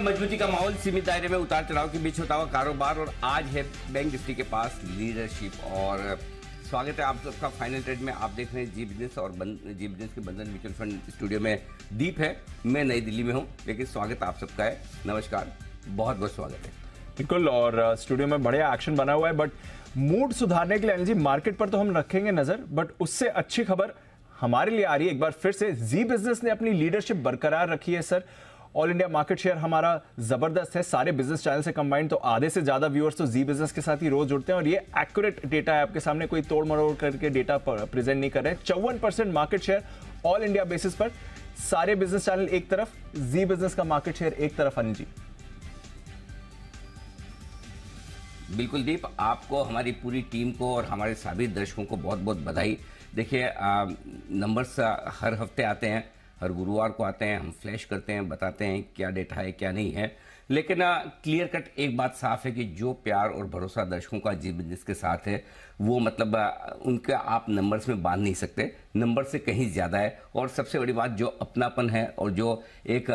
मजबूती का माहौल, सीमित दायरे में उतार चढ़ाव के बीच होता हुआ कारोबार, और आज है बैंक निफ्टी के पास लीडरशिप। और स्वागत है आप सबका फाइनल ट्रेड में। आप देख रहे हैं जी बिजनेस और जी बिजनेस के बंधन म्यूचुअल फंड स्टूडियो में दीप है, मैं नई दिल्ली में हूं, लेकिन स्वागत आप सबका है। नमस्कार, बहुत बहुत स्वागत है। बिल्कुल, और स्टूडियो में बढ़िया एक्शन बना हुआ है, बट मूड सुधारने के लिए अनिल जी मार्केट पर तो हम रखेंगे नजर, बट उससे अच्छी खबर हमारे लिए आ रही है। एक बार फिर से जी बिजनेस ने अपनी लीडरशिप बरकरार रखी है sir. All India market share हमारा जबरदस्त है, सारे बिजनेस चैनल से कंबाइंड तो आधे से ज्यादा व्यूअर्स तो जी बिजनेस के साथ ही रोज जुड़ते हैं, और ये एक्यूरेट डेटा है, आपके सामने कोई तोड़ मरोड़ करके डेटा प्रेजेंट नहीं कर रहे हैं। 54% market share all India basis पर, सारे बिजनेस चैनल एक तरफ, जी बिजनेस का मार्केट शेयर एक तरफ। अनिल जी बिल्कुल दीप, आपको, हमारी पूरी टीम को और हमारे सभी दर्शकों को बहुत बहुत बधाई। देखिए, नंबर्स हर हफ्ते आते हैं, हर गुरुवार को आते हैं, हम फ्लैश करते हैं, बताते हैं क्या डेटा है क्या नहीं है, लेकिन क्लियर कट एक बात साफ है कि जो प्यार और भरोसा दर्शकों का जी बिजनेस के साथ है, वो मतलब उनका आप नंबर्स में बांध नहीं सकते, नंबर से कहीं ज़्यादा है। और सबसे बड़ी बात, जो अपनापन है और जो एक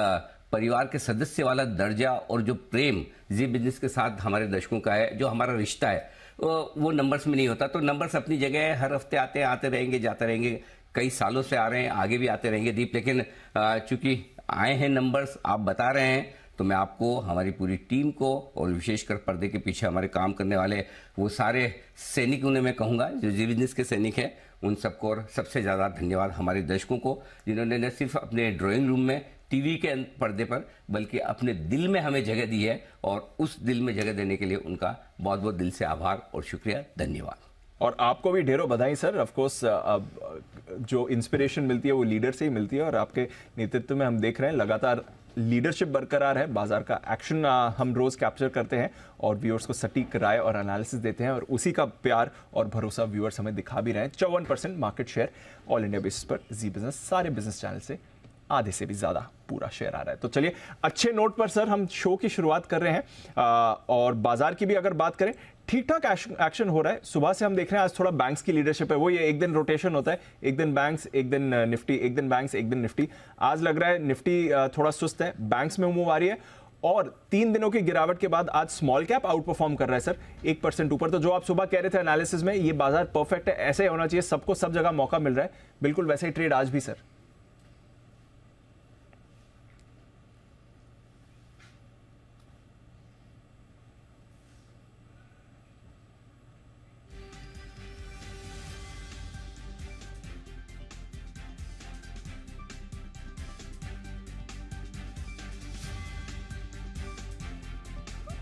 परिवार के सदस्य वाला दर्जा और जो प्रेम जी बिजनेस के साथ हमारे दर्शकों का है, जो हमारा रिश्ता है, वो नंबर्स में नहीं होता। तो नंबर्स अपनी जगह है, हर हफ्ते आते हैं, आते रहेंगे, जाते रहेंगे, कई सालों से आ रहे हैं, आगे भी आते रहेंगे दीप। लेकिन चूंकि आए हैं नंबर्स, आप बता रहे हैं, तो मैं आपको, हमारी पूरी टीम को, और विशेषकर पर्दे के पीछे हमारे काम करने वाले वो सारे सैनिक, उन्हें मैं कहूँगा जो जी बिजनेस के सैनिक हैं, उन सबको, और सबसे ज़्यादा धन्यवाद हमारे दर्शकों को, जिन्होंने न सिर्फ अपने ड्राइंग रूम में, टीवी के पर्दे पर, बल्कि अपने दिल में हमें जगह दी है, और उस दिल में जगह देने के लिए उनका बहुत बहुत दिल से आभार और शुक्रिया, धन्यवाद। और आपको भी ढेरों बधाई सर। ऑफ कोर्स जो इंस्पिरेशन मिलती है वो लीडर से ही मिलती है, और आपके नेतृत्व में हम देख रहे हैं लगातार लीडरशिप बरकरार है। बाजार का एक्शन हम रोज कैप्चर करते हैं और व्यूअर्स को सटीक राय और एनालिसिस देते हैं, और उसी का प्यार और भरोसा व्यूअर्स हमें दिखा भी रहे हैं। 54% market share all India basis पर जी बिजनेस, सारे बिजनेस चैनल से आधे से भी ज्यादा पूरा शेयर आ रहा है। तो चलिए, अच्छे नोट पर सर हम शो की शुरुआत कर रहे हैं, और बाजार की भी अगर बात करें, ठीक ठाक एक्शन हो रहा है। सुबह से हम देख रहे हैं आज थोड़ा बैंक्स की लीडरशिप है, वो ये एक दिन रोटेशन होता है, एक दिन बैंक्स, एक दिन निफ्टी, एक दिन बैंक्स, एक दिन निफ्टी। आज लग रहा है निफ्टी थोड़ा सुस्त है, बैंक्स में मूव आ रही है, और 3 दिनों की गिरावट के बाद आज स्मॉल कैप आउट परफॉर्म कर रहा है सर, 1% ऊपर। तो जो आप सुबह कह रहे थे एनालिसिस में, ये बाजार परफेक्ट है, ऐसे ही होना चाहिए, सबको सब जगह मौका मिल रहा है, बिल्कुल वैसे ही ट्रेड आज भी सर।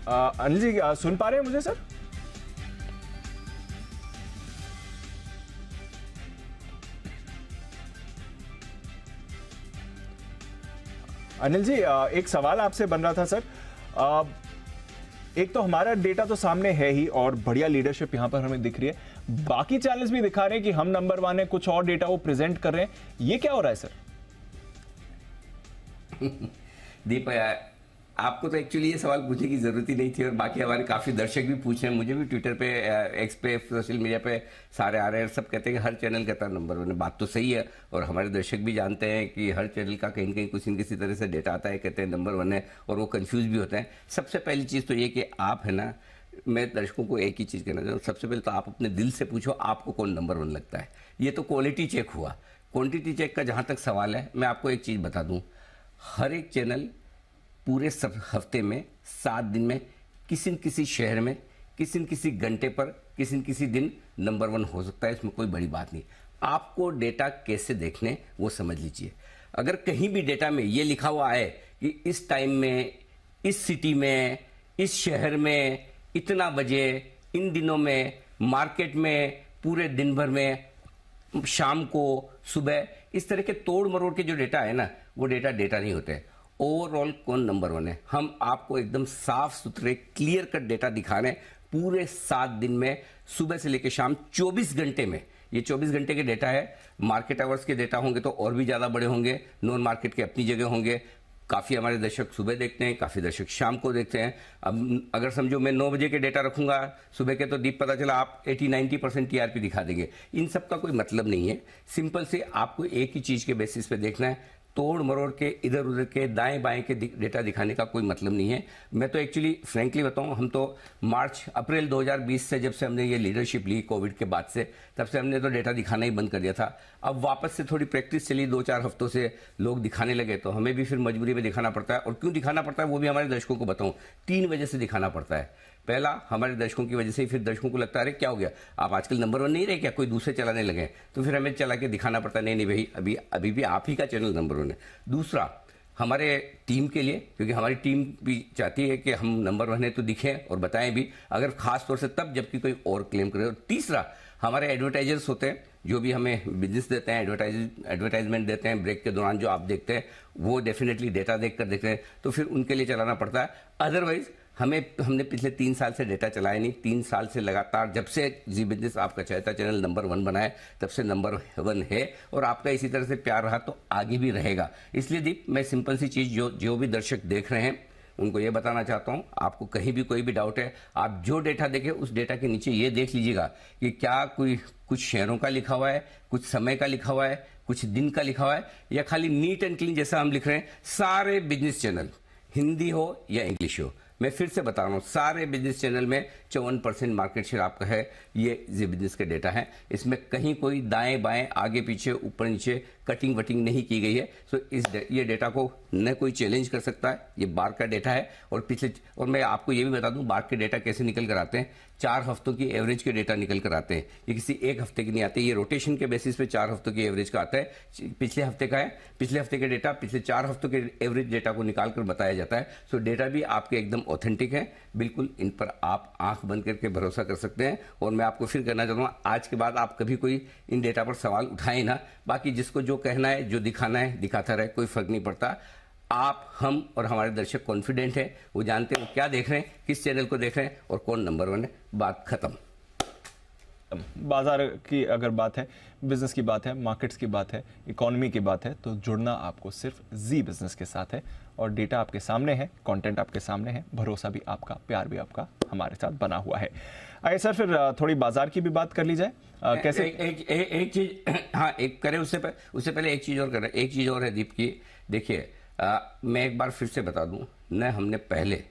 अनिल जी सुन पा रहे हैं मुझे सर? अनिल जी एक सवाल आपसे बन रहा था सर। एक तो हमारा डेटा तो सामने है ही, और बढ़िया लीडरशिप यहां पर हमें दिख रही है, बाकी चैनल्स भी दिखा रहे हैं कि हम नंबर 1 है, कुछ और डेटा वो प्रेजेंट कर रहे हैं, ये क्या हो रहा है सर? दीप, आपको तो एक्चुअली ये सवाल पूछने की जरूरत ही नहीं थी, और बाकी हमारे काफी दर्शक भी पूछ रहे हैं, मुझे भी ट्विटर पे, एक्स पे, सोशल मीडिया पे सारे आ रहे हैं, सब कहते हैं कि हर चैनल कहता है नंबर 1। बात तो सही है, और हमारे दर्शक भी जानते हैं कि हर चैनल का कहीं न कहीं कुछ न किसी तरह से डेटा आता है, कहते हैं नंबर 1 है, और वो कंफ्यूज भी होते हैं। सबसे पहली चीज़ तो ये कि आप है ना, मैं दर्शकों को एक ही चीज़ कहना चाहता हूँ, सबसे पहले तो आप अपने दिल से पूछो आपको कौन नंबर 1 लगता है। ये तो क्वालिटी चेक हुआ। क्वांटिटी चेक का जहाँ तक सवाल है, मैं आपको एक चीज़ बता दूँ, हर एक चैनल पूरे हफ्ते में 7 दिन में किसी न किसी शहर में, किसी न किसी घंटे पर, किसी न किसी दिन नंबर 1 हो सकता है, इसमें कोई बड़ी बात नहीं। आपको डेटा कैसे देखने वो समझ लीजिए। अगर कहीं भी डेटा में ये लिखा हुआ है कि इस टाइम में, इस सिटी में, इस शहर में, इतना बजे, इन दिनों में, मार्केट में, पूरे दिन भर में, शाम को, सुबह, इस तरह के तोड़ मरोड़ के जो डेटा है ना, वो डेटा नहीं होते। ओवरऑल कौन नंबर 1 है, हम आपको एकदम साफ सुथरे क्लियर कट डेटा दिखा रहे हैं, पूरे 7 दिन में, सुबह से लेकर शाम, 24 घंटे में। ये 24 घंटे के डेटा है। मार्केट आवर्स के डेटा होंगे तो और भी ज़्यादा बड़े होंगे, नॉन मार्केट के अपनी जगह होंगे। काफ़ी हमारे दर्शक सुबह देखते हैं, काफ़ी दर्शक शाम को देखते हैं। अब अगर समझो मैं 9 बजे के डेटा रखूंगा सुबह के, तो दीप पता चला आप 80-90% टीआरपी दिखा देंगे। इन सब का कोई मतलब नहीं है। सिंपल से आपको एक ही चीज़ के बेसिस पे देखना है, तोड़ मरोड़ के इधर उधर के दाएं बाएं के डेटा दिखाने का कोई मतलब नहीं है। मैं तो एक्चुअली फ्रैंकली बताऊं, हम तो अप्रैल 2020 से जब से हमने ये लीडरशिप ली कोविड के बाद से, तब से हमने तो डेटा दिखाना ही बंद कर दिया था। अब वापस से थोड़ी प्रैक्टिस चली, 2-4 हफ्तों से लोग दिखाने लगे, तो हमें भी फिर मजबूरी में दिखाना पड़ता है। और क्यों दिखाना पड़ता है वो भी हमारे दर्शकों को बताऊं, 3 वजह से दिखाना पड़ता है। पहला, हमारे दर्शकों की वजह से ही फिर दर्शकों को लगता है अरे क्या हो गया, आप आजकल नंबर 1 नहीं रहे क्या, कोई दूसरे चलाने लगे, तो फिर हमें चला के दिखाना पड़ता है नहीं नहीं भाई अभी भी आप ही का चैनल नंबर 1 है। दूसरा, हमारे टीम के लिए, क्योंकि हमारी टीम भी चाहती है कि हम नंबर 1 है तो दिखें और बताएं भी, अगर खास तौर से तब जबकि कोई और क्लेम करे। और तीसरा, हमारे एडवर्टाइजर्स होते हैं जो भी हमें बिजनेस देते हैं, एडवर्टाइजमेंट देते हैं, ब्रेक के दौरान जो आप देखते हैं वो डेफिनेटली डेटा देखकर देखते हैं, तो फिर उनके लिए चलाना पड़ता है। अदरवाइज हमने पिछले 3 साल से डेटा चलाया नहीं, 3 साल से लगातार, जब से जी बिजनेस आपका चहता चैनल नंबर 1 बनाए तब से नंबर 1 है, और आपका इसी तरह से प्यार रहा तो आगे भी रहेगा। इसलिए दीप, मैं सिंपल सी चीज जो भी दर्शक देख रहे हैं उनको ये बताना चाहता हूं, आपको कहीं भी कोई भी डाउट है, आप जो डेटा देखें उस डेटा के नीचे ये देख लीजिएगा कि क्या कुछ शेयरों का लिखा हुआ है, कुछ समय का लिखा हुआ है, कुछ दिन का लिखा हुआ है, या खाली नीट एंड क्लीन जैसा हम लिख रहे हैं। सारे बिजनेस चैनल, हिंदी हो या इंग्लिश हो, मैं फिर से बता रहा हूं, सारे बिजनेस चैनल में 54% मार्केट शेयर आपका है। ये जी बिजनेस के डेटा है, इसमें कहीं कोई दाएं बाएं आगे पीछे ऊपर नीचे कटिंग वटिंग नहीं की गई है। सो ये डेटा को न कोई चैलेंज कर सकता है, ये बार का डेटा है। और मैं आपको ये भी बता दूं, बार के डेटा कैसे निकल कर आते हैं, 4 हफ्तों की एवरेज के डेटा निकल कर आते हैं, ये किसी एक हफ्ते की नहीं आते, ये रोटेशन के बेसिस पे 4 हफ्तों की एवरेज का आता है। पिछले हफ्ते का है, पिछले हफ्ते के डेटा पिछले 4 हफ्तों के एवरेज डेटा को निकाल कर बताया जाता है। सो डेटा भी आपके एकदम ऑथेंटिक है, बिल्कुल इन पर आप आंख बंद करके भरोसा कर सकते हैं। और मैं आपको फिर कहना चाहूँगा, आज के बाद आप कभी कोई इन डेटा पर सवाल उठाएं ना, बाकी जिसको जो कहना है, जो दिखाना है दिखाता रहे, कोई फर्क नहीं पड़ता। आप, हम और हमारे दर्शक कॉन्फिडेंट हैं, वो जानते हैं वो क्या देख रहे हैं, किस चैनल को देख रहे हैं और कौन नंबर 1 है। बात खत्म। बाजार की अगर बात है, बिजनेस की बात है, मार्केट्स की बात है, इकोनॉमी की बात है, तो जुड़ना आपको सिर्फ जी बिजनेस के साथ है। और डेटा आपके सामने है, कंटेंट आपके सामने है, भरोसा भी आपका, प्यार भी आपका हमारे साथ बना हुआ है। आइए सर, फिर थोड़ी बाजार की भी बात कर ली जाए। कैसे एक चीज, हाँ, एक करें उससे पहले एक चीज और करें। एक चीज और है दीप की, देखिए, मैं एक बार फिर से बता दूं, न हमने पहले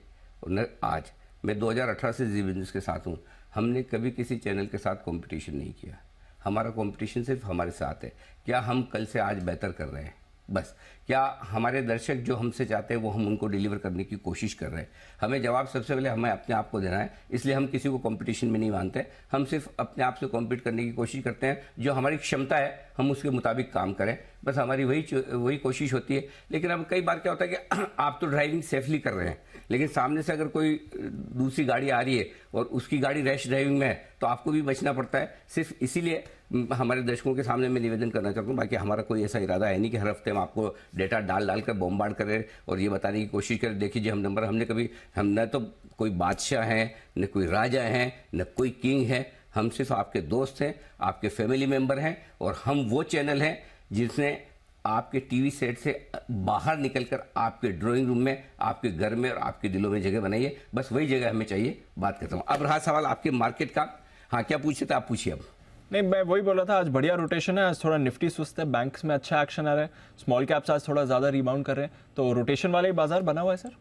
और न आज, मैं 2018 से जी बिजनेस के साथ हूं, हमने कभी किसी चैनल के साथ कंपटीशन नहीं किया। हमारा कंपटीशन सिर्फ हमारे साथ है, क्या हम कल से आज बेहतर कर रहे हैं, बस। क्या हमारे दर्शक जो हमसे चाहते हैं वो हम उनको डिलीवर करने की कोशिश कर रहे हैं। हमें जवाब सबसे पहले हमें अपने आप को देना है, इसलिए हम किसी को कंपटीशन में नहीं मानते। हम सिर्फ अपने आप से कॉम्पीट करने की कोशिश करते हैं, जो हमारी क्षमता है हम उसके मुताबिक काम करें, बस हमारी वही कोशिश होती है। लेकिन अब कई बार क्या होता है कि आप तो ड्राइविंग सेफली कर रहे हैं, लेकिन सामने से अगर कोई दूसरी गाड़ी आ रही है और उसकी गाड़ी रैश ड्राइविंग में है, तो आपको भी बचना पड़ता है। सिर्फ इसीलिए हमारे दर्शकों के सामने मैं निवेदन करना चाहता हूँ, बाकी हमारा कोई ऐसा इरादा है नहीं कि हर हफ्ते हम आपको डेटा डाल कर बॉम्बार्ड करें और ये बताने की कोशिश करें देखिए जी हम नंबर। हम न तो कोई बादशाह हैं, न कोई राजा हैं, न कोई किंग है, हम सिर्फ आपके दोस्त हैं, आपके फैमिली मेंबर हैं, और हम वो चैनल हैं जिसने आपके टीवी सेट से बाहर निकलकर आपके ड्राइंग रूम में, आपके घर में और आपके दिलों में जगह बनाई है। बस वही जगह हमें चाहिए। बात करता हूँ। अब रहा सवाल आपके मार्केट का, हाँ, क्या पूछे थे आप, पूछिए अब। नहीं, मैं वही बोला था, आज बढ़िया रोटेशन है, आज थोड़ा निफ्टी सुस्त है, बैंक्स में अच्छा एक्शन आ रहा है, स्मॉल कैप्स आज थोड़ा ज्यादा रिबाउंड कर रहे हैं, तो रोटेशन वाला ही बाजार बना हुआ है सर।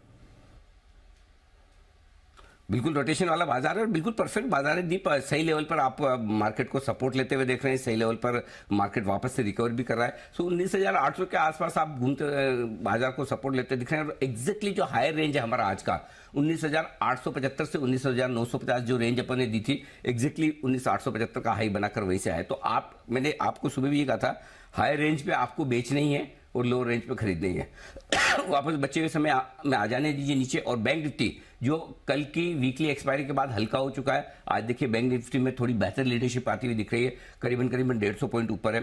बिल्कुल रोटेशन वाला बाजार है और बिल्कुल परफेक्ट बाजार है दीप। सही लेवल पर आप मार्केट को सपोर्ट लेते हुए देख रहे हैं, सही लेवल पर मार्केट वापस से रिकवर भी कर रहा है। सो 19,800 के आसपास आप घूमते बाजार को सपोर्ट लेते दिख रहे हैं। और एग्जैक्टली जो हायर रेंज है हमारा आज का, 19,875 से 19,950 जो रेंज अपन ने दी थी, एग्जैक्टली 19,875 का हाई बनाकर वहीं से आया। तो मैंने आपको सुबह भी ये कहा था, हायर रेंज पे आपको बेचना ही है और लो रेंज पे खरीदना ही है। वापस बचे हुए समय में आ जाने दीजिए नीचे। और बैंक निफ्टी जो कल की वीकली एक्सपायरी के बाद हल्का हो चुका है, आज देखिए बैंक निफ्टी में थोड़ी बेहतर लीडरशिप आती हुई दिख रही है, करीबन 150 पॉइंट ऊपर है।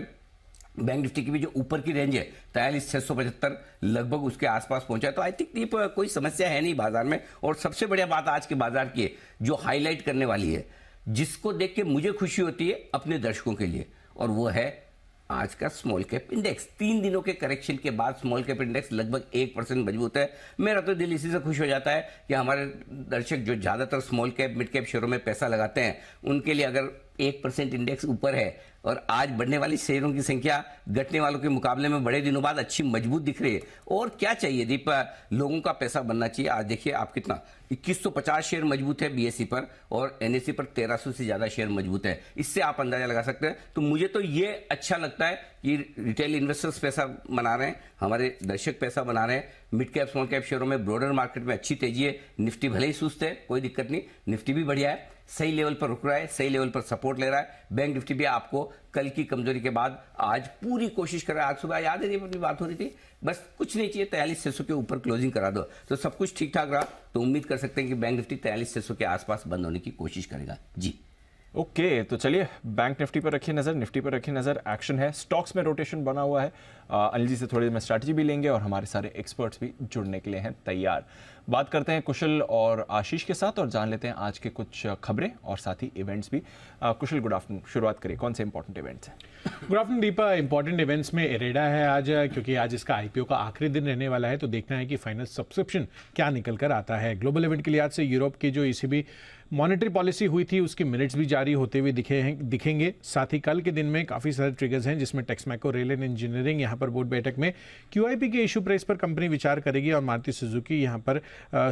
बैंक निफ्टी की भी जो ऊपर की रेंज है 43,675 लगभग उसके आसपास पहुंचा है। तो आई थिंक कोई समस्या है नहीं बाजार में। और सबसे बढ़िया बात आज के बाजार की है, जो हाईलाइट करने वाली है, जिसको देख के मुझे खुशी होती है अपने दर्शकों के लिए, और वो है आज का स्मॉल कैप इंडेक्स। 3 दिनों के करेक्शन के बाद स्मॉल कैप इंडेक्स लगभग 1% मजबूत है। मेरा तो दिल इसी से खुश हो जाता है कि हमारे दर्शक जो ज्यादातर स्मॉल कैप मिड कैप शेयरों में पैसा लगाते हैं, उनके लिए अगर 1% इंडेक्स ऊपर है, और आज बढ़ने वाली शेयरों की संख्या घटने वालों के मुकाबले में बड़े दिनों बाद अच्छी मजबूत दिख रही है। और क्या चाहिए दीप, लोगों का पैसा बनना चाहिए। आज देखिए आप कितना 2150 शेयर मजबूत है बीएसई पर और एनएसई पर 1300 से ज्यादा शेयर मजबूत है। इससे आप अंदाजा लगा सकते हैं। तो मुझे तो ये अच्छा लगता है कि रिटेल इन्वेस्टर्स पैसा बना रहे हैं, हमारे दर्शक पैसा बना रहे हैं। मिड कैप स्मॉल कैप शेयरों में ब्रॉडर मार्केट में अच्छी तेजी है। निफ्टी भले ही सुस्त है, कोई दिक्कत नहीं, निफ्टी भी बढ़िया है, सही लेवल पर रुक रहा है, सही लेवल पर सपोर्ट ले रहा है। बैंक निफ्टी भी आपको कल की कमजोरी के बाद आज पूरी कोशिश कर रहा है। आज सुबह याद है जब अपनी बात हो रही थी, बस कुछ नहीं चाहिए, 43,600 के ऊपर क्लोजिंग करा दो तो सब कुछ ठीक ठाक रहा। तो उम्मीद कर सकते हैं कि बैंक निफ्टी 43,600 के आसपास बंद होने की कोशिश करेगा जी। ओके तो चलिए बैंक निफ्टी पर रखिए नज़र, निफ्टी पर रखिए नज़र। एक्शन है, स्टॉक्स में रोटेशन बना हुआ है। अनिल जी से थोड़ी देर में स्ट्रैटेजी भी लेंगे और हमारे सारे एक्सपर्ट्स भी जुड़ने के लिए हैं तैयार। बात करते हैं कुशल और आशीष के साथ और जान लेते हैं आज के कुछ खबरें और साथ ही इवेंट्स भी। कुशल गुड आफ्टरनून, शुरुआत करिए, कौन से इंपॉर्टेंट इवेंट्स हैं? Good afternoon Deepa. Important events में इरेडा है आज, क्योंकि आज इसका आईपीओ का आखिरी दिन रहने वाला है। तो देखना है कि फाइनल सब्सक्रिप्शन क्या निकल कर आता है। ग्लोबल इवेंट के लिहाज से यूरोप की जो ईसीबी मॉनेटरी पॉलिसी हुई थी उसकी मिनट्स भी जारी होते हुए दिखेंगे। साथ ही कल के दिन में काफ़ी सारे ट्रिगर्स हैं, जिसमें टेक्समैको, रेल एंड इंजीनियरिंग यहाँ पर बोर्ड बैठक में क्यूआईपी के इशू प्राइस पर कंपनी विचार करेगी और मारुति सुजुकी यहाँ पर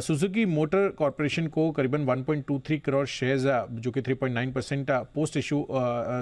सुजुकी मोटर कॉर्पोरेशन को करीबन 1.23 करोड़ शेयर्स, जो कि 3.9% पोस्ट इशू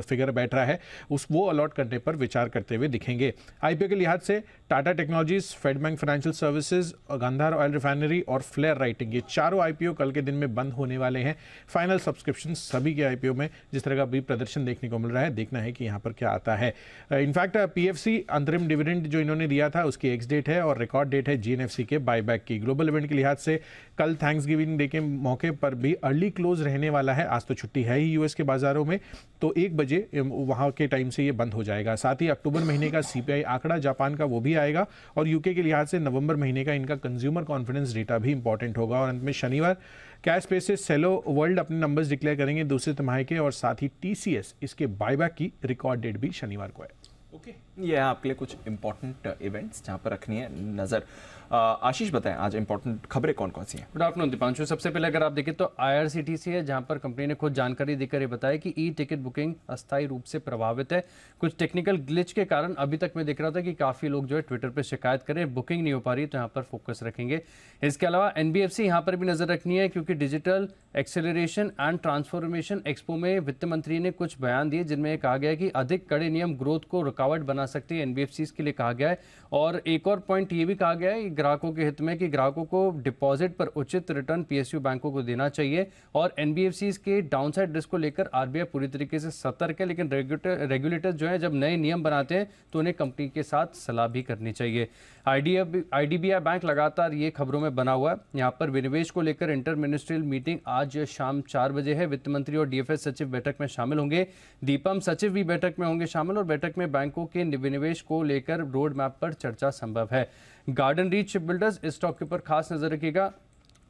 फिगर बैठ रहा है, वो अलॉट करने पर विचार करते हुए दिखेंगे। आईपीओ के लिहाज से Tata technologies, fed bank financial services, Gandhar oil refinery और फ्लेयर राइटिंग, ये चारों आईपीओ कल के दिन में बंद होने वाले हैं। फाइनल सब्सक्रिप्शन सभी के आईपीओ में जिस तरह का भी प्रदर्शन देखने को मिल रहा है, देखना है कि यहाँ पर क्या आता है। इनफैक्ट पीएफसी अंतरिम डिविडेंड जो इन्होंने दिया था उसकी एक्स डेट है और रिकॉर्ड डेट है जीएनएफसी के बायबैक की। ग्लोबल इवेंट के लिहाज से कल थैंक्सगिविंग डे के मौके पर भी अर्ली क्लोज रहने वाला है। आज तो छुट्टी है ही यूएस के बाजारों में, तो 1 बजे वहाँ के टाइम से ये बंद हो जाएगा। साथ ही अक्टूबर महीने का सीपीआई आंकड़ा जापान का वो भी आएगा और यूके के लिहाज से नवंबर महीने का इनका कंज्यूमर कॉन्फिडेंस डेटा भी इंपॉर्टेंट होगा। और अंत में शनिवार कैश बेसिस सेलो वर्ल्ड अपने नंबर्स डिक्लेयर करेंगे दूसरे तिमाही के, और साथ ही टीसीएस इसके बायबैक की रिकॉर्ड डेट भी शनिवार को है। ओके, ये है आपके लिए कुछ इंपॉर्टेंट इवेंट्स जहां पर रखनी है नजर। आशीष बताएं आज इंपॉर्टेंट खबरें कौन कौन सी हैं? Good afternoon Deepanshu. सबसे पहले अगर आप देखें तो आईआरसीटीसी है, जहां पर कंपनी ने खुद जानकारी देकर ये बताया कि ई टिकट बुकिंग अस्थायी रूप से प्रभावित है। कुछ टेक्निकल ग्लिच के कारण अभी तक मैं देख रहा था कि काफ़ी लोग जो है ट्विटर पर शिकायत करें, बुकिंग नहीं हो पा रही, तो यहाँ पर फोकस रखेंगे। इसके अलावा एनबीएफसी यहाँ पर भी नजर रखनी है, क्योंकि digital acceleration and transformation expo में वित्त मंत्री ने कुछ बयान दिए, जिनमें कहा गया है कि अधिक कड़े नियम ग्रोथ को रुकावट बना सकते हैं, एनबीएफसी के लिए कहा गया है। और एक और पॉइंट ये भी कहा गया है ग्राहकों के हित में कि ग्राहकों को डिपॉजिट पर उचित रिटर्न पीएसयू बैंकों को देना चाहिए। और एनबीएफसी के डाउनसाइड रिस्क को लेकर आरबीआई पूरी तरीके से सतर्क है, लेकिन रेगुलेटर जो है जब नए नियम बनाते हैं तो उन्हें कंपनी के साथ सलाह भी करनी चाहिए। आईडीबीआई बैंक लगातार ये खबरों में बना हुआ है। यहाँ पर विनिवेश को लेकर इंटर मिनिस्ट्रियल मीटिंग आज शाम 4 बजे है। वित्त मंत्री और डीएफएस सचिव बैठक में शामिल होंगे, दीपम सचिव भी बैठक में होंगे शामिल, और बैठक में बैंकों के विनिवेश को लेकर रोड मैप पर चर्चा संभव है। गार्डन रीच शिप बिल्डर्स, इस स्टॉक के ऊपर खास नजर रखिएगा।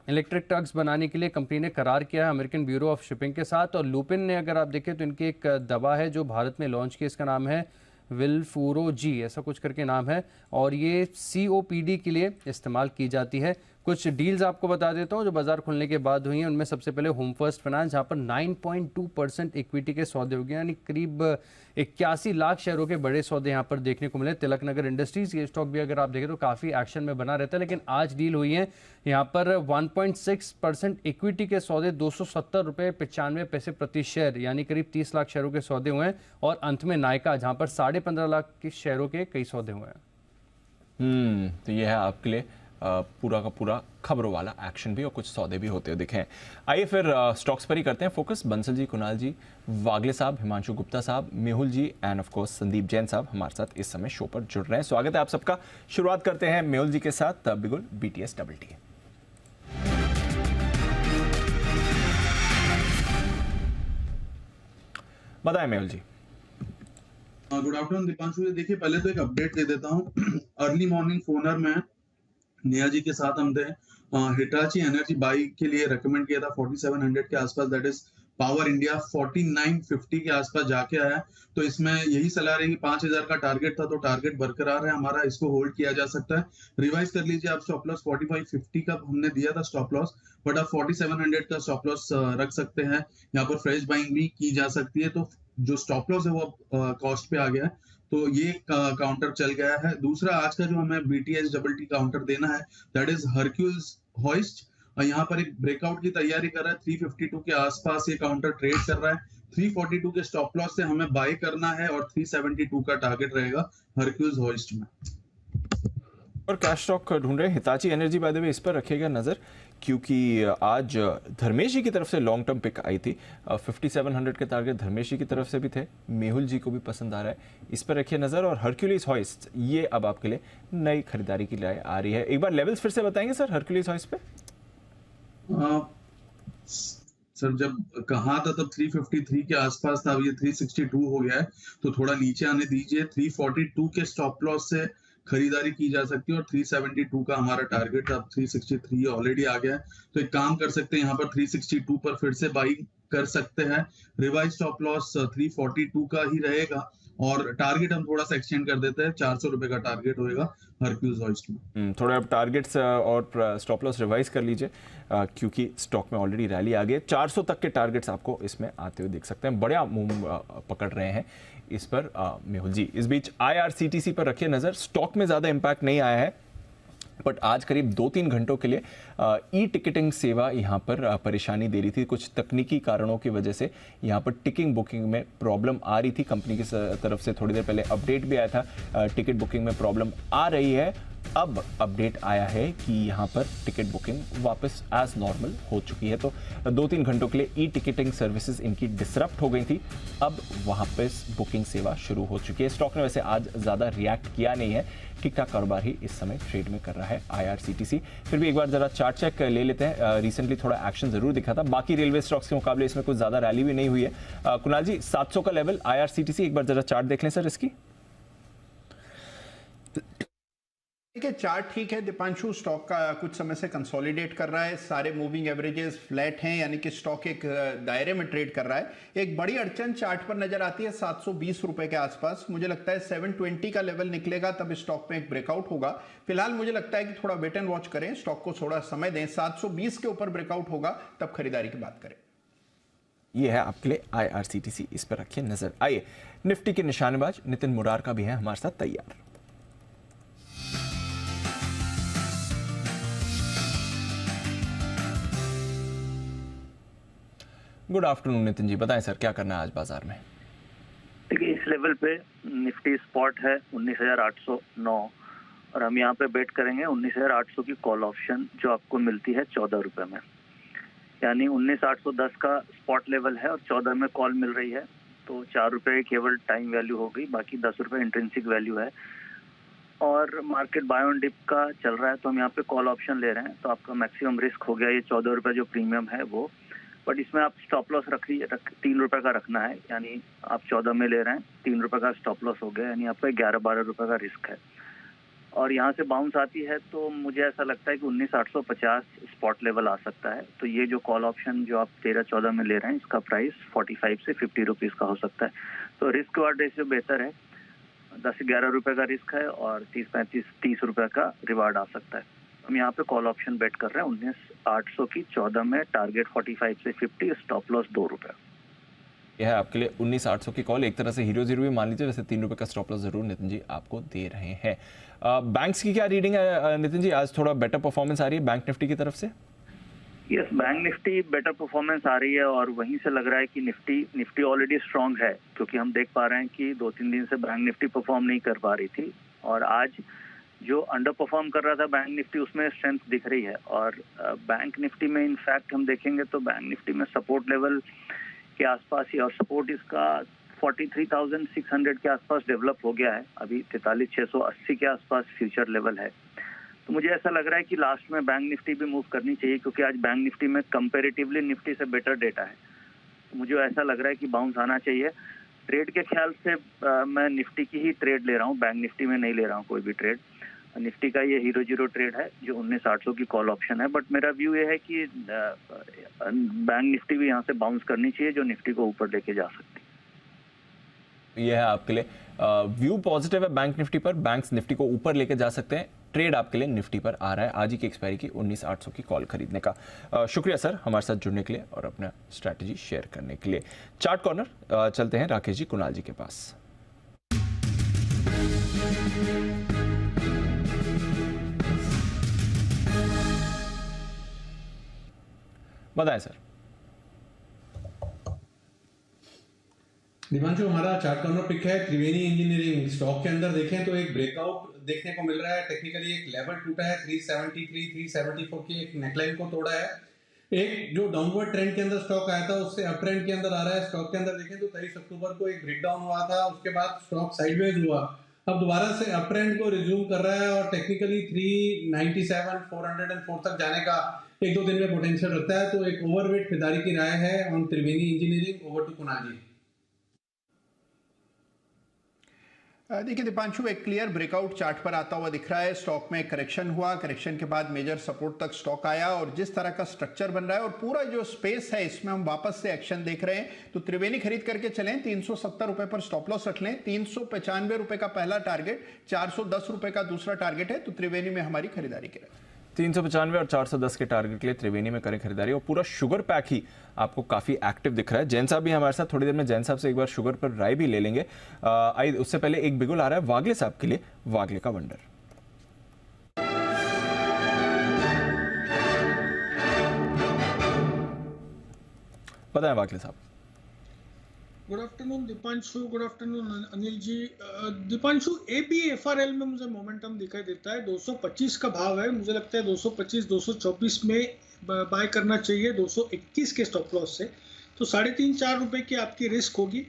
इलेक्ट्रिक ट्रक्स बनाने के लिए कंपनी ने करार किया है अमेरिकन ब्यूरो ऑफ शिपिंग के साथ। और लुपिन ने अगर आप देखें तो इनकी एक दवा है जो भारत में लॉन्च की, इसका नाम है विल्फूरो जी, ऐसा कुछ करके नाम है, और ये सीओपीडी के लिए इस्तेमाल की जाती है। कुछ डील्स आपको बता देता हूं जो बाजार खुलने के बाद हुई हैं। उनमें सबसे पहले होम फर्स्ट फाइनेंस, जहां पर 9.2% इक्विटी के सौदे हो गए, यानी करीब 81 लाख शेयरों के बड़े सौदे यहां पर देखने को मिले। तिलक नगर इंडस्ट्रीज, ये स्टॉक भी अगर आप देखें तो काफ़ी एक्शन में बना रहता है, लेकिन आज डील हुई है यहाँ पर 1.6% इक्विटी के सौदे, 270 रुपये 95 पैसे प्रति शेयर, यानी करीब 30 लाख शेयरों के सौदे हुए हैं। और अंत में नायका, जहाँ पर 15.5 लाख के शेयरों के कई सौदे हुए हैं। तो ये है आपके लिए पूरा का पूरा खबरों वाला एक्शन भी और कुछ सौदे भी होते हुए दिखे। आइए फिर स्टॉक्स पर ही करते हैं फोकस। बंसल जी, कुणाल जी, वागले साहब, हिमांशु गुप्ता साहब, Mehul ji and of course Sandeep Jain साहब हमारे साथ इस समय शो पर जुड़ रहे हैं। स्वागत है आप सबका। शुरुआत करते हैं मेहुल जी के साथ, बिगुल बीटीएस डबल टी। बताएं मेहुल जी। Good afternoon Deepanshu. देखिए पहले तो एक अपडेट दे देता हूँ। अर्ली मॉर्निंग फोनर में नेहा जी के साथ हम थे। हिटाची एनर्जी बाई के लिए रेकमेंड किया था 4700 के आसपास, दैट इज पावर इंडिया 4950 के आसपास जाके आया। तो इसमें यही सलाह रहेगी, 5000 का टारगेट था तो टारगेट बरकरार है हमारा, इसको होल्ड किया जा सकता है। रिवाइज कर लीजिए आप, स्टॉप लॉस 4550 का हमने दिया था स्टॉप लॉस, बट आप 4700 का स्टॉप लॉस रख सकते हैं। यहाँ पर फ्रेश बाइंग भी की जा सकती है। तो जो स्टॉप लॉस है वो कॉस्ट पे आ गया है, तो ये काउंटर चल गया है। दूसरा आज का जो हमें BTS डबल टी काउंटर देना है, दैट इज हरक्यूल्स हॉइस्ट। यहाँ पर एक ब्रेकआउट की तैयारी कर रहा है, 352 के आसपास ये काउंटर ट्रेड कर रहा है। 342 के स्टॉप लॉस से हमें बाय करना है और 372 का टारगेट रहेगा हरक्यूल्स हॉइस्ट में। और कैश स्टॉक ढूंढ रहे हैं Hitachi energy, by the way इस पर रखिएगा नजर, क्योंकि आज धर्मेश जी की तरफ से लॉन्ग टर्म पिक आई थी। 5700 के टारगेट धर्मेश जी की तरफ से भी थे, मेहुल जी को भी पसंद आ रहा है, इस पर रखिए नजर। और हरक्यूलिस हॉइस्ट ये अब आपके लिए नई खरीदारी की लिए आ रही है। एक बार लेवल्स फिर से बताएंगे सर हरक्यूलिस हॉइस्ट पे? सर जब कहा था तब 353 के आसपास था, अब ये 362 हो गया है, तो थोड़ा नीचे आने दीजिए। 342 के स्टॉप लॉस से खरीदारी की जा सकती है और 372 का हमारा टारगेट था, अब 363 ऑलरेडी आ गया है, तो एक काम कर सकते हैं, यहाँ पर 362 पर फिर से बाई कर सकते हैं। रिवाइज स्टॉप लॉस 342 का ही रहेगा और टारगेट हम थोड़ा सा एक्सटेंड कर देते हैं, 400 रुपए का टारगेट होएगा हरक्यूल्स हॉइस्ट में। थोड़ा अब टारगेट्स और स्टॉप लॉस रिवाइज कर लीजिए, क्योंकि स्टॉक में ऑलरेडी रैली आ गई है। 400 तक के टारगेट्स आपको इसमें आते हुए दिख सकते हैं। बढ़िया मूव पकड़ रहे हैं इस पर मेहुल जी। इस बीच IRCTC पर रखिए नजर, स्टॉक में ज्यादा इंपैक्ट नहीं आया है, बट आज करीब 2-3 घंटों के लिए ई टिकटिंग सेवा यहाँ पर परेशानी दे रही थी। कुछ तकनीकी कारणों की वजह से यहाँ पर टिकटिंग बुकिंग में प्रॉब्लम आ रही थी। कंपनी की तरफ से थोड़ी देर पहले अपडेट भी आया था, टिकट बुकिंग में प्रॉब्लम आ रही है। अब अपडेट आया है कि यहाँ पर टिकट बुकिंग वापस एज नॉर्मल हो चुकी है। तो 2-3 घंटों के लिए ई टिकटिंग सर्विसेज इनकी डिसरप्ट हो गई थी, अब वापस बुकिंग सेवा शुरू हो चुकी है। स्टॉक ने वैसे आज ज़्यादा रिएक्ट किया नहीं है, ठीक ठाक कारोबार ही इस समय ट्रेड में कर रहा है IRCTC। फिर भी एक बार जरा चार्ट चेक ले लेते हैं। रिसेंटली थोड़ा एक्शन जरूर दिखा था, बाकी रेलवे स्टॉक्स के मुकाबले इसमें कुछ ज़्यादा रैली भी नहीं हुई है। कुणाल जी 700 का लेवल IRCTC, एक बार जरा चार्ट देख लें सर इसकी। देखिए चार्ट ठीक है दीपांशु, स्टॉक का कुछ समय से कंसोलिडेट कर रहा है, सारे मूविंग एवरेजेस फ्लैट हैं, यानी कि स्टॉक एक दायरे में ट्रेड कर रहा है। एक बड़ी अड़चन चार्ट पर नजर आती है 720 रुपए के आसपास। मुझे लगता है 720 का लेवल निकलेगा तब स्टॉक में एक ब्रेकआउट होगा। फिलहाल मुझे लगता है कि थोड़ा वेट एंड वॉच करें, स्टॉक को थोड़ा समय दें। 720 के ऊपर ब्रेकआउट होगा तब खरीदारी की बात करें। ये है आपके लिए IRCTC, इस पर रखिए नजर। आइए निफ्टी के निशानेबाज नितिन मुरार का भी है हमारे साथ तैयार। गुड आफ्टरनून नितिन जी, बताएं सर क्या करना है आज बाजार में? देखिए इस लेवल पे निफ्टी स्पॉट है 19,809 और हम यहाँ पे बेट करेंगे 19,800 की कॉल ऑप्शन जो आपको मिलती है 14 रुपए में, यानी 19,810 का स्पॉट लेवल है और 14 में कॉल मिल रही है, तो 4 रुपए केवल टाइम वैल्यू हो गई, बाकी 10 रुपए इंट्रिंसिक वैल्यू है। और मार्केट बाय ऑन डिप का चल रहा है, तो हम यहाँ पे कॉल ऑप्शन ले रहे हैं, तो आपका मैक्सिमम रिस्क हो गया ये 14 रुपए जो प्रीमियम है वो, बट इसमें आप स्टॉप लॉस 3 रुपए का रखना है, यानी आप 14 में ले रहे हैं, 3 रुपए का स्टॉप लॉस हो गया, यानी आपका 11-12 रुपए का रिस्क है। और यहाँ से बाउंस आती है तो मुझे ऐसा लगता है कि 19,850 स्पॉट लेवल आ सकता है। तो ये जो कॉल ऑप्शन जो आप 13-14 में ले रहे हैं इसका प्राइस 45 से 50 रुपीज का हो सकता है। तो रिस्क वार्ड रेशियो बेहतर है, 10-11 रुपए का रिस्क है और 30 रुपए का रिवार्ड आ सकता है। हम यहाँ पे कॉल ऑप्शन बेट कर रहे हैं 19,800 की 14 में, टारगेट 45 से 50, स्टॉप लॉस 2 रुपए। यह है आपके लिए 19,800 की कॉल, एक तरह से हीरो जीरो भी मान लीजिए, वैसे 3 रुपए का स्टॉप लॉस जरूर नितिन जी आपको दे रहे हैं। बैंक्स की क्या रीडिंग है नितिन जी, आज थोड़ा बेटर परफॉर्मेंस आ रही है बैंक निफ्टी की तरफ से? Yes, bank Nifty better performance आ रही है और वहीं से लग रहा है कि निफ्टी ऑलरेडी स्ट्रांग है, क्योंकि हम देख पा रहे हैं कि 2-3 दिन से बैंक निफ्टी परफॉर्म नहीं कर पा रही थी और आज जो अंडर परफॉर्म कर रहा था बैंक निफ्टी उसमें स्ट्रेंथ दिख रही है। और बैंक निफ्टी में इनफैक्ट हम देखेंगे तो बैंक निफ्टी में सपोर्ट लेवल के आसपास ही, और सपोर्ट इसका 43,600 के आसपास डेवलप हो गया है, अभी 43,680 के आसपास फ्यूचर लेवल है। तो मुझे ऐसा लग रहा है कि लास्ट में बैंक निफ्टी भी मूव करनी चाहिए, क्योंकि आज बैंक निफ्टी में कंपेरेटिवली निफ्टी से बेटर डेटा है, तो मुझे ऐसा लग रहा है कि बाउंस आना चाहिए। ट्रेड के ख्याल से मैं निफ्टी की ही ट्रेड ले रहा हूँ, बैंक निफ्टी में नहीं ले रहा हूँ कोई भी ट्रेड। निफ्टी का ये हीरो जीरो ट्रेड है जो 19,800 की कॉल ऑप्शन है, बट मेरा व्यू ये है कि बैंक निफ्टी भी यहाँ से बाउंस करनी चाहिए जो निफ्टी को ऊपर लेके जा सकती है। यह है आपके लिए व्यू पॉजिटिव है बैंक निफ्टी पर, बैंक्स निफ्टी को ऊपर लेके जा सकते हैं। ट्रेड आपके लिए निफ्टी पर आ रहा है आज ही की एक्सपायरी की 19,800 की कॉल खरीदने का। शुक्रिया सर हमारे साथ जुड़ने के लिए और अपना स्ट्रैटेजी शेयर करने के लिए। चार्ट कॉर्नर चलते हैं राकेश जी कुणाल जी के पास। बताएं सर। दीपांशु, हमारा चार्ट कॉर्नर पिक है त्रिवेणी इंजीनियरिंग। स्टॉक के अंदर देखें तो एक ब्रेकआउट देखने को मिल रहा है। टेक्निकली एक लेवल टूटा है 373 374 की एक नेकलाइन को तोड़ा है। एक जो डाउनवर्ड ट्रेंड के अंदर स्टॉक आया था उससे अप ट्रेंड के अंदर आ रहा है। स्टॉक के अंदर देखें तो 23 अक्टूबर को एक ब्रेकडाउन हुआ था, उसके बाद स्टॉक साइडवेज हुआ, अब दोबारा से अप ट्रेंड को रिज्यूम कर रहा है और टेक्निकली 397 404 तक जाने का एक दो दिन में पोटेंशियल रखता है। तो एक ओवरवेट खरीदारी की राय है on Triveni engineering. Over to Kunal ji. देखिए दीपांशु, एक क्लियर ब्रेकआउट चार्ट पर आता हुआ दिख रहा है। स्टॉक में करेक्शन हुआ, करेक्शन के बाद मेजर सपोर्ट तक स्टॉक आया और जिस तरह का स्ट्रक्चर बन रहा है और पूरा जो स्पेस है इसमें हम वापस से एक्शन देख रहे हैं। तो त्रिवेणी खरीद करके चलें, 370 रुपए पर स्टॉप लॉस रख लें। 395 रुपए का पहला टारगेट, 410 रुपए का दूसरा टारगेट है। तो त्रिवेणी में हमारी खरीदारी करें। 395 और 410 के टारगेट के लिए त्रिवेणी में करें खरीदारी। और पूरा शुगर पैक ही आपको काफी एक्टिव दिख रहा है। जैन साहब भी हमारे साथ, थोड़ी देर में जैन साहब से एक बार शुगर पर राय भी ले लेंगे। आई उससे पहले एक बिगुल आ रहा है वागले साहब के लिए, वागले का वंडर। बताएं वागले साहब। Good afternoon Deepanshu, good afternoon Anil ji. Deepanshu, ABFRL में मुझे मोमेंटम दिखाई देता है। 225 का भाव है, मुझे लगता है 225 224 में बाय करना चाहिए 221 के स्टॉप लॉस से। तो 3.5-4 रुपए की आपकी रिस्क होगी।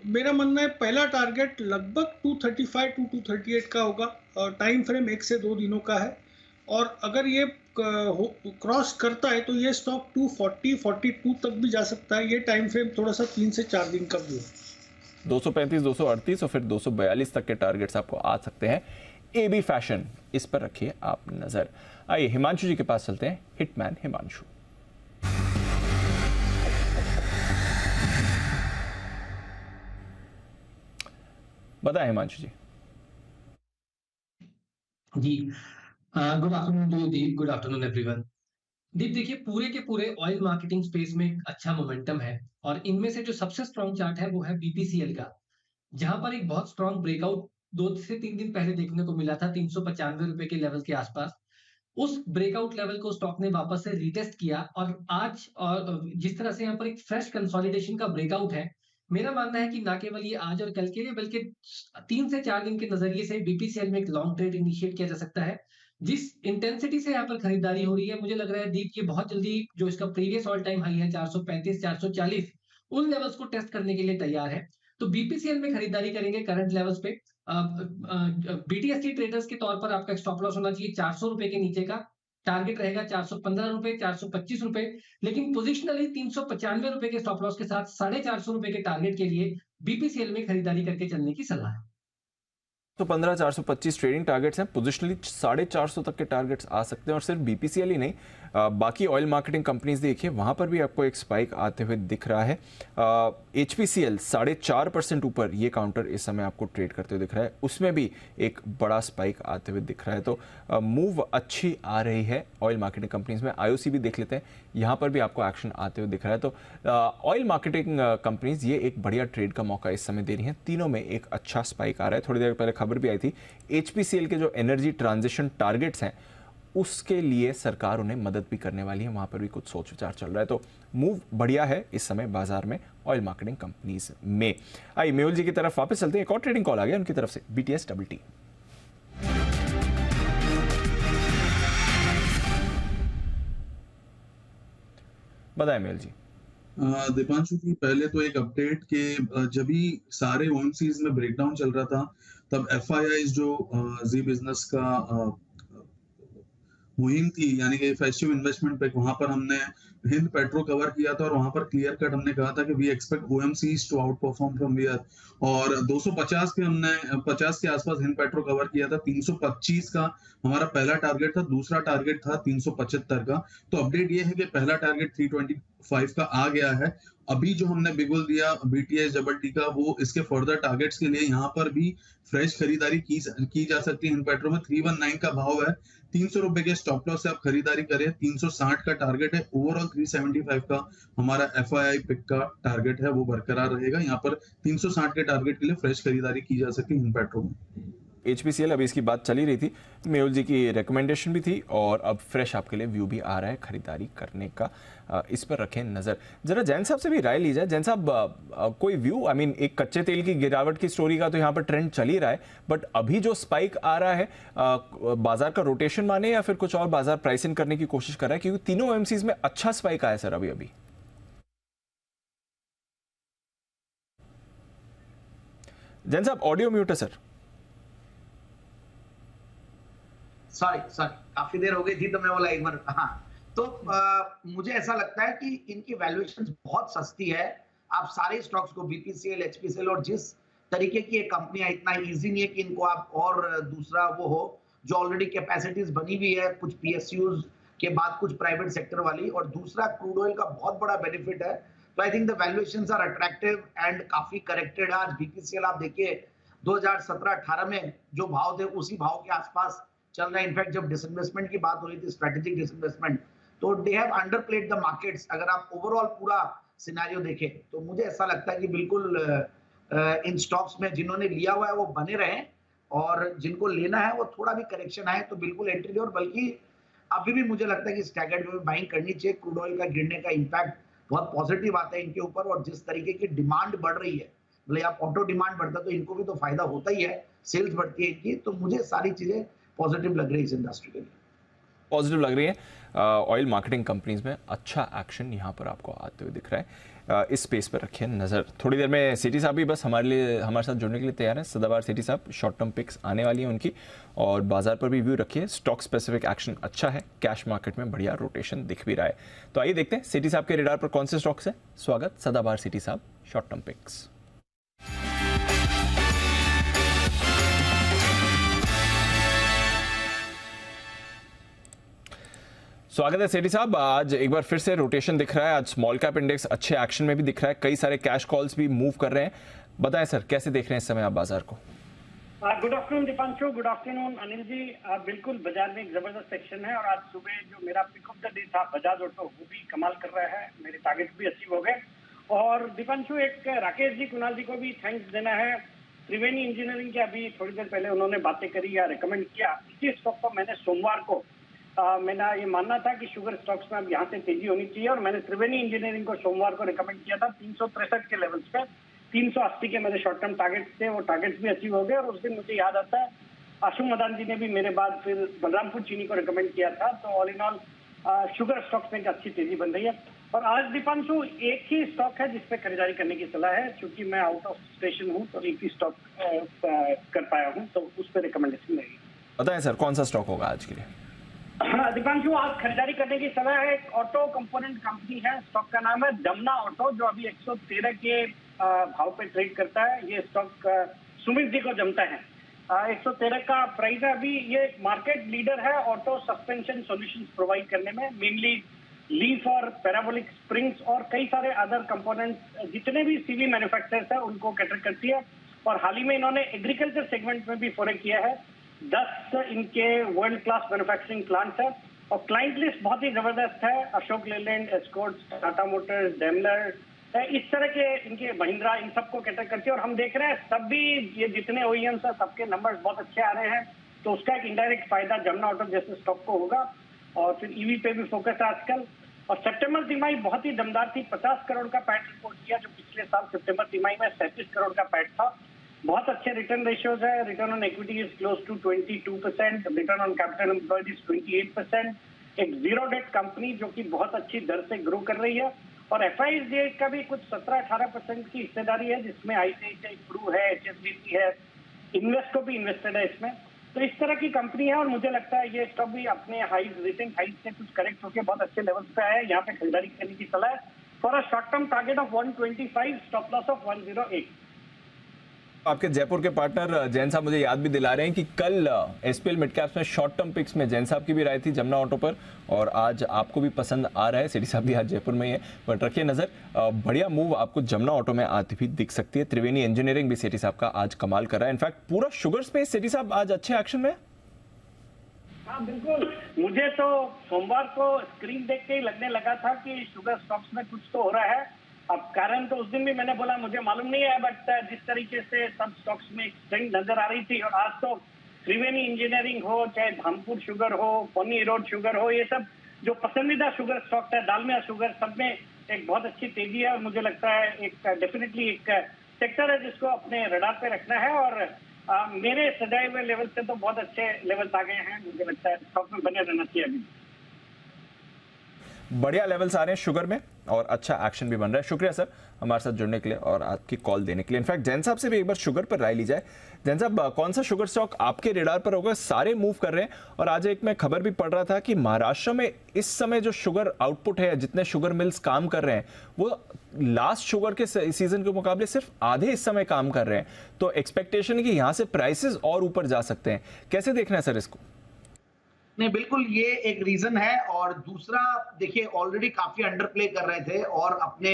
मेरा मानना है पहला टारगेट लगभग 235 to 238 का होगा और टाइम फ्रेम 1 से 2 दिनों का है। और अगर ये क्रॉस करता है तो ये स्टॉक 240 42 तक भी जा सकता है। ये टाइम फ्रेम थोड़ा सा 3 से 4 दिन का भी है। 235 238 और फिर 242 तक के टारगेट्स आपको आ सकते हैं। AB फैशन, इस पर रखिए आप नजर। आइए हिमांशु जी के पास चलते हैं। हिटमैन हिमांशु। बताएं हिमांशु जी। जी, good afternoon to Deep, good afternoon everyone. Deep देखिए, पूरे के पूरे ऑयल मार्केटिंग स्पेस में एक अच्छा मोमेंटम है और इनमें से जो सबसे स्ट्रॉन्ग चार्ट है वो है BPCL का, जहां पर एक बहुत स्ट्रॉन्ग ब्रेकआउट 2 से 3 दिन पहले देखने को मिला था 395 रुपए के लेवल के आसपास। उस ब्रेकआउट लेवल को स्टॉक ने वापस से रीटेस्ट किया और आज और जिस तरह से यहाँ पर एक फ्रेश कंसोलिडेशन का ब्रेकआउट है, मेरा मानना है कि ना केवल ये आज और कल के लिए बल्कि 3 से 4 दिन के नजरिए से BPCL में एक लॉन्ग ट्रेड इनिशिएट किया जा सकता है। जिस इंटेंसिटी से यहाँ पर खरीदारी हो रही है, मुझे लग रहा है दीप ये बहुत जल्दी जो इसका प्रीवियस ऑल टाइम हाई है 435 440 उन लेवल्स को टेस्ट करने के लिए तैयार है। तो BPCL में खरीदारी करेंगे करंट लेवल्स पे। BTST ट्रेडर्स के तौर पर आपका स्टॉप लॉस होना चाहिए 400 रुपए के नीचे का। टारगेट रहेगा 415 रुपए, 425 रुपए, लेकिन पोजिशनली 395 रुपए के स्टॉप लॉस के साथ 450 रुपए के टारगेट के लिए BPCL में खरीदारी करके चलने की सलाह है। तो 15,425 ट्रेडिंग टारगेट्स हैं। पोजिशनली 450 तक के टारगेट्स आ सकते हैं। और सिर्फ BPCL ही नहीं, बाकी ऑयल मार्केटिंग कंपनीज देखिए वहां पर भी आपको एक स्पाइक आते हुए दिख रहा है। HPCL 4.5% ऊपर ये काउंटर इस समय आपको ट्रेड करते हुए दिख रहा है, उसमें भी एक बड़ा स्पाइक आते हुए दिख रहा है। तो मूव अच्छी आ रही है ऑयल मार्केटिंग कंपनीज में। IOC भी देख लेते हैं, यहाँ पर भी आपको एक्शन आते हुए दिख रहा है। तो ऑयल मार्केटिंग कंपनीज ये एक बढ़िया ट्रेड का मौका इस समय दे रही हैं। तीनों में एक अच्छा स्पाइक आ रहा है। थोड़ी देर पहले खबर भी आई थी HPCL के जो एनर्जी ट्रांजिशन टारगेट्स हैं उसके लिए सरकार उन्हें मदद भी करने वाली है, वहां पर भी कुछ सोच विचार चल रहा है। तो मूव बढ़िया है इस समय बाजार में ऑयल मार्केटिंग कंपनीज में। आइए मेहुल जी की तरफ वापस चलते हैं। एक और ट्रेडिंग कॉल आ गया उनकी तरफ से, BTST। बताएं मेहुल जी। दीपांशु जी, पहले तो एक अपडेट के जब भी सारे OMCs में ब्रेकडाउन चल रहा था तब FIIs जो जी बिजनेस का मुहिम थी, यानी कि फेस्टिव इन्वेस्टमेंट पे, वहां पर हमने हिंद पेट्रो कवर किया था और वहां पर क्लियर कट हमने कहा था कि we expect OMCs to outperform from year. और 250 पे हमने 50 के आसपास हिंद पेट्रो कवर किया था। 325 का हमारा पहला टारगेट था, दूसरा टारगेट था 375 का। तो अपडेट ये है कि पहला टारगेट 5 का आ गया है। अभी जो हमने बिगुल दिया BTS डबल टी का, वो इसके फर्दर टारगेट्स के लिए यहाँ पर भी फ्रेश खरीदारी की जा सकती है। इन पेट्रो में 319 का भाव है, 300 रुपए के स्टॉप लॉस से आप खरीदारी करें। 360 का टारगेट है, ओवरऑल 375 का हमारा FII पिक का टारगेट है, वो बरकरार रहेगा। यहाँ पर 360 के टारगेट के लिए फ्रेश खरीदारी की जा सकती है इन पेट्रो में। HPCL, अभी इसकी बात चली रही थी, मेहुल जी की रिकमेंडेशन भी थी और अब फ्रेश आपके लिए व्यू भी आ रहा है खरीदारी करने का। इस पर रखें नज़र। जरा जैन साहब से भी राय ली जाए। जैन साहब, कोई व्यू, आई मीन एक कच्चे तेल की गिरावट की स्टोरी का तो यहाँ पर ट्रेंड चल ही रहा है, बट अभी जो स्पाइक आ रहा है, बाजार का रोटेशन माने या फिर कुछ और बाजार प्राइसिंग करने की कोशिश कर रहा है, क्योंकि तीनों एमसीज में अच्छा स्पाइक आया सर अभी। जैन साहब, ऑडियो म्यूट है सर। सॉरी काफी देर हो गई थी तो मैं बोला एक बार। हाँ, तो मुझे ऐसा लगता है कि इनकी वैल्यूएशन बहुत सस्ती है। आप सारे स्टॉक्स को BPCL, HPCL और जिस तरीके की एक कंपनियां, इतना इजी नहीं है कि इनको आप और दूसरा वो हो जो ऑलरेडी कैपेसिटीज बनी हुई है, कुछ PSUs के बाद कुछ प्राइवेट सेक्टर वाली, और दूसरा क्रूड ऑयल का बहुत बड़ा बेनिफिट है। तो I think the valuations are attractive and काफी करेक्टेड। आज BPCL आप देखिए 2017-18 में जो भाव थे उसी भाव के आसपास चल रहा है। इनफैक्ट जब डिसइन्वेस्टमेंट की बात हो रही थी, स्ट्रेटेजिक डिसइन्वेस्टमेंट, तो दे हैव अंडरप्लेड द मार्केट्स। अगर आप ओवरऑल पूरा सिनेरियो देखें तो मुझे ऐसा लगता है कि बिल्कुल इन स्टॉक्स में जिन्होंने लिया हुआ है वो बने रहें, और जिनको लेना है वो थोड़ा भी करेक्शन आए तो बिल्कुल एंट्री ले। और बल्कि अभी भी मुझे लगता है कि स्टैगर्ड वे में बाइंग करनी चाहिए। क्रूड ऑयल का गिरने का इम्पैक्ट बहुत पॉजिटिव आता है इनके ऊपर, और जिस तरीके की डिमांड बढ़ रही है, मतलब आप ऑटो डिमांड बढ़ता है तो इनको भी तो फायदा होता ही है, सेल्स बढ़ती है इनकी। तो मुझे सारी चीजें पॉजिटिव लग रही है इस इंडस्ट्री के लिए। पॉजिटिव लग रही है। ऑयल मार्केटिंग कंपनीज में अच्छा एक्शन यहाँ पर आपको आते हुए दिख रहा है। इस स्पेस पर रखिए नज़र। थोड़ी देर में सिटी साहब भी बस हमारे साथ जुड़ने के लिए तैयार हैं। सदाबहार सिटी साहब, शॉर्ट टर्म पिक्स आने वाली हैं उनकी, और बाजार पर भी व्यू रखिए। स्टॉक स्पेसिफिक एक्शन अच्छा है, कैश मार्केट में बढ़िया रोटेशन दिख भी रहा है। तो आइए देखते हैं सिटी साहब के रेडार पर कौन से स्टॉक्स है। स्वागत सदाबहार सिटी साहब, शॉर्ट टर्म पिक्स। स्वागत है सेठी साहब। आज एक बार फिर से रोटेशन दिख रहा है। आज स्मॉल कैप इंडेक्स अच्छे एक्शन में भी दिख रहा है, कई सारे कैश कॉल्स भी मूव कर रहे हैं। बताएं सर, कैसे देख रहे हैं इस समय आप बाजार को? Good afternoon Deepanshu, good afternoon Anil ji. बिल्कुल बाजार में एक जबरदस्त सेक्शन है, और आज सुबह जो मेरा पिक ऑफ द डे था बजाज ऑटो, वो भी कमाल कर रहा है। मेरे टारगेट भी अचीव हो गए। और दीपांशु, एक राकेश जी, कुणाल जी को भी थैंक्स देना है। त्रिवेणी इंजीनियरिंग के अभी थोड़ी देर पहले उन्होंने बातें करी या रिकमेंड किया। इसी स्टॉक को मैंने सोमवार को मेरा ये मानना था कि शुगर स्टॉक्स में अब यहाँ से तेजी होनी चाहिए, और मैंने त्रिवेणी इंजीनियरिंग को सोमवार को रिकमेंड किया था 363 के लेवल्स पे। 380 के मेरे शॉर्ट टर्म टारगेट्स थे, वो टारगेट्स भी अचीव हो गए। और उस दिन मुझे याद आता है आशु मदान जी ने भी मेरे बाद फिर बलरामपुर चीनी को रिकमेंड किया था। तो all in all sugar stocks में एक अच्छी तेजी बन रही है। और आज दीपांशु एक ही स्टॉक है जिसपे खरीदारी करने की सलाह है, क्योंकि मैं आउट ऑफ स्टेशन हूँ तो एक ही स्टॉक कर पाया हूँ, तो उस पर रिकमेंडेशन रहेगी। बताएं सर, कौन सा स्टॉक होगा आज के लिए? हाँ दीपांशु, आज खरीदारी करने की सलाह है। एक ऑटो कंपोनेंट कंपनी है, स्टॉक का नाम है जमुना ऑटो, जो अभी 113 के भाव पे ट्रेड करता है। ये स्टॉक सुमित जी को जमता है। 113 का प्राइस है अभी। ये मार्केट लीडर है ऑटो सस्पेंशन सॉल्यूशंस प्रोवाइड करने में, मेनली लीफ और पैराबोलिक स्प्रिंग्स और कई सारे अदर कंपोनेंट्स, जितने भी सीवी मैन्युफैक्चरर्स है उनको कैटर करती है। और हाल ही में इन्होंने एग्रीकल्चर सेगमेंट में भी फोरे किया है। 10 इनके वर्ल्ड क्लास मैन्युफैक्चरिंग प्लांट्स है, और क्लाइंट लिस्ट बहुत ही जबरदस्त है। Ashok Leyland, Escorts, Tata Motors, Daimler, इस तरह के इनके महिंद्रा, इन सबको कैटर करती है। और हम देख रहे हैं सभी ये जितने ओईएम्स है सबके नंबर्स बहुत अच्छे आ रहे हैं, तो उसका एक इनडायरेक्ट फायदा जमुना ऑटो जैसे स्टॉक को होगा। और फिर ईवी पे भी फोकस है आजकल। और सितंबर तिमाही बहुत ही दमदार थी। 50 करोड़ का पैट रिपोर्ट किया, जो पिछले साल सितंबर तिमाही में 37 करोड़ का पैट था। बहुत अच्छे रिटर्न रेशियोज है। Return on equity is close to 22%, return on capital employed is 28%। एक जीरो डेट कंपनी जो कि बहुत अच्छी दर से ग्रो कर रही है। और FII का भी कुछ 17-18% की हिस्सेदारी है, जिसमें ICICI प्रू है, HSBC है, इन्वेस्को भी इन्वेस्टेड है इसमें। तो इस तरह की कंपनी है, और मुझे लगता है ये स्टॉक भी अपने हाइज, रिसेंट हाइज से कुछ करेक्ट होकर बहुत अच्छे लेवल्स पे आया है। यहाँ पे खरीदारी करने की सलाह है for a short term target of 125, stop loss of 108। आपके जयपुर के पार्टनर जैन साहब मुझे याद भी दिला रहे हैं कि कल एसपीएल मिड कैप्स में शॉर्ट टर्म पिक्स में जैन साहब की भी राय थी जमुना ऑटो पर, और आज आपको भी पसंद आ रहा है। सिटी साहब भी आज जयपुर में ही है, बट रखिए नजर, बढ़िया मूव आपको जमुना ऑटो में आती भी दिख सकती है। त्रिवेणी इंजीनियरिंग भी सिटी साहब का आज कमाल कर रहा है। इनफैक्ट पूरा शुगर स्पेस सिटी साहब आज अच्छे एक्शन में। हाँ बिल्कुल, मुझे तो सोमवार को स्क्रीन देख के ही लगने लगा था कि शुगर स्टॉक्स में कुछ तो हो रहा है। अब कारण तो उस दिन भी मैंने बोला मुझे मालूम नहीं है, बट जिस तरीके से सब स्टॉक्स में एक ट्रेंड नजर आ रही थी, और आज तो त्रिवेणी इंजीनियरिंग हो, चाहे धामपुर शुगर हो, पोनी रोड शुगर हो, ये सब जो पसंदीदा शुगर स्टॉक्स है, दालमिया शुगर, सब में एक बहुत अच्छी तेजी है। और मुझे लगता है एक डेफिनेटली एक सेक्टर है जिसको अपने रडार पे रखना है। और मेरे सजाए हुए लेवल से तो बहुत अच्छे लेवल्स आ गए हैं, मुझे लगता है स्टॉक में बने रहना चाहिए अभी। बढ़िया लेवल्स आ रहे हैं शुगर में और अच्छा एक्शन भी बन रहा है। शुक्रिया सर हमारे साथ जुड़ने के लिए और आपकी कॉल देने के लिए। इनफैक्ट जैन साहब से भी एक बार शुगर पर राय ली जाए। जैन साहब, कौन सा शुगर स्टॉक आपके रेडार पर होगा? सारे मूव कर रहे हैं, और आज एक मैं खबर भी पढ़ रहा था कि महाराष्ट्र में इस समय जो शुगर आउटपुट है, जितने शुगर मिल्स काम कर रहे हैं, वो लास्ट शुगर के सीजन के मुकाबले सिर्फ आधे इस समय काम कर रहे हैं। तो एक्सपेक्टेशन है कि यहाँ से प्राइसेस और ऊपर जा सकते हैं। कैसे देखना है सर इसको? नहीं, बिल्कुल ये एक रीजन है। और दूसरा देखिए, ऑलरेडी काफी अंडर प्ले कर रहे थे और अपने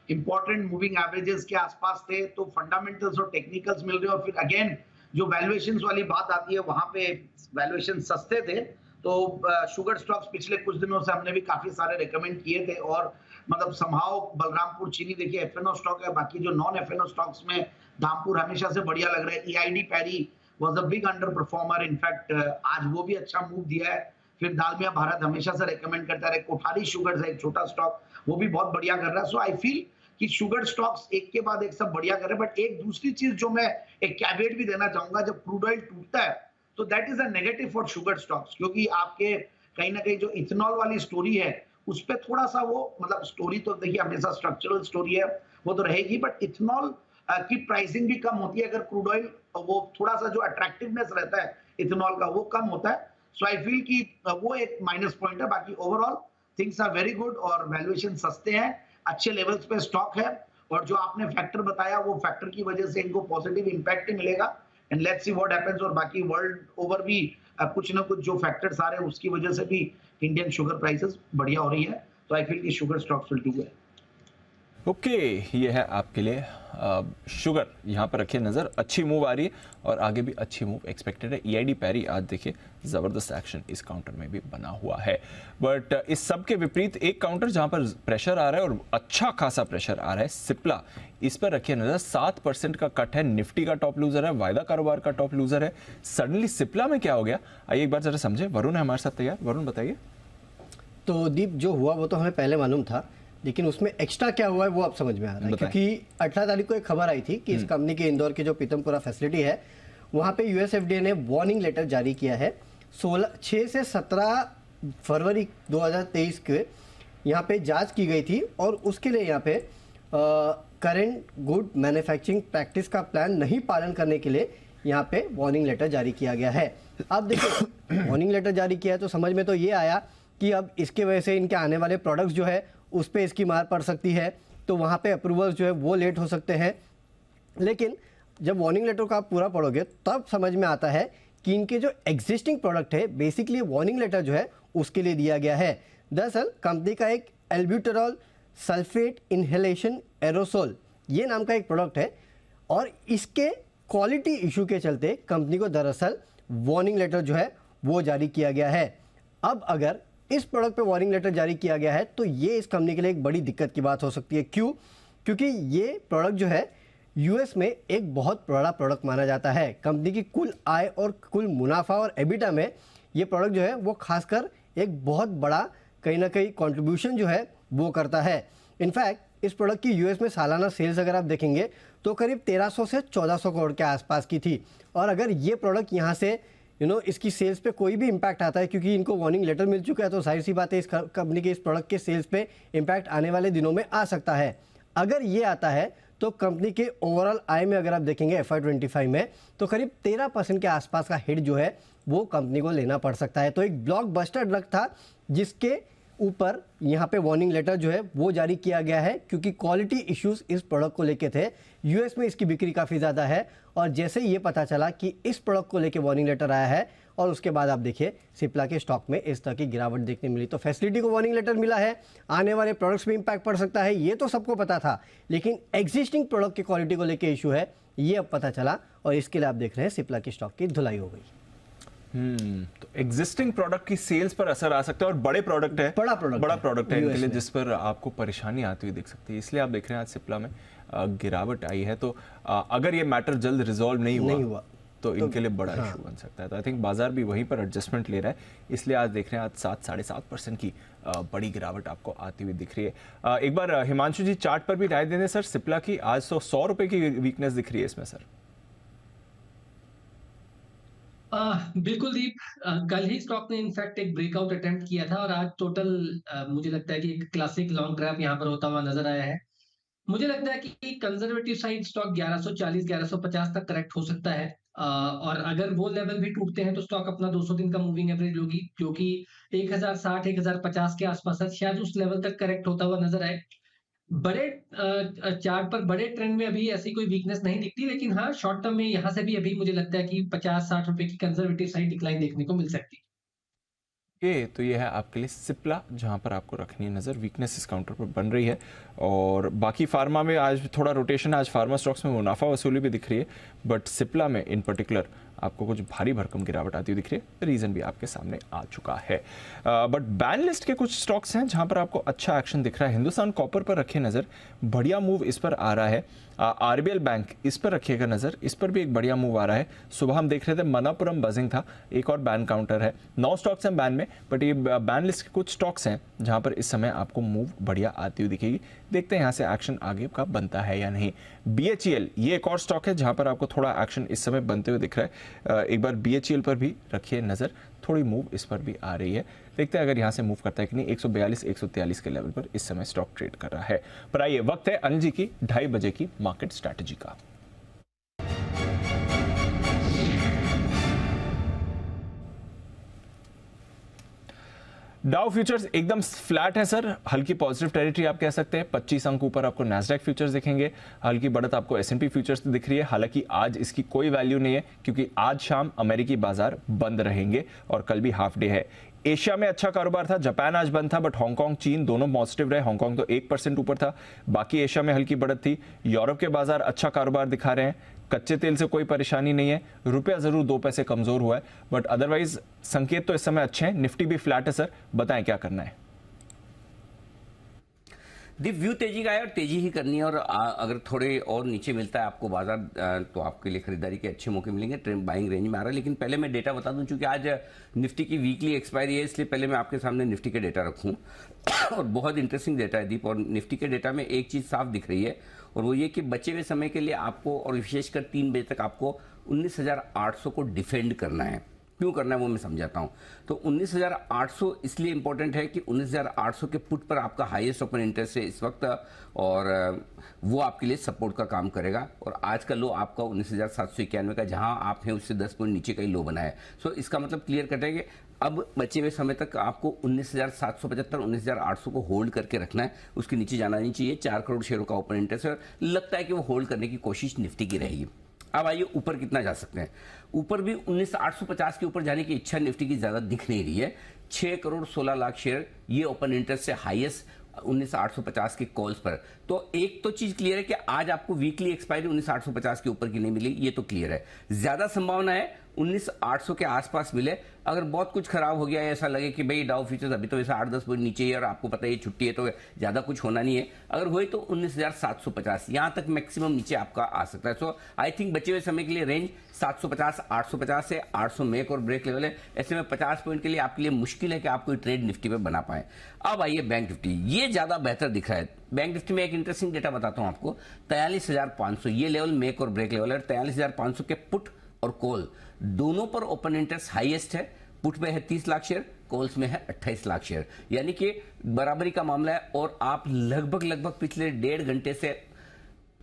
इंपॉर्टेंट मूविंग एवरेजेस के आसपास थे, तो फंडामेंटल्स और टेक्निकल्स मिल रहे, और फिर अगेन जो वैल्यूएशंस वाली बात आती है, वहां पे वैल्यूएशन सस्ते थे। तो शुगर स्टॉक्स पिछले कुछ दिनों से हमने भी काफी सारे रिकमेंड किए थे, और मतलब संभाव बलरामपुर चीनी देखिए एफएनओ स्टॉक है, बाकी जो नॉन एफएनओ स्टॉक्स में धामपुर हमेशा से बढ़िया लग रहा है। EID Parry was a big underperformer, in fact आज वो भी अच्छा मूव दिया है। फिर दालमिया भारत हमेशा से रेकमेंड करता है। कोठारी शुगर्स है एक छोटा स्टॉक, वो भी बहुत बढ़िया कर रहा है। सो आई फील कि शुगर स्टॉक्स एक के बाद एक सब बढ़िया कर रहे हैं। बट एक दूसरी चीज जो मैं एक कैवेट भी देना चाहूंगा, जब क्रूड ऑयल टूटता है तो that is a negative for sugar stocks, क्योंकि आपके कहीं ना कहीं जो इथेनॉल वाली स्टोरी है उस पर थोड़ा सा वो, मतलब स्टोरी तो देखिए हमेशा स्ट्रक्चरल स्टोरी है, वो तो रहेगी, बट इथेनॉल की प्राइसिंग भी कम होती है अगर क्रूड ऑयल, वो थोड़ा सा जो अट्रैक्टिवनेस रहता है इथेनॉल का वो कम होता है। सो आई फील कि वो एक माइनस पॉइंट है। बाकी overall things are very good और वैल्यूएशन सस्ते हैं, अच्छे लेवल्स पे स्टॉक है, और जो आपने फैक्टर बताया वो फैक्टर की वजह से इनको पॉजिटिव इंपैक्ट ही मिलेगा। And let's see what happens. और बाकी वर्ल्ड ओवर भी कुछ ना कुछ जो फैक्टर्स आ रहे हैं उसकी वजह से भी इंडियन शुगर प्राइसेस बढ़िया हो रही है। तो आई फील कि sugar stocks will do well. Okay, ये है आपके लिए शुगर। यहाँ पर रखिए नज़र, अच्छी मूव आ रही है और आगे भी अच्छी मूव एक्सपेक्टेड है। ईआईडी पैरी आज देखिए ज़बरदस्त एक्शन इस काउंटर में भी बना हुआ है। बट इस सब के विपरीत एक काउंटर जहाँ पर प्रेशर आ रहा है और अच्छा खासा प्रेशर आ रहा है, सिप्ला। इस पर रखिए नज़र, 7% का कट है। निफ्टी का टॉप लूजर है, वायदा कारोबार का टॉप लूजर है। सडनली सिप्ला में क्या हो गया, आइए एक बार जरा समझे। वरुण है हमारे साथ तैयार। वरुण बताइए। तो दीप, जो हुआ वो तो हमें पहले मालूम था, लेकिन उसमें एक्स्ट्रा क्या हुआ है वो अब समझ में आ रहा है। क्योंकि 18 तारीख को एक खबर आई थी कि इस कंपनी के इंदौर के जो पीतमपुरा फैसिलिटी है, वहां पे यूएसएफडीए ने वार्निंग लेटर जारी किया है। 6 से 17 फरवरी 2023 के यहाँ पे जांच की गई थी, और उसके लिए यहाँ पे करेंट गुड मैन्युफैक्चरिंग प्रैक्टिस का प्लान नहीं पालन करने के लिए यहाँ पे वार्निंग लेटर जारी किया गया है। अब देखिए, वार्निंग लेटर जारी किया है तो समझ में तो ये आया कि अब इसके वजह से इनके आने वाले प्रोडक्ट्स जो है उस पर इसकी मार पड़ सकती है, तो वहाँ पे अप्रूवल्स जो है वो लेट हो सकते हैं। लेकिन जब वार्निंग लेटर को आप पूरा पढ़ोगे तब समझ में आता है कि इनके जो एग्जिस्टिंग प्रोडक्ट है, बेसिकली वार्निंग लेटर जो है उसके लिए दिया गया है। दरअसल कंपनी का एक एल्ब्यूटेरॉल सल्फेट इनहेलेशन एरोसोल ये नाम का एक प्रोडक्ट है, और इसके क्वालिटी इशू के चलते कंपनी को दरअसल वार्निंग लेटर जो है वो जारी किया गया है। अब अगर इस प्रोडक्ट पे वार्निंग लेटर जारी किया गया है तो ये इस कंपनी के लिए एक बड़ी दिक्कत की बात हो सकती है। क्यों? क्योंकि ये प्रोडक्ट जो है यूएस में एक बहुत बड़ा प्रोडक्ट माना जाता है। कंपनी की कुल आय और कुल मुनाफा और एबिटा में ये प्रोडक्ट जो है वो खासकर एक बहुत बड़ा कहीं ना कहीं कंट्रीब्यूशन जो है वो करता है। इनफैक्ट इस प्रोडक्ट की यूएस में सालाना सेल्स अगर आप देखेंगे तो करीब 1300 से 1400 करोड़ के आसपास की थी। और अगर ये प्रोडक्ट यहाँ से इसकी सेल्स पे कोई भी इम्पैक्ट आता है, क्योंकि इनको वार्निंग लेटर मिल चुका है, तो जाहिर सी बात है इस कंपनी के इस प्रोडक्ट के सेल्स पे इम्पैक्ट आने वाले दिनों में आ सकता है। अगर ये आता है तो कंपनी के ओवरऑल आय में अगर आप देखेंगे FY25 में तो करीब 13% के आसपास का हिट जो है वो कंपनी को लेना पड़ सकता है। तो एक ब्लॉकबस्टर ड्रग था जिसके ऊपर यहाँ पे वार्निंग लेटर जो है वो जारी किया गया है, क्योंकि क्वालिटी इश्यूज इस प्रोडक्ट को लेके थे। यूएस में इसकी बिक्री काफ़ी ज़्यादा है, और जैसे ये पता चला कि इस प्रोडक्ट को लेके वार्निंग लेटर आया है, और उसके बाद आप देखिए सिप्ला के स्टॉक में इस तरह की गिरावट देखने मिली। तो फैसिलिटी को वार्निंग लेटर मिला है, आने वाले प्रोडक्ट्स में इंपैक्ट पड़ सकता है, ये तो सबको पता था, लेकिन एग्जिस्टिंग प्रोडक्ट की क्वालिटी को लेके इशू है, ये अब पता चला, और इसके लिए आप देख रहे हैं सिप्ला की स्टॉक की धुलाई हो गई। तो एग्जिस्टिंग प्रोडक्ट की सेल्स पर असर आ सकता है, और बड़े प्रोडक्ट है, बड़ा प्रोडक्ट है इनके लिए, जिस पर आपको परेशानी आती हुई दिख सकती है। इसलिए आप देख रहे हैं आज सिप्ला में गिरावट आई है। तो अगर ये मैटर जल्द रिजॉल्व नहीं हुआ तो इनके लिए बड़ा इशू बन सकता है। तो आई थिंक बाजार भी वहीं पर एडजस्टमेंट ले रहा है, इसलिए आज देख रहे हैं आज 7-7.5% की बड़ी गिरावट आपको आती हुई दिख रही है। एक बार हिमांशु जी चार्ट पर भी राय दें सर, सिप्ला की आज तो 100 रुपए की वीकनेस दिख रही है इसमें सर। बिल्कुल दीप, कल ही स्टॉक ने इनफैक्ट एक ब्रेकआउट अटेम्प्ट किया था, और आज टोटल मुझे लगता है कि एक क्लासिक लॉन्ग ट्रैप यहाँ पर होता हुआ नजर आया है। मुझे लगता है कि कंजर्वेटिव साइड स्टॉक 1140-1150 तक करेक्ट हो सकता है, और अगर वो लेवल भी टूटते हैं तो स्टॉक अपना 200 दिन का मूविंग एवरेज होगी, जो कि 1060-1050 के आसपास है, शायद उस लेवल तक करेक्ट होता हुआ नजर आए। बड़े चार्ट पर बड़े ट्रेंड में अभी ऐसी कोई वीकनेस नहीं दिखती, लेकिन हाँ शॉर्ट टर्म में यहाँ से भी अभी मुझे लगता है कि 50-60 रुपए की कंजर्वेटिव साइड डिक्लाइन देखने को मिल सकती है। तो ये है आपके लिए सिप्ला, जहां पर आपको रखनी है नजर। वीकनेस इस काउंटर पर बन रही है, और बाकी फार्मा में आज थोड़ा रोटेशन, आज फार्मा स्टॉक्स में मुनाफा वसूली भी दिख रही है, बट सिप्ला में इन पर्टिकुलर आपको कुछ भारी भरकम गिरावट आती हुई दिख रही है। रीजन भी आपके सामने आ चुका है, बट बैन लिस्ट के कुछ स्टॉक्स हैं जहां पर आपको अच्छा एक्शन दिख रहा है। हिंदुस्तान कॉपर पर रखिए नजर, बढ़िया मूव इस पर आ रहा है। आरबीएल बैंक, इस पर रखिएगा नजर, इस पर भी एक बढ़िया मूव आ रहा है। सुबह हम देख रहे थे मनापुरम बजिंग था, एक और बैन काउंटर है। 9 स्टॉक्स हैं बैन में, बट ये बैन लिस्ट के कुछ स्टॉक्स हैं जहां पर इस समय आपको मूव बढ़िया आती हुई दिखेगी। देखते हैं यहाँ से एक्शन आगे का बनता है या नहीं। BHEL, ये एक और स्टॉक है जहां पर आपको थोड़ा एक्शन इस समय बनते हुए दिख रहा है। एक बार BHEL पर भी रखिए नजर, थोड़ी मूव इस पर भी आ रही है। देखते हैं अगर यहाँ से मूव करता है कि नहीं। 142-143 के लेवल पर इस समय स्टॉक ट्रेड कर रहा है। पर आइए, वक्त है अनिल जी की 2:30 बजे की मार्केट स्ट्रैटेजी का। डाउ फ्यूचर्स एकदम फ्लैट है सर, हल्की पॉजिटिव टेरिटरी आप कह सकते हैं। 25 अंक ऊपर आपको नैस्डैक फ्यूचर्स दिखेंगे, हल्की बढ़त आपको S&P फ्यूचर्स दिख रही है। हालांकि आज इसकी कोई वैल्यू नहीं है, क्योंकि आज शाम अमेरिकी बाजार बंद रहेंगे और कल भी हाफ डे है। एशिया में अच्छा कारोबार था, जापान आज बंद था, बट हांगकांग चीन दोनों पॉजिटिव रहे। हांगकांग तो 1% ऊपर था, बाकी एशिया में हल्की बढ़त थी। यूरोप के बाजार अच्छा कारोबार दिखा रहे हैं, कच्चे तेल से कोई परेशानी नहीं है। रुपया जरूर 2 पैसे कमजोर हुआ है, बट अदरवाइज संकेत तो इस समय अच्छे हैं। निफ्टी भी फ्लैट है सर, बताएं क्या करना है। दीप, व्यू तेजी का है और तेजी ही करनी है, और अगर थोड़े और नीचे मिलता है आपको बाजार तो आपके लिए खरीदारी के अच्छे मौके मिलेंगे। ट्रेंड बाइंग रेंज में आ रहा है। लेकिन पहले मैं डेटा बता दूं, चूंकि आज निफ्टी की वीकली एक्सपायरी है, इसलिए पहले मैं आपके सामने निफ्टी के डेटा रखूं। और बहुत इंटरेस्टिंग डेटा है दीप, और निफ्टी के डेटा में एक चीज साफ दिख रही है, और वो ये कि बचे हुए समय के लिए आपको, और विशेषकर 3 बजे तक आपको 19,800 को डिफेंड करना है। क्यों करना है वो मैं समझाता हूं। तो 19,800 इसलिए इंपॉर्टेंट है कि 19,800 के पुट पर आपका हाईएस्ट ओपन इंटरेस्ट है इस वक्त, और वो आपके लिए सपोर्ट का काम करेगा। और आज का लो आपका 19,791 का, जहां आप हैं उससे 10 पॉइंट नीचे का ही लो बना है। सो इसका मतलब क्लियर कटेगा, अब बचे हुए समय तक आपको 19,775, 19,800 को होल्ड करके रखना है, उसके नीचे जाना नहीं चाहिए। 4 करोड़ शेयरों का ओपन इंटरेस्ट है, लगता है कि वो होल्ड करने की कोशिश निफ्टी की रहेगी। अब आइए ऊपर कितना जा सकते हैं। ऊपर भी 19,850 के ऊपर जाने की इच्छा निफ्टी की ज्यादा दिख नहीं रही है। 6 करोड़ 16 लाख शेयर, ये ओपन इंटरेस्ट से हाईएस्ट 19,850 के कॉल्स पर। तो एक तो चीज क्लियर है कि आज आपको वीकली एक्सपायरी 19,850 के ऊपर की नहीं मिली, ये तो क्लियर है। ज्यादा संभावना है 19,800 के आसपास मिले। अगर बहुत कुछ खराब हो गया है, ऐसा लगे कि भाई डाउ फ्यूचर्स अभी तो वैसे 8-10 पॉइंट नीचे ही है और आपको पता है ये छुट्टी है तो ज्यादा कुछ होना नहीं है, अगर हुई तो 19,750 यहां तक मैक्सिमम नीचे आपका आ सकता है। सो आई थिंक बचे हुए समय के लिए रेंज 750, 850 से 800 में एक और ब्रेक लेवल है। ऐसे में 50 पॉइंट के लिए आपके लिए मुश्किल है कि आप कोई ट्रेड निफ्टी पे बना पाए। अब आइए बैंक निफ्टी, ये ज्यादा बेहतर दिख रहा है। बैंक निफ्टी में एक इंटरेस्टिंग डेटा बताता हूं आपको, 43,500 ये लेवल मेक और ब्रेक लेवल है। 43,500 के पुट और कॉल दोनों पर ओपन इंटरेस्ट हाईएस्ट है। पुट में है 30 लाख शेयर, कॉल्स में है 28 लाख शेयर, यानी कि बराबरी का मामला है। और आप लगभग पिछले 1.5 घंटे से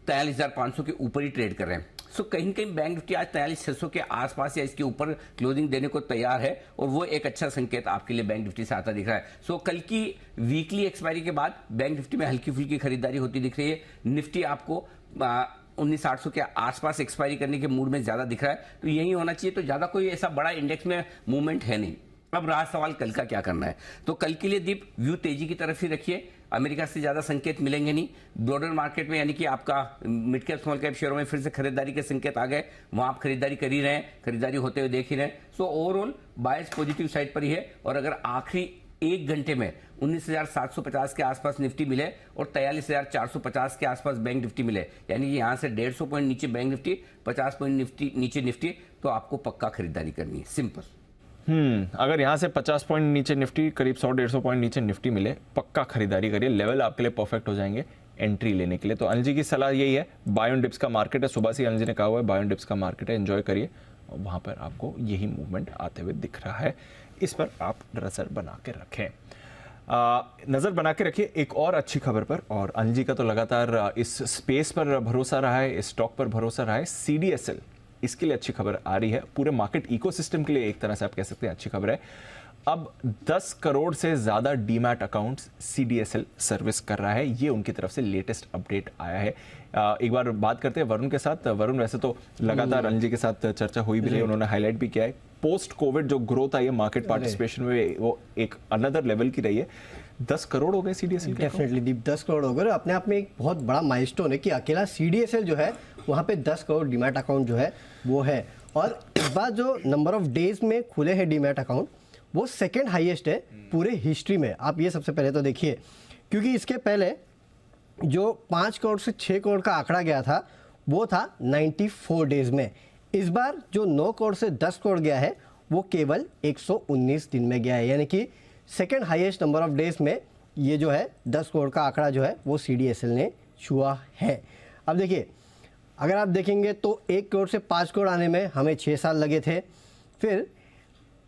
43,500 के ऊपर ही ट्रेड कर रहे हैं। सो कहीं न कहीं बैंक निफ्टी आज 43,600 के आसपास या इसके ऊपर क्लोजिंग देने को तैयार है और वो एक अच्छा संकेत आपके लिए बैंक निफ्टी से आता दिख रहा है। सो कल की वीकली एक्सपायरी के बाद बैंक निफ्टी में हल्की फुल्की खरीदारी होती दिख रही है। निफ्टी आपको 19,800 के आसपास एक्सपायरी करने के मूड में ज्यादा दिख रहा है, तो यही होना चाहिए। तो ज्यादा कोई ऐसा बड़ा इंडेक्स में मूवमेंट है नहीं। अब रहा सवाल कल का क्या करना है, तो कल के लिए दीप व्यू तेजी की तरफ ही रखिए। अमेरिका से ज्यादा संकेत मिलेंगे नहीं। ब्रॉडर मार्केट में यानी कि आपका मिड कैप स्मॉल कैप शेयरों में फिर से खरीदारी के संकेत आ गए, वहां आप खरीदारी कर ही रहे हैं, खरीदारी होते हुए देख ही रहे हैं। सो ओवरऑल बायस पॉजिटिव साइड पर ही है। और अगर आखिरी 1 घंटे में 19,750 के आसपास निफ्टी मिले और 43,450 के आसपास बैंक निफ्टी मिले, यानी कि यहां से 150 पॉइंट नीचे बैंक निफ्टी, 50 पॉइंट नीचे निफ्टी, तो आपको पक्का खरीदारी करनी है। सिंपल। अगर यहाँ से 50 पॉइंट नीचे निफ्टी, करीब 100-150 पॉइंट नीचे निफ्टी मिले, पक्का खरीदारी करिए। लेवल आपके लिए परफेक्ट हो जाएंगे एंट्री लेने के लिए। तो अनिल जी की सलाह यही है, बाय ऑन डिप्स का मार्केट है, सुबह से अनिल जी ने कहा हुआ है बाय ऑन डिप्स का मार्केट है, एंजॉय करिए। और वहाँ पर आपको यही मूवमेंट आते हुए दिख रहा है, इस पर आप नजर बना के रखें। नज़र बना के रखिए एक और अच्छी खबर पर। और अनिल जी का तो लगातार इस स्पेस पर भरोसा रहा है, इस स्टॉक पर भरोसा रहा है। CDSL, इसके लिए अच्छी खबर आ रही है, पूरे मार्केट इकोसिस्टम के लिए एक तरह से आप कह सकते हैं अच्छी खबर है। अब 10 करोड़ से ज्यादा डीमैट अकाउंट्स CDSL सर्विस कर रहा है, ये उनकी तरफ से लेटेस्ट अपडेट आया है। एक बार बात करते हैं वरुण के साथ। वरुण, वैसे तो लगातार अनिल जी के साथ चर्चा हुई भी रही, उन्होंने हाईलाइट भी किया है, पोस्ट कोविड जो ग्रोथ आई है मार्केट पार्टिसिपेशन में, वो एक अनदर लेवल की रही है। 10 करोड़ हो गए CDSL। डेफिनेटली दीप 10 करोड़ हो गए, अपने आप में एक बहुत बड़ा माइलस्टोन है कि अकेला CDSL जो है वहाँ पे 10 करोड़ डीमैट अकाउंट जो है वो है। और इस बार जो नंबर ऑफ डेज में खुले हैं डीमैट अकाउंट, वो सेकेंड हाईएस्ट है पूरे हिस्ट्री में। आप ये सबसे पहले तो देखिए, क्योंकि इसके पहले जो 5 करोड़ से 6 करोड़ का आंकड़ा गया था वो था 94 डेज में। इस बार जो 9 करोड़ से 10 करोड़ गया है वो केवल 119 दिन में गया है, यानी कि second highest number of days में ये जो है 10 करोड़ का आंकड़ा जो है वो CDSL ने छुआ है। अब देखिए, अगर आप देखेंगे तो 1 करोड़ से 5 करोड़ आने में हमें 6 साल लगे थे। फिर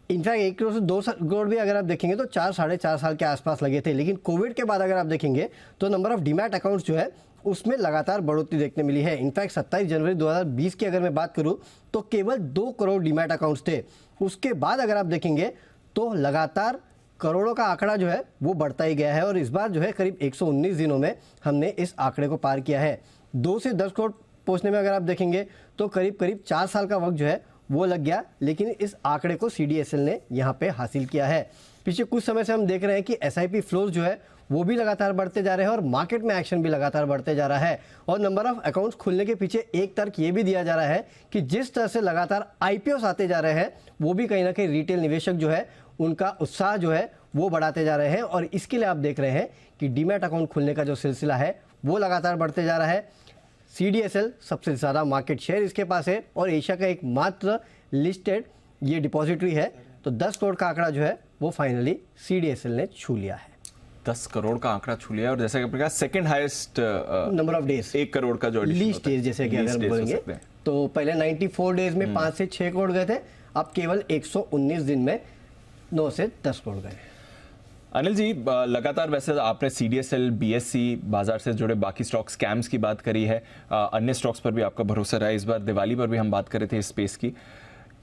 इनफैक्ट 1 करोड़ से 2 करोड़ भी अगर आप देखेंगे तो 4-4.5 साल के आसपास लगे थे। लेकिन कोविड के बाद अगर आप देखेंगे तो नंबर ऑफ डीमैट अकाउंट्स जो है उसमें लगातार बढ़ोतरी देखने मिली है। इनफैक्ट 27 जनवरी 2020 की अगर मैं बात करूं तो केवल 2 करोड़ डीमैट अकाउंट्स थे। उसके बाद अगर आप देखेंगे तो लगातार करोड़ों का आंकड़ा जो है वो बढ़ता ही गया है। और इस बार जो है करीब 119 दिनों में हमने इस आंकड़े को पार किया है। 2 से 10 करोड़ पहुंचने में अगर आप देखेंगे तो करीब 4 साल का वक्त जो है वो लग गया, लेकिन इस आंकड़े को CDSL ने यहाँ पे हासिल किया है। पिछले कुछ समय से हम देख रहे हैं कि SIP फ्लोज जो है वो भी लगातार बढ़ते जा रहे हैं और मार्केट में एक्शन भी लगातार बढ़ते जा रहा है। और नंबर ऑफ अकाउंट्स खुलने के पीछे एक तर्क ये भी दिया जा रहा है कि जिस तरह से लगातार IPOs आते जा रहे हैं, वो भी कहीं ना कहीं रिटेल निवेशक जो है उनका उत्साह जो है वो बढ़ाते जा रहे हैं। और इसके लिए आप देख रहे हैं कि डीमैट अकाउंट खुलने का जो सिलसिला है वो लगातार बढ़ते जा रहा है। CDSL सबसे ज़्यादा मार्केट शेयर इसके पास है और एशिया का एकमात्र लिस्टेड ये डिपॉजिटरी है। तो 10 करोड़ का आंकड़ा जो है वो फाइनली CDSL ने छू लिया है। 10 करोड़ का आंकड़ा छू लिया और जैसा कि आपने कहा second highest number of days, 1 crore का जो लीस्ट डेज जैसे कि अगर बोलेंगे तो पहले 94 डेज में 5 से 6 करोड़ गए थे, अब केवल 119 दिन में 9 से 10 करोड़ गए। अनिल जी, लगातार वैसे आपने CDSL, BSE, बाजार से जुड़े बाकी स्टॉक स्कैम्स की बात करी है, अन्य स्टॉक्स पर भी आपका भरोसा रहा है। इस बार दिवाली पर भी हम बात कर रहे थे इस स्पेस की।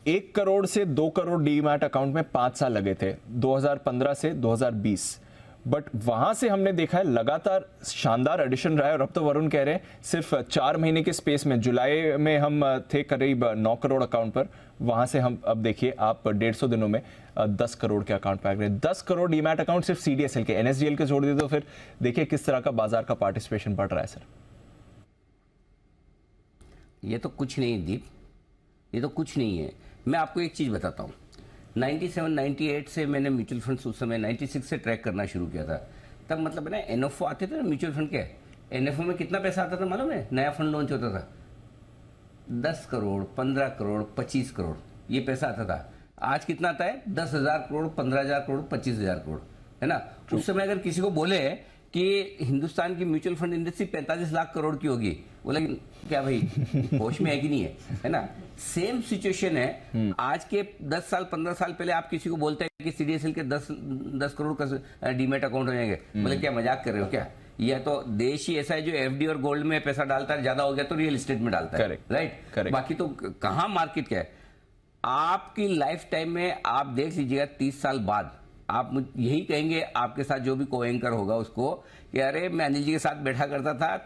1 करोड़ से 2 करोड़ डीमैट अकाउंट में 5 साल लगे थे, 2015 से 2020, बट वहां से हमने देखा है लगातार शानदार एडिशन रहा है। और अब तो वरुण कह रहे हैं सिर्फ 4 महीने के स्पेस में, जुलाई में हम थे करीब 9 करोड़ अकाउंट पर, वहां से हम अब देखिए आप 150 दिनों में 10 करोड़ के अकाउंट पे आ गए। 10 करोड़ डीमैट अकाउंट सिर्फ CDSL के, NSDL के जोड़ दिए तो फिर देखिए किस तरह का बाजार का पार्टिसिपेशन बढ़ रहा है। सर ये तो कुछ नहीं दीप, ये तो कुछ नहीं है। मैं आपको एक चीज बताता हूँ, 97-98 से मैंने म्यूचुअल फंड उस समय 96 से ट्रैक करना शुरू किया था। तब मतलब ना NFO आते थे ना म्यूचुअल फंड के, NFO में कितना पैसा आता था मालूम है? नया फंड लॉन्च होता था 10 करोड़, 15 करोड़, 25 करोड़ ये पैसा आता था। आज कितना आता है? 10,000 करोड़, 15,000 करोड़, 25,000 करोड़, है ना। उस समय अगर किसी को बोले कि हिंदुस्तान की mutual fund industry 45 lakh crore की होगी, बोला क्या भाई होश में है कि नहीं है ना। सेम सिचुएशन है आज के 10 साल 15 साल पहले आप किसी को बोलते हैं कि CDSL के 10 करोड़ का डीमैट अकाउंट हो जाएंगे, बोले क्या मजाक कर रहे हो क्या। या तो देश ही ऐसा है जो एफडी और गोल्ड में पैसा डालता है, ज्यादा हो गया तो रियल एस्टेट में डालता है, राइट। बाकी तो कहाँ मार्केट क्या है। आपकी लाइफ टाइम में आप देख लीजिएगा 30 साल बाद आप यही कहेंगे, आपके साथ जो भी को एंकर होगा उसको, कि अरे मैं अनिल जी के साथ बैठा करता था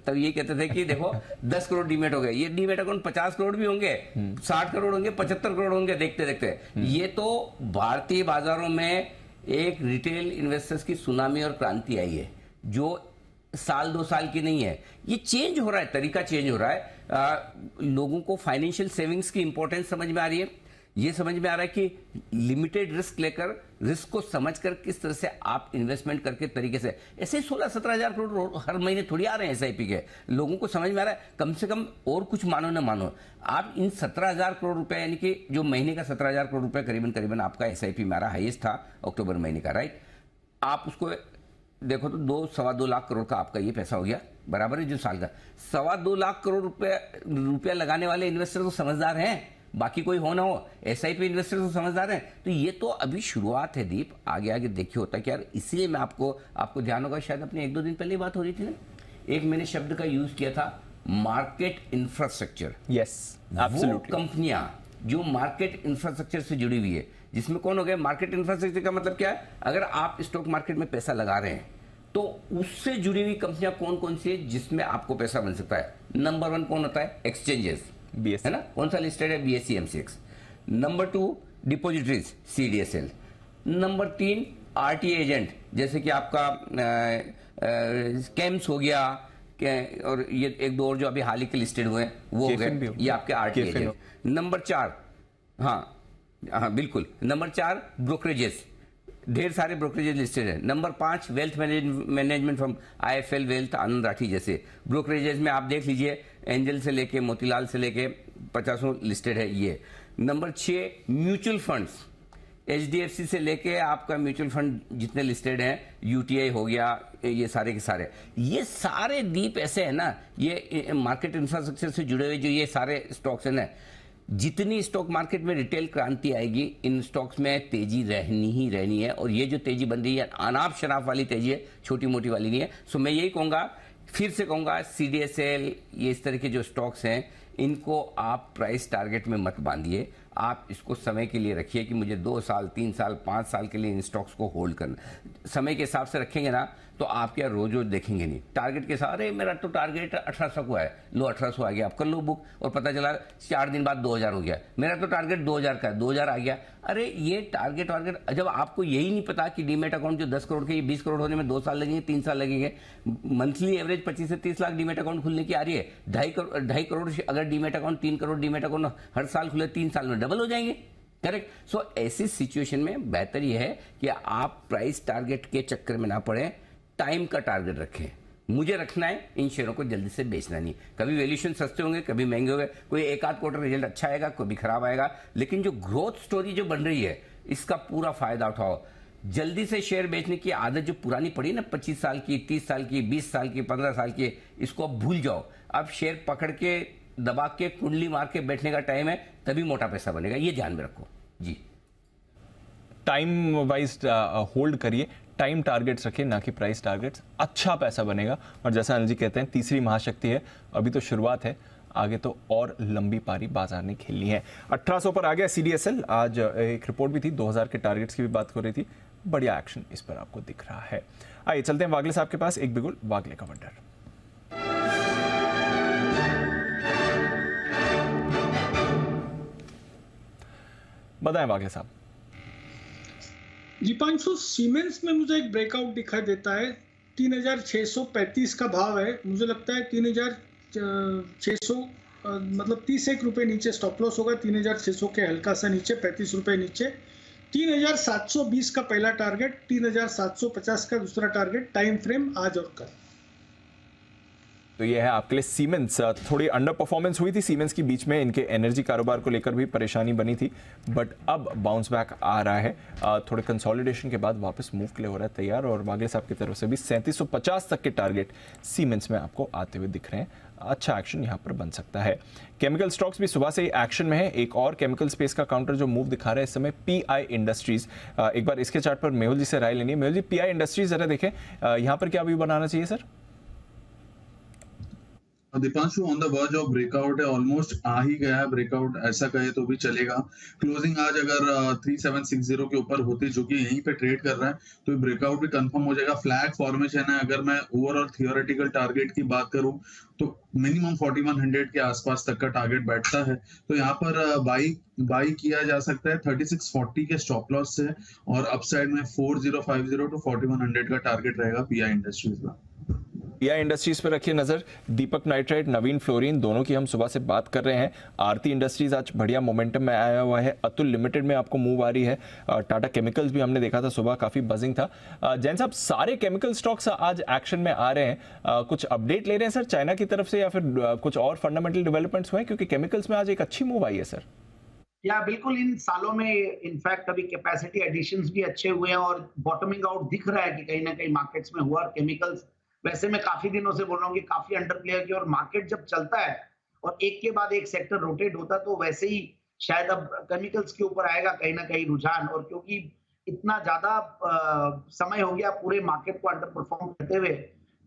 तब ये कहते थे कि देखो 10 करोड़ डीमेट हो गए। ये डीमेट अकाउंट 50 करोड़ भी होंगे, 60 करोड़ होंगे, 75 करोड़ होंगे देखते देखते। ये तो भारतीय बाजारों में एक रिटेल इन्वेस्टर्स की सुनामी और क्रांति आई है, जो साल 2 साल की नहीं है। ये चेंज हो रहा है, तरीका चेंज हो रहा है। लोगों को फाइनेंशियल सेविंग्स की इंपॉर्टेंस समझ में आ रही है। ये समझ में आ रहा है कि लिमिटेड रिस्क लेकर, रिस्क को समझकर किस तरह से आप इन्वेस्टमेंट करके तरीके से, ऐसे 16-17 हजार करोड़ हर महीने थोड़ी आ रहे हैं एसआईपी के। लोगों को समझ में आ रहा है, कम से कम और कुछ मानो ना मानो, आप इन 17,000 करोड़ रुपए, यानी कि जो महीने का 17,000 करोड़ रुपए करीबन आपका एसआईपी में आ रहा, हाईएस्ट था अक्टूबर महीने का, राइट। आप उसको देखो तो 2-2.25 लाख करोड़ का आपका ये पैसा हो गया, बराबर है जो साल का 2.25 लाख करोड़ रुपया लगाने वाले इन्वेस्टर तो समझदार हैं, बाकी कोई हो ना हो, एसआईपी इन्वेस्टर तो समझदार हैं। तो ये तो अभी शुरुआत है दीप, आगे आगे देखिए होता है क्या। इसलिए मैं आपको ध्यान होगा, शायद अपने 1-2 दिन पहले बात हो रही थी ना, एक मैंने शब्द का यूज किया था, मार्केट इंफ्रास्ट्रक्चर। Yes, absolutely. कंपनियां जो मार्केट इंफ्रास्ट्रक्चर से जुड़ी हुई है, जिसमें कौन हो गया, मार्केट इंफ्रास्ट्रक्चर का मतलब क्या है, अगर आप स्टॉक मार्केट में पैसा लगा रहे हैं तो उससे जुड़ी हुई कंपनियां कौन कौन सी है जिसमें आपको पैसा बन सकता है। नंबर 1 कौन होता है, एक्सचेंजेस, है ना, कौन सा लिस्टेड है, BSE MCX। Number 2 डिपोजिटरीज, CDSL। Number 3 RTA agent, जैसे कि आपका स्कैम्स हो गया, और ये 1-2 और जो अभी हाल ही के लिस्टेड हुए हैं वो हो गए, ये आपके RTA एजेंट। नंबर 4, हाँ बिल्कुल, नंबर 4 ब्रोकरेजेस, ढेर सारे ब्रोकरेजेस लिस्टेड है। Number 5 wealth management from IIFL wealth, Anand Rathi जैसे ब्रोकरेजेस में आप देख लीजिए, एंजल से लेके मोतीलाल से लेके 50 लिस्टेड है ये। नंबर 6 म्यूचुअल फंड्स, HDFC से लेके आपका म्यूचुअल फंड जितने लिस्टेड हैं, UTI हो गया, ये सारे के सारे, ये सारे दीप ऐसे है ना, ये मार्केट इंफ्रास्ट्रक्चर से जुड़े हुए जो ये सारे स्टॉक्स हैं ना। जितनी स्टॉक मार्केट में रिटेल क्रांति आएगी, इन स्टॉक्स में तेजी रहनी ही रहनी है, और ये जो तेजी बन रही है अनाप शनाप वाली तेजी है, छोटी मोटी वाली नहीं है। सो मैं यही कहूंगा, फिर से कहूंगा, CDSL, ये इस तरह के जो स्टॉक्स हैं, इनको आप प्राइस टारगेट में मत बांधिए, आप इसको समय के लिए रखिए कि मुझे 2 साल, 3 साल, 5 साल के लिए इन स्टॉक्स को होल्ड करना। समय के हिसाब से रखेंगे ना तो आप क्या रोज रोज देखेंगे नहीं, टारगेट के साथ, अरे मेरा तो टारगेट 1800 को है, लो 1800 आ गया, आप कर लो बुक, और पता चला 4 दिन बाद 2000 हो गया, मेरा तो टारगेट 2000 का है, 2000 आ गया। अरे ये टारगेट वारगेट, जब आपको यही नहीं पता कि डीमेट अकाउंट जो 10 करोड़ के, ये 20 करोड़ होने में 2 साल लगेंगे, 3 साल लगेंगे, मंथली एवरेज 25 से 30 लाख डीमेट अकाउंट खुलने की आ रही है, 2.5 करोड़ अगर demat account, 3 crore demat account हर साल खुले, 3 साल में डबल हो जाएंगे, करेक्ट। सो ऐसी सिचुएशन में बेहतर यह है कि आप प्राइस टारगेट के चक्कर में ना पड़े, टाइम का टारगेट रखें। मुझे रखना है इन शेयरों को जल्दी से बेचना नहीं, कभी वैल्यूएशन सस्ते होंगे, कभी महंगे होंगे, कोई 1-8 क्वार्टर रिजल्ट अच्छा आएगा, कभी खराब आएगा, लेकिन जो ग्रोथ स्टोरी जो बन रही है इसका पूरा फायदा उठाओ। जल्दी से शेयर बेचने की आदत जो पुरानी पड़ी ना, 25 साल की, 30 साल की, 20 साल की, 15 साल की, इसको अब भूल जाओ। अब शेयर पकड़ के, दबा के, कुंडली मार के बैठने का टाइम है, तभी मोटा पैसा बनेगा, ये ध्यान में रखो जी। टाइम वाइज होल्ड करिए, टाइम टारगेट्स रखिए, ना कि प्राइस टारगेट्स, अच्छा पैसा बनेगा। और जैसा अनिल जी कहते हैं, तीसरी महाशक्ति है, अभी तो शुरुआत है, आगे तो और लंबी पारी बाजार ने खेलनी है। 1800 पर आ गया CDSL, आज एक रिपोर्ट भी थी, 2000 के टारगेट्स की भी बात हो रही थी, बढ़िया एक्शन इस पर आपको दिख रहा है। आइए चलते हैं वागले साहब के पास, एक बिगुल वागले का वंडर। बताएं वागले साहब। दीपांशु, सीमेंस में मुझे एक ब्रेकआउट दिखाई देता है, 3635 का भाव है, मुझे लगता है 3600, मतलब 31 रुपए नीचे स्टॉप लॉस होगा, 3600 के हल्का सा नीचे, 35 रुपए नीचे, 3720 का पहला टारगेट, 3750 का दूसरा टारगेट, टाइम फ्रेम आज और कल। तो ये है आपके लिए सीमेंस। थोड़ी अंडर परफॉर्मेंस हुई थी सीमेंस की, बीच में इनके एनर्जी कारोबार को लेकर भी परेशानी बनी थी, बट अब बाउंस बैक आ रहा है। थोड़े कंसोलिडेशन के बाद वापस मूव के लिए हो रहा है तैयार, और वागले साहब की तरफ से भी 3750 तक के टारगेट सीमेंस में आपको आते हुए दिख रहे हैं। अच्छा एक्शन यहाँ पर बन सकता है। केमिकल स्टॉक्स भी सुबह से ही एक्शन में है। एक और केमिकल स्पेस का काउंटर जो मूव दिखा रहा है इस समय पीआई इंडस्ट्रीज। एक बार इसके चार्ट पर मेहुल जी से राय लेनी है। मेहुल जी, पीआई इंडस्ट्रीज जरा देखें, यहाँ पर क्या व्यू बनाना चाहिए sir? Deepanshu on the verge of breakout है, ऑलमोस्ट आ ही गया है ब्रेकआउट, ऐसा कहे तो भी चलेगा। क्लोजिंग आज अगर 3760 के ऊपर होती, जो कि यहीं पे ट्रेड कर रहा है, तो ब्रेकआउट भी कंफर्म हो जाएगा। फ्लैग फॉर्मेशन है। अगर मैं ओवरऑल थियोरेटिकल टारगेट की बात करूं तो मिनिमम 4100 के आसपास तक का टारगेट बैठता है, तो यहाँ पर बाई किया जा सकता है 3640 के स्टॉप लॉस से, और अपसाइड में 4050 टू 4100 का टारगेट रहेगा पीआई इंडस्ट्रीज का। पीआई इंडस्ट्रीज पर रखिए नजर। दीपक नाइट्राइट, नवीन फ्लोरिन, दोनों की हम सुबह से बात कर रहे हैं। आरती इंडस्ट्रीज आज बढ़िया मोमेंटम में आया हुआ है। अतुल लिमिटेड में आपको मूव आ रही है। टाटा केमिकल्स भी हमने देखा था सुबह, काफी बजिंग था। जैन साहब, सारे केमिकल स्टॉक्स आज एक्शन में आ रहे हैं। कुछ अपडेट ले रहे हैं सर चाइना की तरफ से, या फिर कुछ और फंडामेंटल डेवलपमेंट्स हुए? क्योंकि केमिकल्स में आज एक अच्छी मूव आई है सर। या बिल्कुल, इन सालों में इनफैक्ट अभी कैपेसिटी एडिशंस भी अच्छे हुए हैं, और बॉटमिंग आउट दिख रहा है कि कहीं ना कहीं मार्केट्स में हुआ। और केमिकल्स, वैसे मैं काफी दिनों से बोल रहा हूँ कि काफी अंडर प्लेयर की, और मार्केट जब चलता है और एक के बाद एक सेक्टर रोटेट होता है, तो वैसे ही शायद अब केमिकल्स के ऊपर आएगा कहीं ना कहीं रुझान। और क्योंकि इतना ज्यादा समय हो गया पूरे मार्केट को अंडर परफॉर्म करते हुए,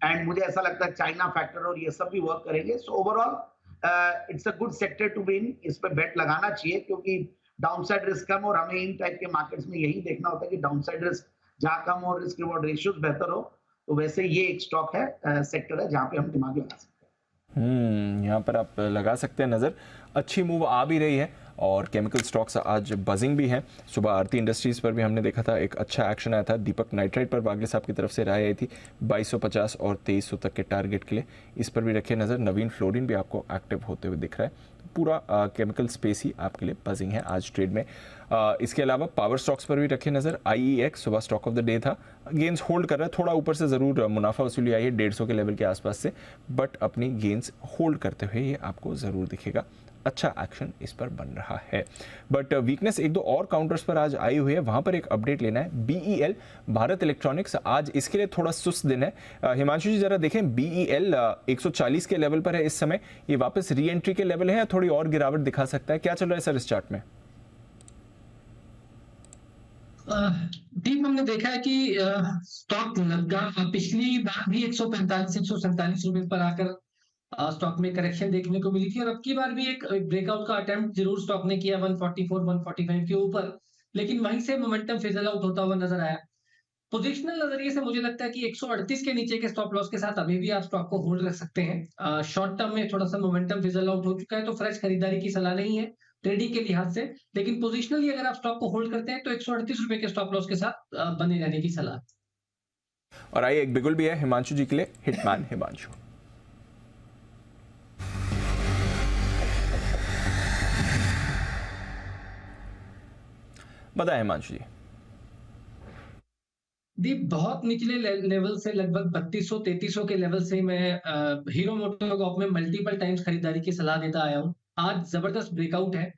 एंड मुझे ऐसा लगता है चाइना फैक्टर और ये सब भी वर्क करेंगे। So overall it's a good sector to be in. इस पे बेट लगाना चाहिए, क्योंकि डाउनसाइड रिस्क कम, और हमें इन टाइप के मार्केट्स में यही देखना होता है कि डाउनसाइड रिस्क जहां कम और रिस्क रिवॉर्ड रेशियोज बेहतर हो। तो वैसे ये एक स्टॉक है, सेक्टर है जहां पे हम दिमाग लगा सकते हैं। यहाँ पर आप लगा सकते हैं नजर। अच्छी मूव आ भी रही है, और केमिकल स्टॉक्स आज बजिंग भी हैं। सुबह आरती इंडस्ट्रीज पर भी हमने देखा था एक अच्छा एक्शन आया था। दीपक नाइट्राइट पर वागले साहब की तरफ से राय आई थी 2250 और 2300 तक के टारगेट के लिए। इस पर भी रखिए नजर। नवीन फ्लोरिन भी आपको एक्टिव होते हुए दिख रहा है। पूरा केमिकल स्पेस ही आपके लिए बजिंग है आज ट्रेड में। इसके अलावा पावर स्टॉक्स पर भी रखिए नजर। IEX सुबह स्टॉक ऑफ द डे था। गेंस होल्ड कर रहा है, थोड़ा ऊपर से जरूर मुनाफा वसूली आई है 150 के लेवल के आसपास से, बट अपनी गेंस होल्ड करते हुए ये आपको जरूर दिखेगा। अच्छा एक्शन इस पर बन रहा है, बट वीकनेस एक दो और काउंटर्स पर आज आई हुई है, वहां पर एक अपडेट लेना है। BEL, भारत इलेक्ट्रॉनिक्स, आज इसके लिए थोड़ा सुस्त दिन है। हिमांशु जी जरा देखें, BEL 140 के लेवल पर है इस समय। ये वापस री एंट्री के लेवल है या थोड़ी और गिरावट दिखा सकता है? क्या चल रहा है सर इस चार्ट में? टीम हमने देखा है कि स्टॉक लगा पिछली बार भी 145-147 रुपए पर आकर स्टॉक में करेक्शन देखने को मिली थी, और अब की बार भी एक ब्रेकआउट का अटेम्प्ट जरूर स्टॉक ने किया 144-145 के ऊपर, लेकिन वहीं से मोमेंटम फिजल आउट होता हुआ नजर आया। पोजिशनल नजरिए से मुझे लगता है कि 138 के नीचे के स्टॉप लॉस के साथ अभी भी आप स्टॉक को होल्ड रख सकते हैं। शॉर्ट टर्म में थोड़ा सा मोमेंटम फिजल आउट हो चुका है, तो फ्रेश खरीदारी की सलाह नहीं है ट्रेडिंग के लिहाज से, लेकिन पोजिशनली अगर आप स्टॉक को होल्ड करते हैं तो 138 रुपए के स्टॉप लॉस के साथ बने रहने की सलाह। और आइए एक बिगुल भी है हिमांशु जी के लिए, हिटमैन हिमांशु। बताएं हिमांशु जी। दीप, बहुत निचले लेवल से लगभग 3200-3300 के लेवल से मैं हीरो मोटोकॉर्प में मल्टीपल टाइम्स खरीदारी की सलाह देता आया हूं। आज जबरदस्त ब्रेकआउट है।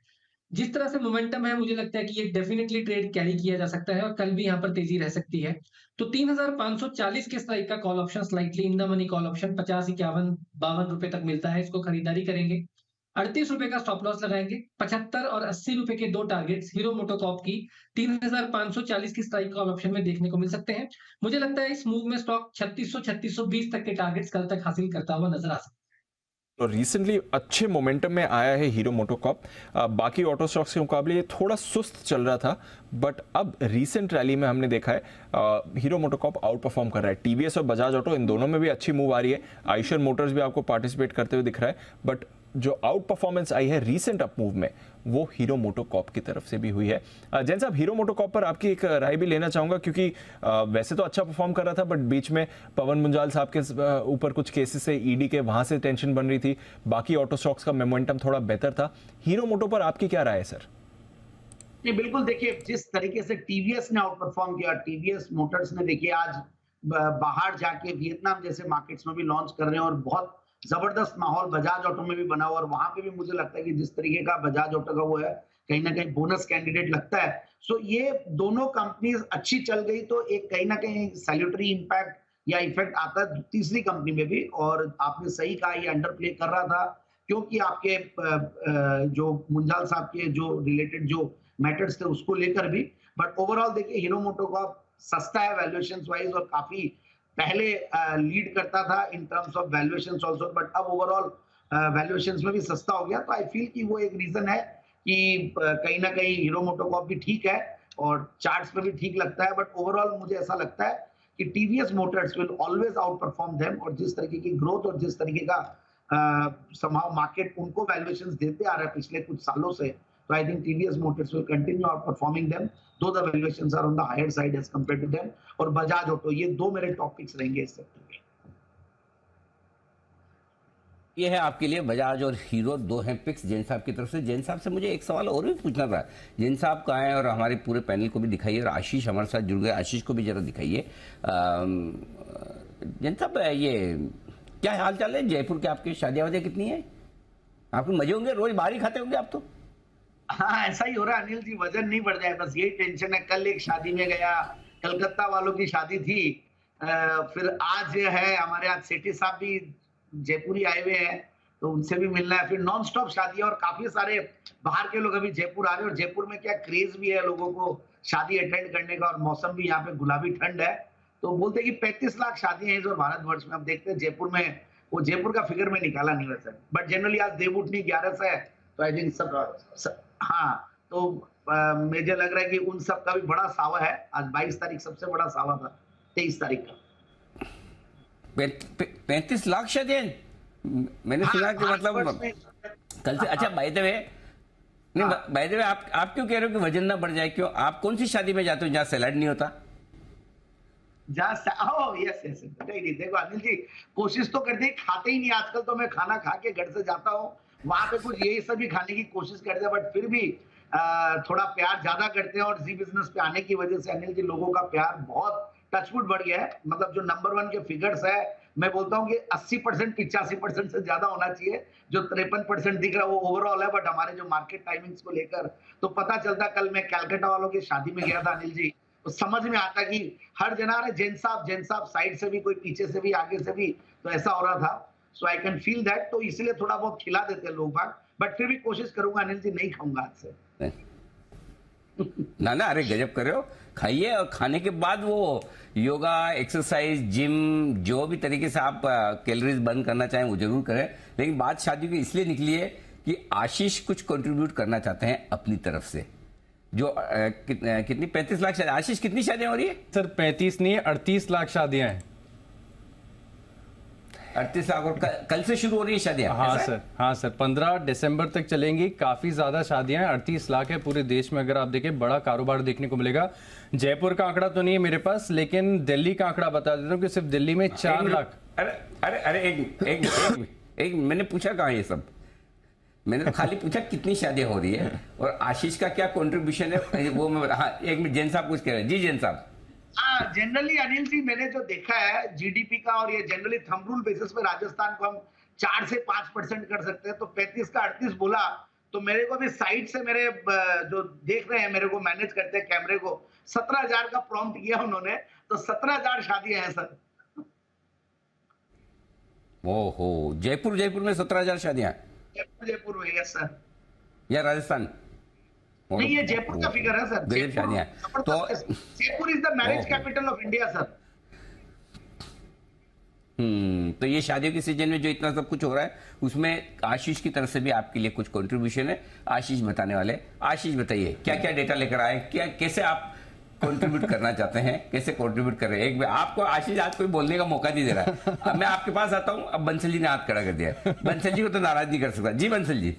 जिस तरह से मोमेंटम है, मुझे लगता है कि ये डेफिनेटली ट्रेड कैरी किया जा सकता है, और कल भी यहाँ पर तेजी रह सकती है। तो 3540 के स्ट्राइक का call option, slightly in the money call option 50, 51, 52 रुपए तक मिलता है। इसको खरीदारी करेंगे। 38 रुपए का स्टॉप लॉस लगाएंगे। 75 और 80 रुपए के दो टारगेट्स हीरो मोटोकॉर्प की 3540 की स्ट्राइक कॉल ऑप्शन में देखने को मिल सकते हैं। मुझे लगता है इस मूव में स्टॉक 3600-3620 तक के टारगेट्स कल तक हासिल करता हुआ नजर आ सकता है। तो रिसेंटली अच्छे मोमेंटम में आया है हीरो मोटोकॉर्प। बाकी ऑटो स्टॉक्स के मुकाबले ये थोड़ा सुस्त चल रहा था, बट अब रीसेंट रैली में हमने देखा है हीरो मोटोकॉर्प आउट परफॉर्म कर रहा है। TVS और बजाज ऑटो, इन दोनों में भी अच्छी मूव आ रही है। आइशर मोटर्स भी आपको पार्टिसिपेट करते हुए दिख रहा है, बट जो आउट परफॉर्मेंस आई है रीसेंट अप मूव में, वो हीरो मोटोकॉर्प की तरफ से भी हुई है। जैन साहब, हीरो मोटोकॉर्प पर आपकी एक राय भी लेना चाहूंगा, क्योंकि वैसे तो अच्छा परफॉर्म कर रहा था, बट बीच में पवन मुंजाल साहब के ऊपर कुछ केसेस से ईडी के वहां से टेंशन बन रही थी। बाकी ऑटो स्टॉक्स का मोमेंटम थोड़ा बेहतर था। हीरो मोटो पर आपकी क्या राय है सर? नहीं, बिल्कुल, देखिए जिस तरीके से टीवीएस ने आउट परफॉर्म किया, टीवीएस मोटर्स ने देखिए आज बाहर जाके वियतनाम जैसे मार्केट्स में भी लॉन्च कर रहे हैं, और बहुत जबरदस्त माहौल बजाज ऑटो में भी बना हुआ, और वहां पे भी मुझे लगता है कि जिस तरीके का बजाज ऑटो का वो है, कहीं ना कहीं बोनस कैंडिडेट लगता है। सो ये दोनों कंपनीज अच्छी चल गई तो एक कहीं ना कहीं सैल्यूटरी इंपैक्ट या इफेक्ट आता है तीसरी कंपनी में भी। और आपने सही कहा, ये अंडर प्ले कर रहा था क्योंकि आपके जो मुंजाल साहब के जो रिलेटेड जो मैटर्स थे उसको लेकर भी। बट ओवरऑल देखिए हीरो मोटोकॉर्प सस्ता है वैल्यूएशन वाइज और काफी पहले लीड करता था in terms of valuation also, but अब ओवरऑल वैल्यूएशन में भी सस्ता हो गया। तो आई फील कि वो एक रीजन है कि कहीं ना कहीं हीरो मोटोकॉर्प भी ठीक है और चार्ट्स पे भी ठीक लगता है। बट ओवरऑल मुझे ऐसा लगता है कि TVS motors will always out perform them, और जिस तरीके की ग्रोथ और जिस तरीके का समाव मार्केट उनको वैल्यूएशंस देते आ रहा है पिछले कुछ सालों से, तो I think TVS motors will continue outperforming them though the valuations are on the higher side as compared to them. और बजाज ऑटो, ये दो मेरे टॉपिक्स रहेंगे इस सेक्टर के। ये है आपके लिए बजाज और हीरो, दो हैं पिक्स जैन साहब की तरफ से। जैन साहब से मुझे एक सवाल और भी पूछना था। जैन साहब कहाँ हैं और हमारे पूरे पैनल को भी दिखाइए, और आशीष हमारे साथ जुड़ गए, आशीष को भी जरा दिखाइए। जैन साहब ये क्या हाल चाल है जयपुर के? आपके शादियां वादियां कितनी है? आपको मजे होंगे, रोज बाहर ही खाते होंगे आप तो। हाँ ऐसा ही हो रहा है अनिल जी, वजन नहीं बढ़ जाए, बस यही टेंशन है। कल एक शादी में गया, कलकत्ता वालों की शादी थी, फिर आज है हमारे यहाँ सेठी साहब भी जयपुरी आए हुए हैं तो उनसे भी मिलना है। फिर नॉन स्टॉप शादी है और काफी सारे बाहर के लोग अभी जयपुर आ रहे हैं। और जयपुर में क्या क्रेज भी है लोगों को शादी अटेंड करने का, और मौसम भी यहाँ पे गुलाबी ठंड है। तो बोलते हैं कि 35 लाख शादियां हैं इस बार भारतवर्ष में। अब देखते हैं जयपुर में, वो जयपुर का फिगर में निकाला नहीं वैसे, बट जनरली आज देवउठनी 11 है तो आई थिंक सब हाँ, तो मुझे लग रहा है कि उन सब का भी बड़ा सावा है। आज 22 तारीख सबसे बड़ा सावा था, 23 तारीख का 35 लाख शादियां मैंने सुना कि मतलब कल से। अच्छा बाय द वे, नहीं बाय द वे, आप क्यों कह रहे हो कि वजन ना बढ़ जाए? क्यों, आप कौन सी शादी में जाते हो जहाँ सैलाड नहीं होता? यस नहीं, देखो अनिल जी, कोशिश तो करते ही, खाते ही नहीं आजकल। तो मैं खाना खा के घर से जाता हूँ, वहां पे कुछ यही सभी खाने की कोशिश करते हैं, बट फिर भी थोड़ा प्यार ज्यादा करते हैं। और जी बिजनेस पे आने की वजह से अनिल जी लोगों का प्यार बहुत टचवुड बढ़ गया है। मतलब जो नंबर 1 के फिगर्स है, मैं बोलता हूँ कि 80% 85% से ज्यादा होना चाहिए। जो 53% दिख रहा है वो ओवरऑल है, बट हमारे जो मार्केट टाइमिंग्स को लेकर तो पता चलता। कल मैं कैलकाटा वालों की शादी में गया था अनिल जी, तो समझ में आता कि हर जना रहे जैन साहब साइड से भी, कोई पीछे से भी, आगे से भी, तो ऐसा हो रहा था। सो आई कैन फील दैट। तो इसलिए थोड़ा बहुत खिला देते हैं लोग बाग, बट फिर भी कोशिश करूंगा अनिल जी, नहीं खाऊंगा आज से। ना अरे गजब कर रहे हो, खाइए। और खाने के बाद वो योगा, एक्सरसाइज, जिम, जो भी तरीके से आप कैलोरीज बर्न करना चाहें वो जरूर करें। लेकिन बात शादी की इसलिए निकली है कि आशीष कुछ कंट्रीब्यूट करना चाहते हैं अपनी तरफ से। जो कितनी 35 लाख शादी, आशीष कितनी शादियां हो रही है? सर 35 नहीं है, 38 लाख शादियां हैं। 38 लाख, और कल से शुरू हो रही है शादियां? हाँ सर 15 दिसंबर तक चलेंगी। काफी ज्यादा शादियां हैं, 38 लाख है पूरे देश में। अगर आप देखें बड़ा कारोबार देखने को मिलेगा। जयपुर का आंकड़ा तो नहीं है मेरे पास, लेकिन दिल्ली का आंकड़ा बता देता हूँ कि सिर्फ दिल्ली में 4 लाख। अरे एक मैंने पूछा कहाँ ये सब? मैंने तो खाली पूछा कितनी शादियां हो रही है और आशीष का क्या कंट्रीब्यूशन है वो मैं। हाँ, एक मिनट, जैन साहब कुछ कह रहे हैं। जी जैन साहब। जनरली अनिल जी मैंने जो देखा है जीडीपी का, और ये जनरली थंब रूल बेसिस पे राजस्थान को हम 4 से 5% कर सकते हैं। तो 35 का 38 बोला, तो मेरे को भी साइड से मेरे जो देख रहे हैं, मेरे को मैनेज करते हैं कैमरे को, 17,000 का प्रॉम्प्ट किया उन्होंने, तो 17,000 शादियां हैं सर। ओहो, जयपुर में 17,000 शादियां? जयपुर में, यस सर। या राजस्थान? नहीं, ये जयपुर का फिगर है सर। गजब शादियां। तो Jaipur is the marriage capital of India sir. तो ये शादियों के सीजन में जो इतना सब कुछ हो रहा है उसमें आशीष की तरफ से भी आपके लिए कुछ कंट्रीब्यूशन है। आशीष बताने वाले। आशीष बताइए क्या क्या डेटा लेकर आए, क्या कैसे आप कंट्रीब्यूट करना चाहते हैं, कैसे कंट्रीब्यूट कर रहे हैं? एक आपको आशीष आज कोई बोलने का मौका नहीं दे रहा है। अब मैं आपके पास आता हूं। अब बंसल जी ने हाथ खड़ा कर दिया। बंसल जी को तो नाराज नहीं कर सकता। जी बंसल जी।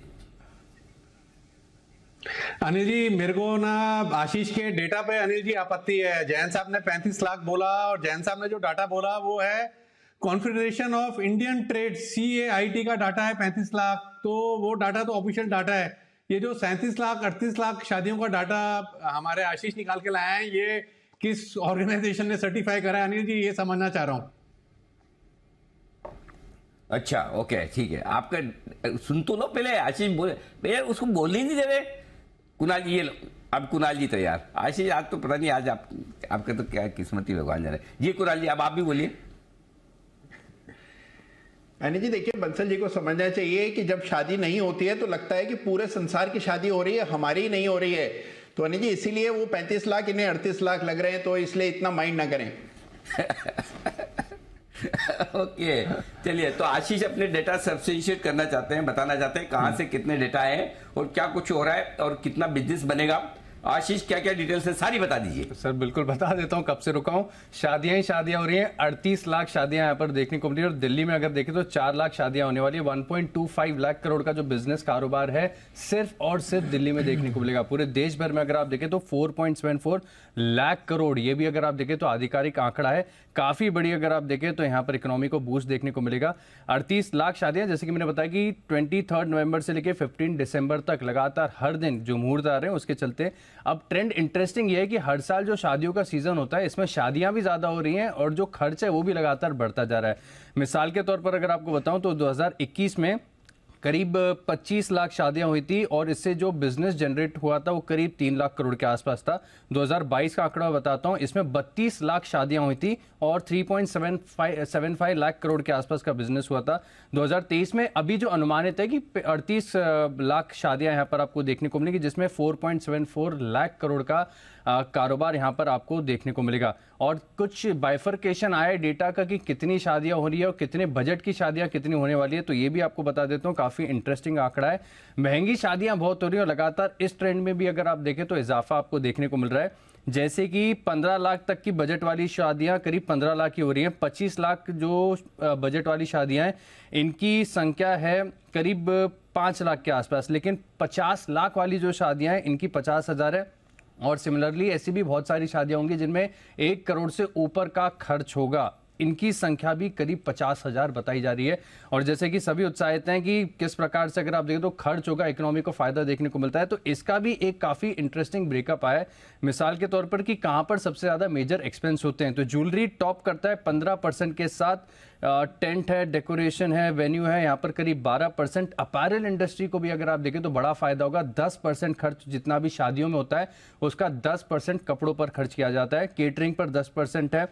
अनिल जी मेरे को ना आशीष के डेटा पे अनिल जी आपत्ति है। जैन साहब ने 35 लाख बोला, और जैन साहब ने जो डाटा बोला वो है confederation of Indian trade CAIT का डाटा है 35 लाख। तो वो डाटा तो ऑफिशियल डाटा है। ये जो 37 लाख 38 लाख शादियों का डाटा हमारे आशीष निकाल के लाए हैं, ये किस ऑर्गेनाइजेशन ने सर्टिफाई करा है अनिल जी, ये समझना चाह रहा हूं। अच्छा ओके ठीक है, आपका सुन तो लो पहले, आशीष बोले भैया, उसको बोलने ही नहीं दे रहे। कुणाल जी, ये लो, अब कुणाल जी तैयार। आशीष आज तो पता नहीं, आज आपका तो क्या किस्मत ही भगवान जाने। जी कुणाल जी, अब आप भी बोलिए। यानी जी देखिए, बंसल जी को समझना चाहिए कि जब शादी नहीं होती है तो लगता है कि पूरे संसार की शादी हो रही है, हमारी ही नहीं हो रही है। तो अनिल जी इसीलिए वो 35 लाख इन्हें 38 लाख लग रहे हैं, तो इसलिए इतना माइंड ना करें। ओके चलिए, तो आशीष अपने डेटा सब्सटेंशिएट करना चाहते हैं, बताना चाहते हैं कहां से कितने डेटा है और क्या कुछ हो रहा है और कितना बिजनेस बनेगा। आशीष क्या क्या डिटेल्स है सारी बता दीजिए। सर बिल्कुल बता देता हूं, कब से रुका हूं। शादियां ही शादियां हो रही हैं, 38 लाख शादियां यहाँ पर देखने को मिली है और दिल्ली में अगर देखें तो 4 लाख शादियां होने वाली है। 1.25 लाख करोड़ का जो बिजनेस कारोबार है सिर्फ और सिर्फ दिल्ली में देखने को मिलेगा। पूरे देश भर में अगर आप देखें तो 4.74 लाख करोड़, ये भी अगर आप देखें तो आधिकारिक आंकड़ा है, काफी बड़ी अगर आप देखें तो यहाँ पर इकोनॉमी को बूस्ट देखने को मिलेगा। 38 लाख शादियां, जैसे कि मैंने बताया कि 23 नवंबर से लेकर 15 दिसंबर तक लगातार हर दिन जो मुहूर्त आ रहे हैं उसके चलते अब ट्रेंड इंटरेस्टिंग ये है कि हर साल जो शादियों का सीजन होता है इसमें शादियां भी ज्यादा हो रही हैं और जो खर्च है वो भी लगातार बढ़ता जा रहा है। मिसाल के तौर पर अगर आपको बताऊं तो 2021 में करीब 25 लाख शादियां हुई थी और इससे जो बिजनेस जनरेट हुआ था वो करीब 3 लाख करोड़ के आसपास था। 2022 का आंकड़ा बताता हूं, इसमें 32 लाख शादियां हुई थी और 3.75 लाख करोड़ के आसपास का बिजनेस हुआ था। 2023 में अभी जो अनुमानित है कि 38 लाख शादियां यहां पर आपको देखने को मिलेगी, जिसमें 4.74 लाख करोड़ का कारोबार यहां पर आपको देखने को मिलेगा। और कुछ बाइफरकेशन आया है डेटा का कि कितनी शादियां हो रही है और कितने बजट की शादियां कितनी होने वाली है, तो ये भी आपको बता देता हूं, काफी इंटरेस्टिंग आंकड़ा है। महंगी शादियां बहुत हो रही है और लगातार इस ट्रेंड में भी अगर आप देखें तो इजाफा आपको देखने को मिल रहा है। जैसे कि 15 लाख तक की बजट वाली शादियां करीब 15 लाख की हो रही हैं। 25 लाख जो बजट वाली शादियां हैं इनकी संख्या है करीब 5 लाख के आसपास, लेकिन 50 लाख वाली जो शादियां हैं इनकी 50,000 है। और सिमिलरली ऐसी भी बहुत सारी शादियां होंगी जिनमें 1 करोड़ से ऊपर का खर्च होगा, इनकी संख्या भी करीब 50,000 बताई जा रही है। और जैसे कि सभी उत्साहित हैं कि किस प्रकार से अगर आप देखें तो खर्च होगा, इकोनॉमी को फायदा देखने को मिलता है, तो इसका भी एक काफी इंटरेस्टिंग ब्रेकअप आया है। मिसाल के तौर पर कि कहां पर सबसे ज्यादा मेजर एक्सपेंस होते हैं, तो ज्वेलरी टॉप करता है 15% के साथ, टेंट है, डेकोरेशन है, वेन्यू है, यहाँ पर करीब 12%। अपैरल इंडस्ट्री को भी अगर आप देखें तो बड़ा फायदा होगा, 10% खर्च जितना भी शादियों में होता है उसका 10% कपड़ों पर खर्च किया जाता है। केटरिंग पर 10% है,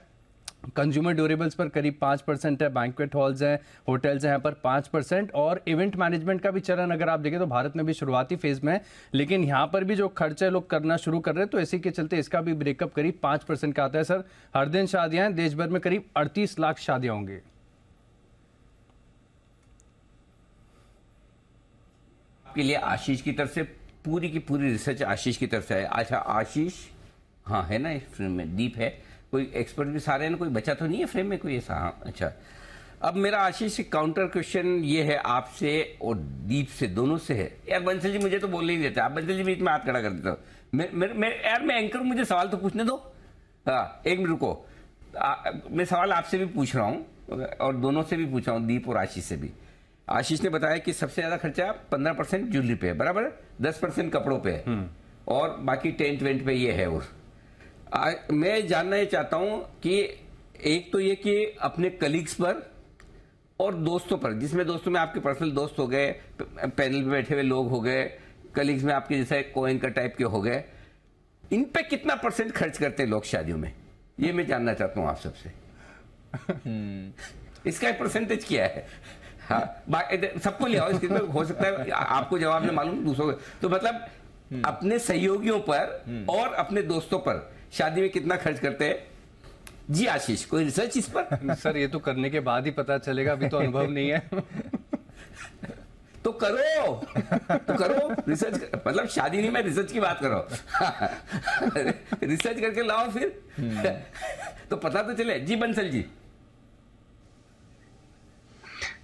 कंज्यूमर ड्यूरेबल्स पर करीब 5% है, बैंक्वेट हॉल्स हैं, होटल्स हैं यहाँ पर 5%। और इवेंट मैनेजमेंट का भी चलन अगर आप देखें तो भारत में भी शुरुआती फेज में है, लेकिन यहाँ पर भी जो खर्च है लोग करना शुरू कर रहे हैं, तो इसी के चलते इसका भी ब्रेकअप करीब 5% का आता है। सर हर दिन शादियां हैं, देश भर में करीब 38 लाख शादियां होंगी। के लिए आशीष की तरफ से पूरी की पूरी रिसर्च आशीष की तरफ से है। अच्छा आशीष, हाँ है ना इस फ्रेम में, दीप है, कोई एक्सपर्ट भी सारे हैं ना, कोई बचा तो नहीं है फ्रेम में कोई ऐसा? हाँ अच्छा। अब मेरा आशीष से काउंटर क्वेश्चन ये है आपसे और दीप से, दोनों से है। यार बंसल जी मुझे तो बोलने नहीं देते आप, बंसल जी बीच में हाथ खड़ा कर देता हूँ। मैं एंकर हूँ, मुझे सवाल तो पूछने दो। हाँ एक मिनट रुको, मैं सवाल आपसे भी पूछ रहा हूँ और दोनों से भी पूछ रहा हूँ, दीप और आशीष से भी। आशीष ने बताया कि सबसे ज्यादा खर्चा 15% ज्वेलरी पे है, बराबर, 10% कपड़ों पे है और बाकी टेंट वेंट पे ये है। और मैं जानना ये चाहता हूं कि एक तो ये कि अपने कलीग्स पर और दोस्तों पर, जिसमें दोस्तों में आपके पर्सनल दोस्त हो गए, पैनल पे बैठे हुए लोग हो गए, कलीग्स में आपके जैसे को-एंकर टाइप के हो गए, इन पे कितना % खर्च करते हैं लोग शादियों में, ये मैं जानना चाहता हूं आप सबसे। इसका परसेंटेज क्या है? हाँ सबको ले आओ, इसमें हो सकता है आपको जवाब नहीं मालूम, दूसरों को, तो मतलब अपने सहयोगियों पर और अपने दोस्तों पर शादी में कितना खर्च करते हैं? जी आशीष, कोई रिसर्च इस पर? सर ये तो करने के बाद ही पता चलेगा, अभी तो अनुभव नहीं है। तो करो रिसर्च, मतलब शादी नहीं, मैं रिसर्च की बात कर रहा हूं। रिसर्च करके लाओ फिर तो पता तो चले। जी बंसल जी।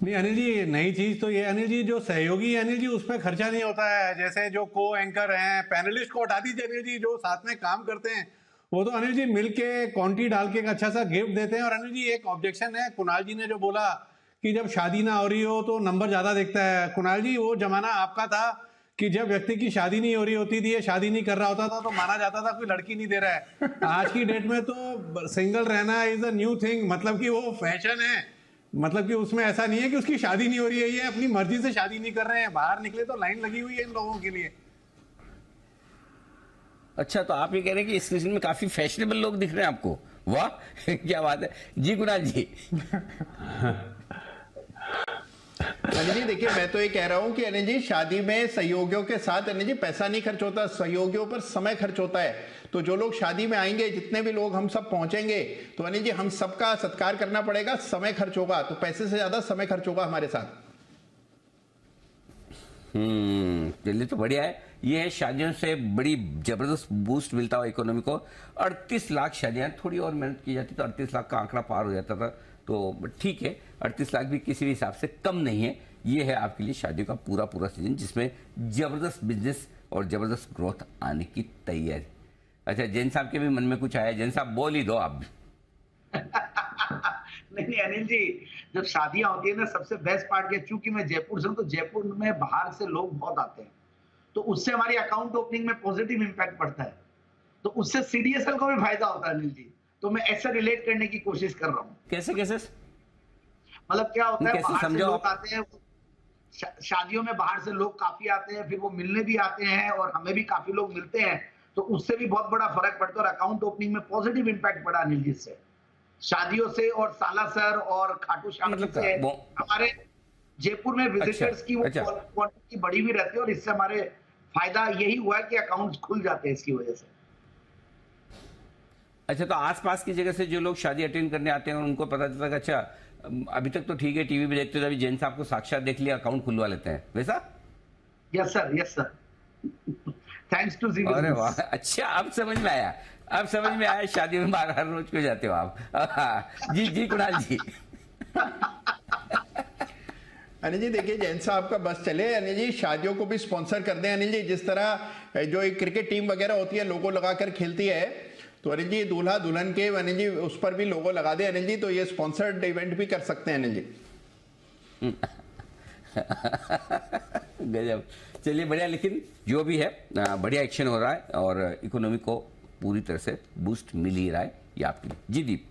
नहीं अनिल जी, नई चीज तो ये अनिल जी, जो सहयोगी अनिल जी उस पर खर्चा नहीं होता है। जैसे जो को एंकर हैं, पैनलिस्ट को हटा दीजिए अनिल जी, जो साथ में काम करते हैं वो तो अनिल जी मिलके क्वांटिटी डाल के एक अच्छा सा गिफ्ट देते हैं। और अनिल जी एक ऑब्जेक्शन है, कुणाल जी ने जो बोला कि जब शादी ना हो रही हो तो नंबर ज्यादा देखता है। कुणाल जी वो जमाना आपका था कि जब व्यक्ति की शादी नहीं हो रही होती थी या शादी नहीं कर रहा होता था तो माना जाता था कोई लड़की नहीं दे रहा है। आज की डेट में तो सिंगल रहना इज अ न्यू थिंग, मतलब कि वो फैशन है। मतलब कि उसमें ऐसा नहीं है कि उसकी शादी नहीं हो रही है, ये अपनी मर्जी से शादी नहीं कर रहे हैं, बाहर निकले तो लाइन लगी हुई है इन लोगों के लिए। अच्छा, तो आप ये कह रहे हैं कि इस सीजन में काफी फैशनेबल लोग दिख रहे हैं आपको? वाह क्या बात है जी कुणाल जी। अनिल जी देखिए, मैं तो ये कह रहा हूं कि अनिल जी शादी में सहयोगियों के साथ अनिल जी पैसा नहीं खर्च होता, सहयोगियों पर समय खर्च होता है। तो जो लोग शादी में आएंगे, जितने भी लोग हम सब पहुंचेंगे, तो अनिल जी हम सबका सत्कार करना पड़ेगा, समय खर्च होगा, तो पैसे से ज्यादा समय खर्च होगा हमारे साथ। चलिए तो बढ़िया है। ये है शादियों से बड़ी जबरदस्त बूस्ट मिलता हो इकोनॉमी को। 38 लाख शादियां, थोड़ी और मेहनत की जाती तो 38 लाख का आंकड़ा पार हो जाता था, तो ठीक है। 38 लाख भी किसी भी हिसाब से कम नहीं है। ये है आपके लिए शादियों का पूरा पूरा सीजन, जिसमें जबरदस्त बिजनेस और जबरदस्त ग्रोथ आने की तैयारी। अच्छा, जैन साहब के भी मन में कुछ आया? जैन साहब बोल ही दो आप। नहीं अनिल जी, जब शादियां होती है ना, सबसे बेस्ट पार्ट है, चूंकि मैं जयपुर से हूं, तो जयपुर में बाहर से लोग बहुत आते हैं, तो उससे हमारी अकाउंट ओपनिंग में पॉजिटिव इंपैक्ट पड़ता है, तो उससे सीडीएसएल को भी फायदा होता है अनिल जी। तो मैं ऐसे रिलेट करने की कोशिश कर रहा हूँ। कैसे कैसे? मतलब क्या होता है, बाहर से समझो लोग आते हैं, शादियों में बाहर से लोग काफी आते हैं, फिर वो मिलने भी आते हैं और हमें भी काफी लोग मिलते हैं, तो उससे भी बहुत बड़ा फर्क पड़ता है और अकाउंट ओपनिंग में पॉजिटिव इंपैक्ट पड़ा अनिल जी से, शादियों से और सालासर और खाटू श्याम से हमारे जयपुर में विजिटर्स की वो क्वांटिटी बढ़ी हुई रहती है, और इससे हमारे फायदा यही हुआ है कि अकाउंट्स खुल जाते हैं इसकी वजह से। अच्छा, तो आसपास की जगह से जो लोग शादी अटेंड करने आते हैं और उनको पता चलता है कि अच्छा अभी तक तो ठीक है, टीवी पे देखते थे, अभी जैन साहब को साक्षात देख लिया, अकाउंट खुलवा लेते हैं, वैसा? Yes sir, yes sir, thanks to जी। अरे वाह, अच्छा अब समझ में आया, अब समझ में आया। शादी में बाहर हर रोज क्यों जाते हो आप? जी जी कुणाल जी। अनिल जी देखिए, जैन साहब का बस चले, अनिल जी शादियों को भी स्पॉन्सर कर दें अनिल जी। जिस तरह जो एक क्रिकेट टीम वगैरह होती है, लोगो लगाकर खेलती है, तो अनिल जी दूल्हा दुल्हन के अनिल जी उस पर भी लोगो लगा दे अनिल जी, तो ये स्पॉन्सर्ड इवेंट भी कर सकते हैं अनिल जी। गजब, चलिए बढ़िया। लेकिन जो भी है बढ़िया एक्शन हो रहा है और इकोनॉमी को पूरी तरह से बूस्ट मिल ही रहा है, ये आपके लिए। जी दीप।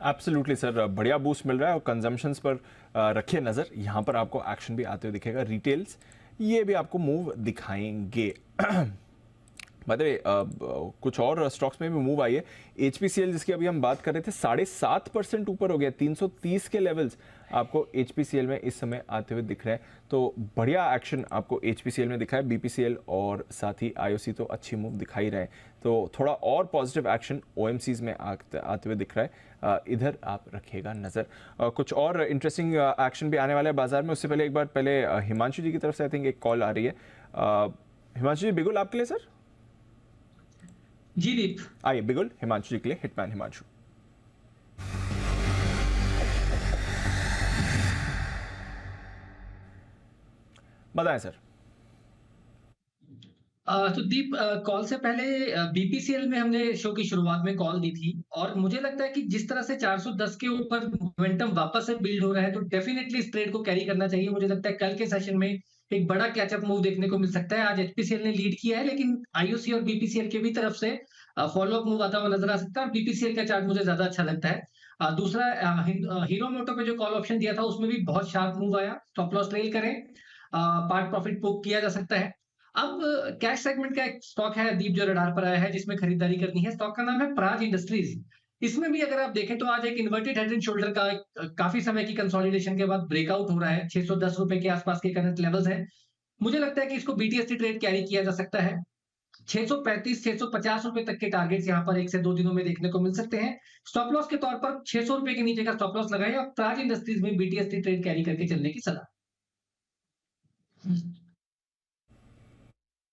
एब्सोल्युटली सर, बढ़िया बूस्ट मिल रहा है और कंजम्पशंस पर रखिए नज़र। यहाँ पर आपको एक्शन भी आते हुए दिखेगा। रिटेल्स ये भी आपको मूव दिखाएंगे। मतलब कुछ और स्टॉक्स में भी मूव आई है। HPCL जिसकी अभी हम बात कर रहे थे, 7.5% ऊपर हो गया, 330 के लेवल्स आपको HPCL में इस समय आते हुए दिख रहे हैं। तो बढ़िया एक्शन आपको HPCL में दिखा है। BPCL और साथ ही IOC तो अच्छी मूव दिखा ही रहे हैं, तो थोड़ा और पॉजिटिव एक्शन OMCs में आते हुए दिख रहा है। इधर आप रखिएगा नज़र। कुछ और इंटरेस्टिंग एक्शन भी आने वाले हैं बाजार में। उससे पहले एक बार पहले हिमांशु जी की तरफ से आई थिंक एक कॉल आ रही है। हिमांशु जी, बिगुल आपके लिए सर। जी दीप, आइए बिगुल हिमांशु जी के लिए, हिटमैन हिमांशु। बताएं सर। तो दीप, कॉल से पहले BPCL में हमने शो की शुरुआत में कॉल दी थी, और मुझे लगता है कि जिस तरह से 410 के ऊपर मोमेंटम वापस से बिल्ड हो रहा है, तो डेफिनेटली इस ट्रेड को कैरी करना चाहिए। मुझे लगता है कल के सेशन में एक बड़ा कैचअप मूव देखने को मिल सकता है। आज HPCL ने लीड किया है, लेकिन IOC और BPCL के भी तरफ से फॉलोअप मूव आता हुआ नजर आ सकता है, और BPCL का चार्ट मुझे ज्यादा अच्छा लगता है। दूसरा, हीरो मोटो पे जो कॉल ऑप्शन दिया था उसमें भी बहुत शार्प मूव आया। स्टॉप लॉस ट्रेल करें, पार्ट प्रॉफिट बुक किया जा सकता है। अब कैश सेगमेंट का एक स्टॉक है दीप जो रडार पर आया है, जिसमें खरीदारी करनी है। स्टॉक का नाम है प्राज इंडस्ट्रीज। इसमें भी अगर आप देखें तो आज एक इन्वर्टेड हेड एंड शोल्डर का काफी समय की कंसोलिडेशन के बाद ब्रेकआउट हो रहा है। 610 रुपए के आसपास के करंट लेवल्स हैं। मुझे लगता है कि इसको BTST ट्रेड कैरी किया जा सकता है। 635 650 रुपए तक के टारगेट्स यहाँ पर 1 से 2 दिनों में देखने को मिल सकते हैं। स्टॉप लॉस के तौर पर 600 रुपए के नीचे का स्टॉप लॉस लगाएं और प्राज इंडस्ट्रीज में BTST ट्रेड कैरी करके चलने की सलाह।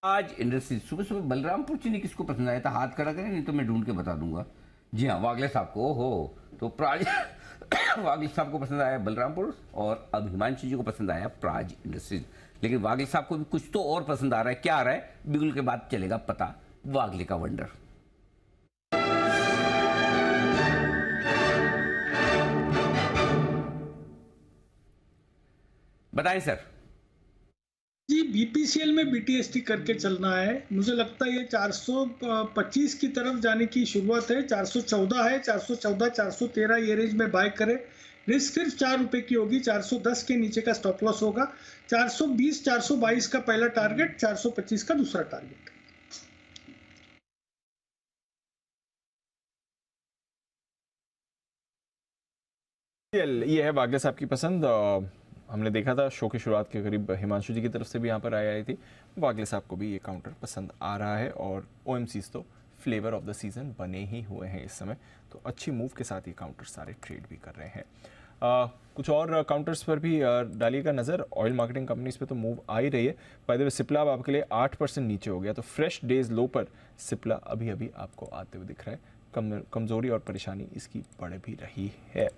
आज इंडस्ट्री सुबह सुबह बलरामपुर चीनी किसको पसंद आया था? हाथ खड़ा करें, नहीं तो मैं ढूंढ के बता दूंगा। जी हाँ, वागले साहब को। हो तो प्राज वागले साहब को पसंद आया बलरामपुर, और अब हिमांशु जी को पसंद आया प्राज इंडस्ट्रीज। लेकिन वागले साहब को भी कुछ तो और पसंद आ रहा है। क्या आ रहा है, बिगुल के बाद चलेगा पता। वागले का वंडर। बताएं सर। जी, BPCL में BTST करके चलना है। मुझे लगता है ये 425 की तरफ जाने की शुरुआत है। 414 है, 414 413 ये रेंज में बाय करें। रिस्क सिर्फ 4 रुपए की होगी। 410 के नीचे का स्टॉप लॉस होगा। 420 422 का पहला टारगेट, 425 का दूसरा टारगेट। ये है वागले साहब की पसंद। हमने देखा था शो की शुरुआत के करीब हिमांशु जी की तरफ से भी यहाँ पर आई थी। वागले साहब को भी ये काउंटर पसंद आ रहा है और OMCs तो फ्लेवर ऑफ द सीजन बने ही हुए हैं इस समय, तो अच्छी मूव के साथ ये काउंटर सारे ट्रेड भी कर रहे हैं। कुछ और काउंटर्स पर भी डालिएगा नज़र। ऑयल मार्केटिंग कंपनीज पे तो मूव आ ही रही है। बाय द वे सिप्ला अब आपके लिए 8% नीचे हो गया, तो फ्रेश डेज लो पर सिप्ला अभी अभी आपको आते हुए दिख रहा है। कमजोरी और परेशानी इसकी बढ़ भी रही है।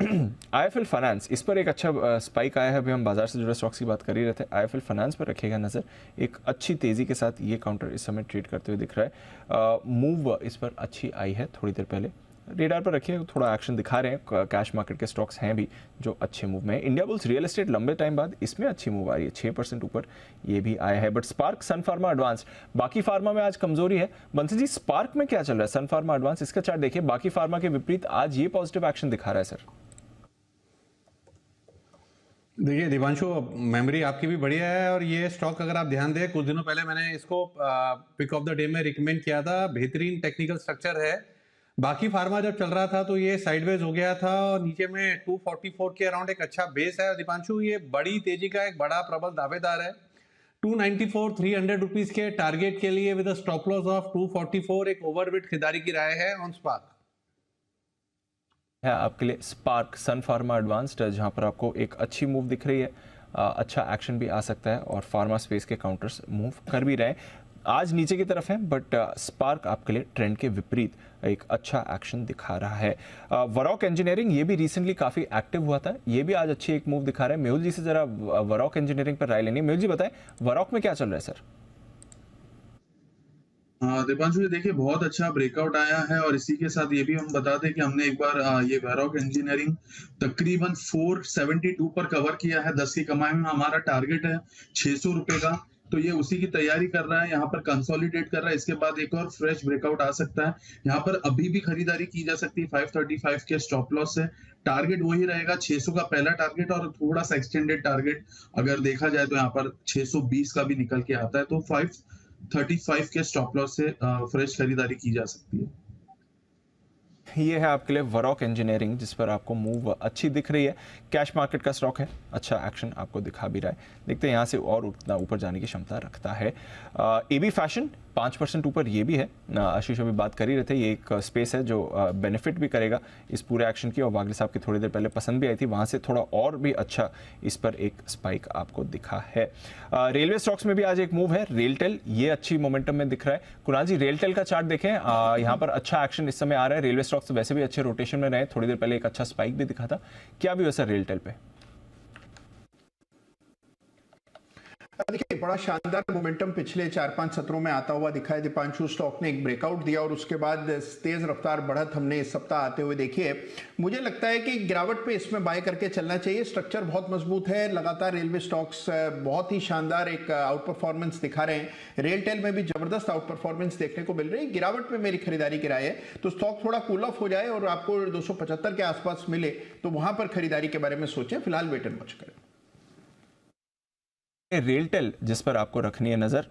IIFL फाइनेंस, इस पर एक अच्छा स्पाइक आया है। अभी हम बाजार से जुड़े स्टॉक्स की बात कर ही रहे थे। IIFL फाइनेंस पर रखिएगा नज़र। एक अच्छी तेज़ी के साथ ये काउंटर इस समय ट्रेड करते हुए दिख रहा है। मूव इस पर अच्छी आई है थोड़ी देर पहले। रेडार पर रखिए, थोड़ा एक्शन दिखा रहे हैं। कैश मार्केट के स्टॉक्स हैं भी जो अच्छे मूव में है। इंडिया बुल्स रियल एस्टेट लंबे टाइम बाद इसमें अच्छी मूव आ रही है, 6% ऊपर ये भी आया है। But spark, sun pharma, advance, बाकी फार्मा में आज कमजोरी है। बंसी जी, स्पार्क में क्या चल रहा है? सन फार्मा, एडवांस, इसका चार्ट देखिए। बाकी फार्मा के विपरीत आज ये पॉजिटिव एक्शन दिखा रहा है सर। देखिए दिवांशु, मेमोरी आपकी भी बढ़िया है और ये स्टॉक अगर आप ध्यान दें, कुछ दिनों पहले मैंने इसको पिक ऑफ द डे में रिकमेंड किया था। बेहतरीन टेक्निकल स्ट्रक्चर है। बाकी फार्मा जब चल रहा था तो ये साइडवेज हो गया था और नीचे में 244 के अराउंड एक अच्छा बेस है। दीपांशु, ये बड़ी तेजी का एक बड़ा प्रबल दावेदार है। 294 300 रुपीज के टारगेट के लिए विद स्टॉप लॉस ऑफ 244 एक ओवरवेट खरीदारी की राय है ऑन स्पार्क है आपके लिए। स्पार्क, सन फार्मा, एडवांस्ड, जहां पर आपको एक अच्छी मूव दिख रही है। अच्छा एक्शन भी आ सकता है और फार्मा स्पेस के काउंटर्स मूव कर भी रहे हैं। आज नीचे की तरफ है बट स्पार्क आपके लिए ट्रेंड के विपरीत एक अच्छा एक्शन दिखा रहा है। वरॉक इंजीनियरिंग, ये भी रिसेंटली काफी एक्टिव हुआ था, ये भी आज अच्छी एक मूव दिखा रहा है। मेहुल जी से जरा वरॉक इंजीनियरिंग पर राय लेनी है। मेहुल जी बताएं, वरॉक में क्या चल रहा है सर? दीपांशु, ये देखिए बहुत अच्छा ब्रेकआउट आया है और इसी के साथ ये भी हम बता दें कि हमने एक बार ये वैरॉक इंजीनियरिंग तकरीबन 472 पर कवर किया है। 10 की कमाई में हमारा टारगेट है 600 रुपए का, तो ये उसी की तैयारी कर रहा है। यहाँ पर कंसोलिडेट कर रहा है, इसके बाद एक और फ्रेश ब्रेकआउट आ सकता है। यहाँ पर अभी भी खरीदारी की जा सकती है 535 के स्टॉप लॉस से। टारगेट वही रहेगा 600 का पहला टारगेट और थोड़ा सा एक्सटेंडेड टारगेट अगर देखा जाए तो यहाँ पर 620 का भी निकल के आता है, तो 535 के स्टॉप लॉस से फ्रेश खरीदारी की जा सकती है। ये है आपके लिए वरॉक इंजीनियरिंग, जिस पर आपको मूव अच्छी दिख रही है। कैश मार्केट का स्टॉक है, अच्छा एक्शन आपको दिखा भी रहा है। देखते हैं यहाँ से और उतना ऊपर जाने की क्षमता रखता है। AB फैशन 5% ऊपर ये भी है। आशीष अभी बात कर ही रहे थे, ये एक स्पेस है जो बेनिफिट भी करेगा इस पूरे एक्शन की, और वागले साहब की थोड़ी देर पहले पसंद भी आई थी, वहाँ से थोड़ा और भी अच्छा इस पर एक स्पाइक आपको दिखा है। रेलवे स्टॉक्स में भी आज एक मूव है। रेलटेल, ये अच्छी मोमेंटम में दिख रहा है। कुणाल जी, रेलटेल का चार्ट देखें, यहाँ पर अच्छा एक्शन इस समय आ रहा है। रेलवे स्टॉक्स तो वैसे भी अच्छे रोटेशन में रहे, थोड़ी देर पहले एक अच्छा स्पाइक भी दिखा था। क्या भी वैसा रेलटेल पे? देखिए, बड़ा शानदार मोमेंटम पिछले 4-5 सत्रों में आता हुआ दिखा है। दीपांशु, स्टॉक ने एक ब्रेकआउट दिया और उसके बाद तेज रफ्तार बढ़त हमने इस सप्ताह आते हुए देखी है। मुझे लगता है कि गिरावट पे इसमें बाय करके चलना चाहिए। स्ट्रक्चर बहुत मजबूत है। लगातार रेलवे स्टॉक्स बहुत ही शानदार एक आउट परफॉर्मेंस दिखा रहे हैं। रेलटेल में भी जबरदस्त आउट परफॉर्मेंस देखने को मिल रही है। गिरावट में मेरी खरीदारी की राय है, तो स्टॉक थोड़ा कूल ऑफ हो जाए और आपको 275 के आसपास मिले तो वहां पर खरीदारी के बारे में सोचें। फिलहाल वेट एंड वॉच करें। रेलटेल जिस पर आपको रखनी है नजर,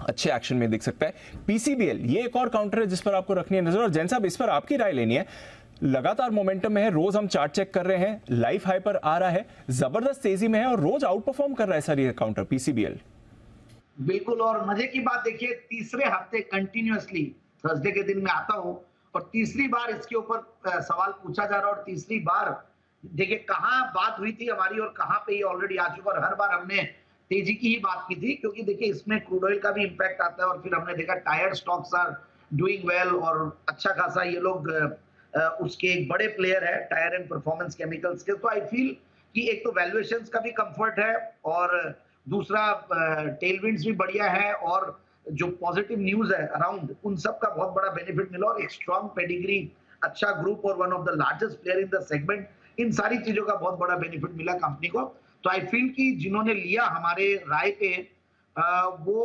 अच्छे एक्शन में दिख सकता है। PCBL, ये एक और काउंटर है जिस पर आपको रखनी है नजर, और जैन साहब इस पर आपकी राय लेनी है। लगातार मोमेंटम में है, रोज हम चार्ट चेक कर रहे हैं, लाइफ हाई पर आ रहा है, जबरदस्त तेजी में है और रोज आउट परफॉर्म कर रहा है सर ये काउंटर PCBL। बिल्कुल, और मजे की बात देखिए, तीसरे हफ्ते कंटिन्यूअसली थर्सडे के दिन में आता हूं और तीसरी बार इसके ऊपर सवाल पूछा जा रहा है और तीसरी बार देखिए कहां बात हुई थी हमारी और कहां पे ये ऑलरेडी आ चुका, और हर बार हमने तेजी की ही बात की थी, क्योंकि देखिए इसमें क्रूड ऑयल का भी इंपैक्ट आता है और फिर हमने देखा tyre stocks are doing well और अच्छा खासा ये लोग उसके एक बड़े प्लेयर है टायर एंड परफॉर्मेंस केमिकल्स के। तो आई फील कि एक तो वैल्यूएशंस का भी कंफर्ट है और दूसरा टेलविंड्स भी बढ़िया है और जो पॉजिटिव न्यूज है अराउंड उन सब का बहुत बड़ा बेनिफिट मिला और एक स्ट्रॉन्ग पेडिग्री, अच्छा ग्रुप और one of the largest player in the segment, इन सारी चीजों का बहुत बड़ा बेनिफिट मिला कंपनी को। तो आई फील कि जिन्होंने लिया हमारे राय पे वो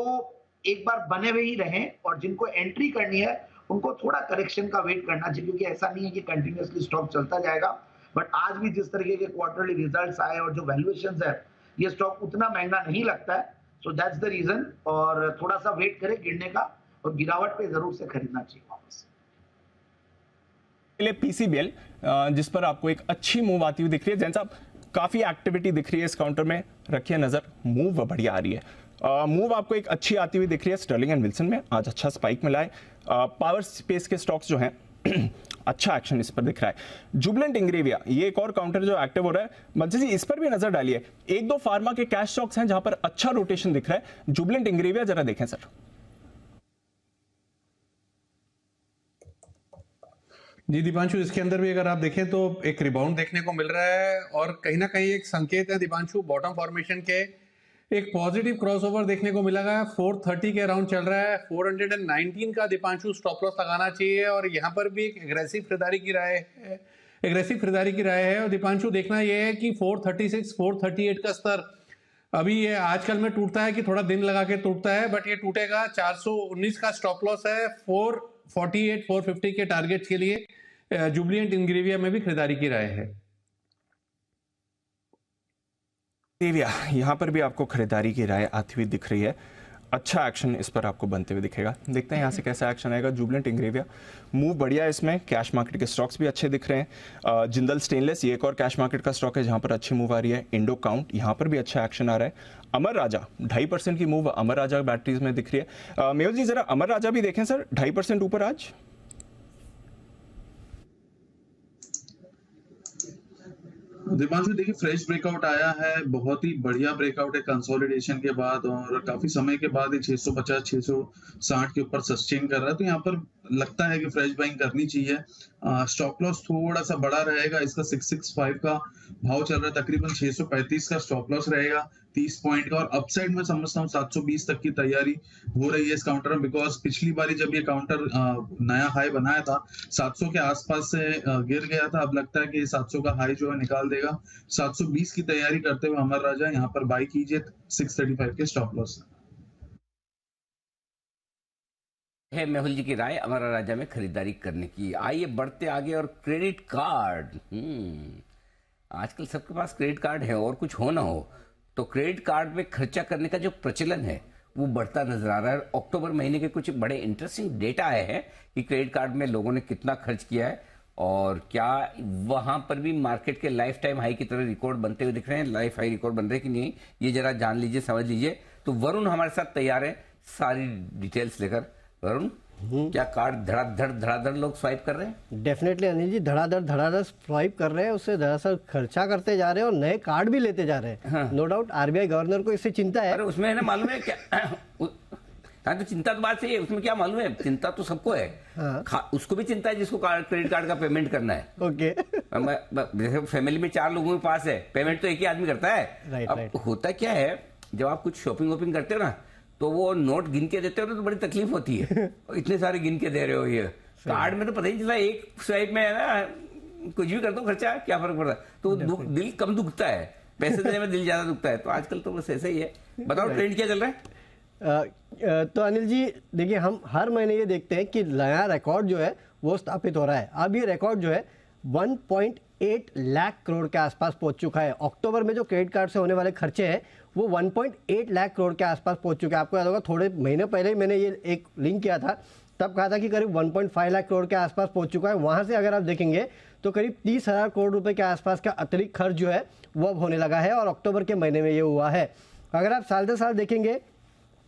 एक बार बने हुए ही रहें और जिनको एंट्री करनी है उनको थोड़ा करेक्शन का वेट करना चाहिए, क्योंकि ऐसा नहीं है कि कंटिन्यूसली स्टॉक चलता जाएगा। बट आज भी जिस तरीके के क्वार्टरली रिजल्ट्स आए और जो वैल्यूएशंस है, ये स्टॉक उतना महंगा नहीं लगता है। सो दैट्स द रीजन, और थोड़ा सा वेट करें गिरने का, और गिरावट पे जरूर से खरीदना चाहिए वापस। पीसीबीएल जिस पर आपको एक अच्छी मूव आती हुई दिख रही है, जैन साहब काफी एक्टिविटी दिख रही है इस काउंटर में, रखिए नजर, मूव बढ़िया आ रही है। मूव आपको एक अच्छी आती हुई दिख रही है स्टर्लिंग एंड विल्सन में, आज अच्छा स्पाइक मिला है। पावर स्पेस के स्टॉक्स जो हैं अच्छा एक्शन इस पर दिख रहा है। जुबिलेंट इंग्रेविया ये एक और काउंटर जो एक्टिव हो रहा है, मंजी जी इस पर भी नजर डालिए। एक दो फार्मा के कैश स्टॉक्स हैं जहां पर अच्छा रोटेशन दिख रहा है। जुबिलेंट इंग्रेविया जरा देखें सर। जी दीपांशु, इसके अंदर भी अगर आप देखें तो एक रिबाउंड देखने को मिल रहा है, और कहीं ना कहीं एक संकेत है दीपांशु बॉटम फॉर्मेशन के। एक पॉजिटिव क्रॉसओवर देखने को मिला है, 430 के अराउंड चल रहा है। 419 का दीपांशु स्टॉप लॉस लगाना चाहिए, और यहाँ पर भी एक एग्रेसिव खरीदारी की राय है। और दीपांशु देखना यह है कि 436 438 का स्तर अभी ये आजकल में टूटता है कि थोड़ा दिन लगा के टूटता है, बट ये टूटेगा। 419 का स्टॉप लॉस है, 448 450 के टारगेट के लिए जुबिलेंट इंग्रेविया में भी खरीदारी की राय है। यहां पर भी आपको खरीदारी की राय आती हुई दिख रही है। अच्छा एक्शन इस पर आपको बनते हुए दिखेगा। देखते हैं यहां से कैसा एक्शन आएगा। जुबिलेंट इंग्रेविया मूव बढ़िया है, इसमें कैश मार्केट के स्टॉक्स भी अच्छे दिख रहे हैं। जिंदल स्टेनलेस ये एक और कैश मार्केट का स्टॉक है जहां पर अच्छी मूव आ रही है। इंडो काउंट यहां पर भी अच्छा एक्शन आ रहा है। अमर राजा 2.5% की मूव अमर राजा बैटरीज में दिख रही है। मेहुल जी जरा अमर राजा भी देखें सर, 2.5% ऊपर आज। दीपांशु देखिए, फ्रेश ब्रेकआउट आया है, बहुत ही बढ़िया ब्रेकआउट है कंसोलिडेशन के बाद, और काफी समय के बाद ये 650 660 के ऊपर सस्टेन कर रहा है। तो यहाँ पर लगता है कि फ्रेश बाइंग करनी चाहिए। स्टॉप लॉस थोड़ा सा बड़ा रहेगा, इसका 665 का भाव चल रहा है, तकरीबन 635 का स्टॉप लॉस रहेगा 30 पॉइंट का। और अपसाइड में समझता हूँ 720 तक की तैयारी हो रही है इस काउंटर में, बिकॉज पिछली बारी जब ये काउंटर नया हाई बनाया था 700 के आसपास से गिर गया था। अब लगता है कि 700 का हाई जो है निकाल देगा। 720 की तैयारी करते हुए अमर राजा यहाँ पर बाई कीजिए 635 के स्टॉप लॉस है। मेहुल जी की राय अमर राजा में खरीदारी करने की। आइए बढ़ते आगे। और क्रेडिट कार्ड, आजकल सबके पास क्रेडिट कार्ड है, और कुछ हो ना हो तो क्रेडिट कार्ड में खर्चा करने का जो प्रचलन है वो बढ़ता नजर आ रहा है। अक्टूबर महीने के कुछ बड़े इंटरेस्टिंग डेटा आए हैं कि क्रेडिट कार्ड में लोगों ने कितना खर्च किया है, और क्या वहां पर भी मार्केट के लाइफ टाइम हाई की तरह रिकॉर्ड बनते हुए दिख रहे हैं। लाइफ हाई रिकॉर्ड बन रहे हैं कि नहीं, ये जरा जान लीजिए, समझ लीजिए। तो वरुण हमारे साथ तैयार है सारी डिटेल्स लेकर। वरुण, क्या कार्ड धड़ाधड़ लोग स्वाइप कर रहे हैं? डेफिनेटली अनिल जी, धड़ाधड़ स्वाइप कर रहे हैं, उससे दरअसल खर्चा करते जा रहे हैं और नए कार्ड भी लेते जा रहे हैं। नो डाउट आरबीआई गवर्नर को इससे चिंता है। अरे उसमें है ना, मालूम है क्या हाँ, तो चिंता तो बात सही है, उसमें क्या मालूम है, चिंता तो सबको है। उसको भी चिंता है जिसको क्रेडिट कार्ड का पेमेंट करना है। ओके। जैसे फैमिली में 4 लोगों के पास है, पेमेंट तो एक ही आदमी करता है। अब होता क्या है, जब आप कुछ शॉपिंग वॉपिंग करते हो ना, तो वो नोट गिन के देते हो ना, तो बड़ी तकलीफ होती है। इतने सारे गिन के दे रहे हो, ये कार्ड में तो पता ही चला, एक स्वाइप में है ना कुछ भी कर दो खर्चा, क्या फर्क पड़ता है। तो दिल कम दुखता है, पैसे देने में दिल ज्यादा दुखता है। तो आजकल तो बस ऐसा ही है। बताओ ट्रेंड क्या चल रहा है? तो अनिल जी देखिए, हम हर महीने ये देखते हैं कि नया रिकॉर्ड जो है वो स्थापित हो रहा है। अब ये रिकॉर्ड जो है 1.8 लाख करोड़ के आसपास पहुंच चुका है। अक्टूबर में जो क्रेडिट कार्ड से होने वाले खर्चे हैं वो 1.8 लाख करोड़ के आसपास पहुंच चुके हैं। आपको याद होगा थोड़े महीने पहले ही मैंने ये एक लिंक किया था, तब कहा था कि करीब 1.5 लाख करोड़ के आसपास पहुंच चुका है। वहां से अगर आप देखेंगे तो करीब 30,000 करोड़ रुपए के आसपास का अतिरिक्त खर्च जो है वो अब होने लगा है, और अक्टूबर के महीने में ये हुआ है। अगर आप साल दर साल देखेंगे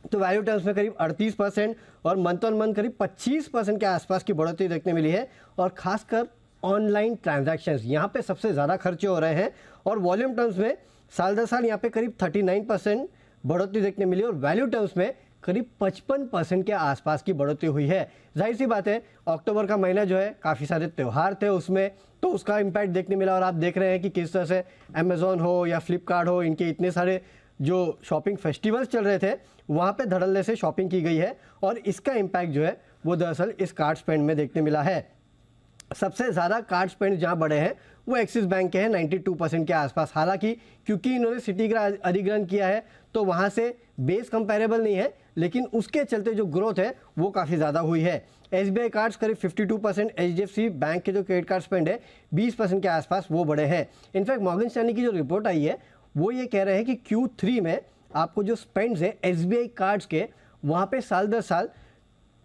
तो वैल्यू टर्म्स में करीब 38% और मंथ ऑन मंथ करीब 25% के आसपास की बढ़ोतरी देखने मिली है। और खासकर ऑनलाइन ट्रांजैक्शंस यहाँ पे सबसे ज़्यादा खर्चे हो रहे हैं, और वॉल्यूम टर्म्स में साल दर साल यहाँ पे करीब 39% बढ़ोतरी देखने मिली, और वैल्यू टर्म्स में करीब 55% के आसपास की बढ़ोतरी हुई है। जाहिर सी बात है, अक्टूबर का महीना जो है काफ़ी सारे त्यौहार थे उसमें, तो उसका इम्पैक्ट देखने मिला। और आप देख रहे हैं कि किस तरह से अमेजोन हो या फ्लिपकार्ट हो, इनके इतने सारे जो शॉपिंग फेस्टिवल्स चल रहे थे वहाँ पे धड़ल्ले से शॉपिंग की गई है, और इसका इम्पैक्ट जो है वो दरअसल इस कार्ड स्पेंड में देखने मिला है। सबसे ज़्यादा कार्ड स्पेंड जहाँ बढ़े हैं वो एक्सिस बैंक के हैं 92% के आसपास। हालांकि क्योंकि इन्होंने सिटी का अधिग्रहण किया है तो वहाँ से बेस कंपेरेबल नहीं है, लेकिन उसके चलते जो ग्रोथ है वो काफ़ी ज़्यादा हुई है। SBI कार्ड्स करीब 52%, HDFC बैंक के जो क्रेडिट कार्ड स्पेंड है 20% के आसपास वो बढ़े हैं। इनफैक्ट मॉर्गन स्टैनली की जो रिपोर्ट आई है वो ये कह रहे हैं कि Q3 में आपको जो स्पेंड्स है SBI कार्ड्स के, वहाँ पे साल दर साल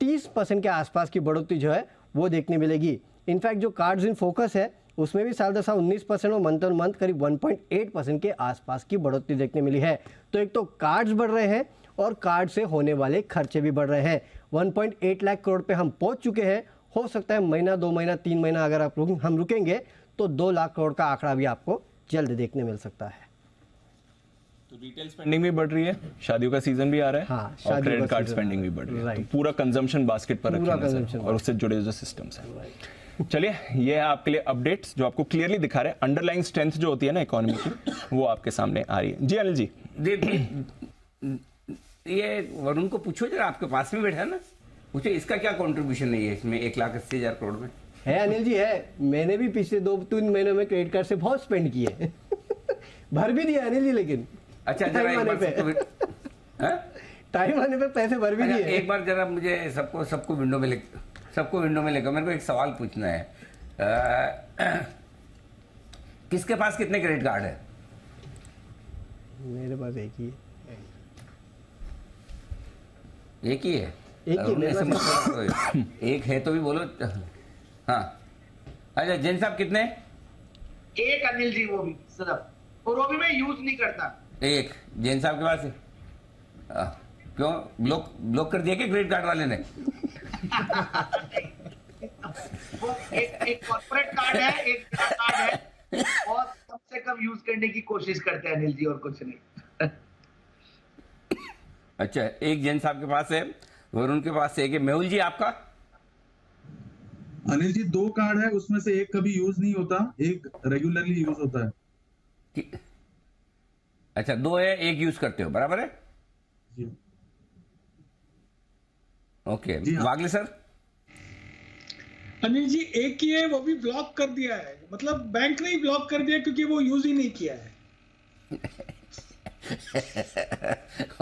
30% के आसपास की बढ़ोतरी जो है वो देखने मिलेगी। इनफैक्ट जो कार्ड्स इन फोकस है उसमें भी साल दर साल 19% और मंथ ऑन मंथ करीब 1.8% के आसपास की बढ़ोतरी देखने मिली है। तो एक तो कार्ड्स बढ़ रहे हैं और कार्ड से होने वाले खर्चे भी बढ़ रहे हैं। 1.8 लाख करोड़ पे हम पहुंच चुके हैं। हो सकता है महीना, 2 महीना, 3 महीना अगर हम रुकेंगे तो 2 लाख करोड़ का आंकड़ा भी आपको जल्द देखने मिल सकता है। तो रिटेल स्पेंडिंग भी बढ़ रही है, शादियों का सीजन भी आ रहा है, हाँ, और क्रेडिट कार्ड स्पेंडिंग भी बढ़ रही है, तो पूरा कंजम्पशन बास्केट पर रखें और उससे जुड़े जो सिस्टम्स हैं। चलिए, ये है आपके लिए अपडेट्स जो आपको क्लियरली दिखा रहे हैं अंडरलाइंग स्ट्रेंथ जो होती है ना इकोनॉमी की, वो आपके सामने आ रही है। जी अनिल जी, ये वरुण को पूछो जरा, आपके पास में बैठा है ना, पूछो इसका क्या कंट्रीब्यूशन है इसमें 1,80,000 करोड़ में। है अनिल जी, है। मैंने भी पिछले 2-3 महीनों में क्रेडिट कार्ड से बहुत स्पेंड किए भर भी दिया अनिल जी, लेकिन अच्छा टाइम आने पे पैसे भर भी दिए। एक बार जरा मुझे सबको विंडो में लेकर मेरे को एक सवाल पूछना है। किसके पास कितने क्रेडिट कार्ड है? मेरे पास एक ही है। एक ही है? एक है तो भी बोलो। हाँ, अच्छा जैन साहब कितने? एक अनिल जी, वो भी सिर्फ, और वो भी मैं यूज नहीं करता। एक जैन साहब के पास है? क्यों ब्लॉक कर दिया क्या क्रेडिट कार्ड वाले ने? वो एक कॉर्पोरेट कार्ड है, एक कार्ड है, और कम से कम यूज करने की कोशिश करते हैं अनिल जी, और कुछ नहीं। अच्छा, एक जैन साहब के पास है, वरुण के पास एक है। मेहुल जी आपका? अनिल जी 2 कार्ड है, उसमें से एक कभी यूज नहीं होता, एक रेगुलरली यूज होता है। अच्छा, 2 है, एक यूज करते हो, बराबर है? ओके, वागले सर? अनिल जी एक ही है, वो भी ब्लॉक कर दिया है, मतलब बैंक ने ही ब्लॉक कर दिया क्योंकि वो यूज ही नहीं किया है।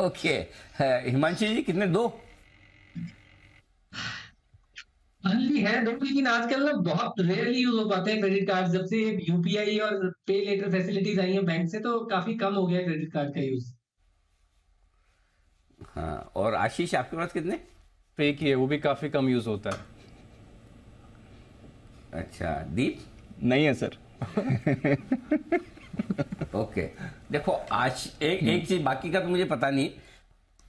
ओके, हिमांशु जी कितने? 2? अनिल है 2, लेकिन आजकल ना बहुत रेयरली यूज हो पाते हैं क्रेडिट कार्ड। जब से यूपीआई और पे लेटर फैसिलिटीज आई हैं बैंक से, तो काफी कम हो गया क्रेडिट कार्ड का यूज। हाँ, और आशीष आपके पास कितने? एक ही है, वो भी काफी कम यूज होता है। अच्छा, दीप? नहीं है सर। ओके, देखो आज एक चीज, बाकी का तो मुझे पता नहीं।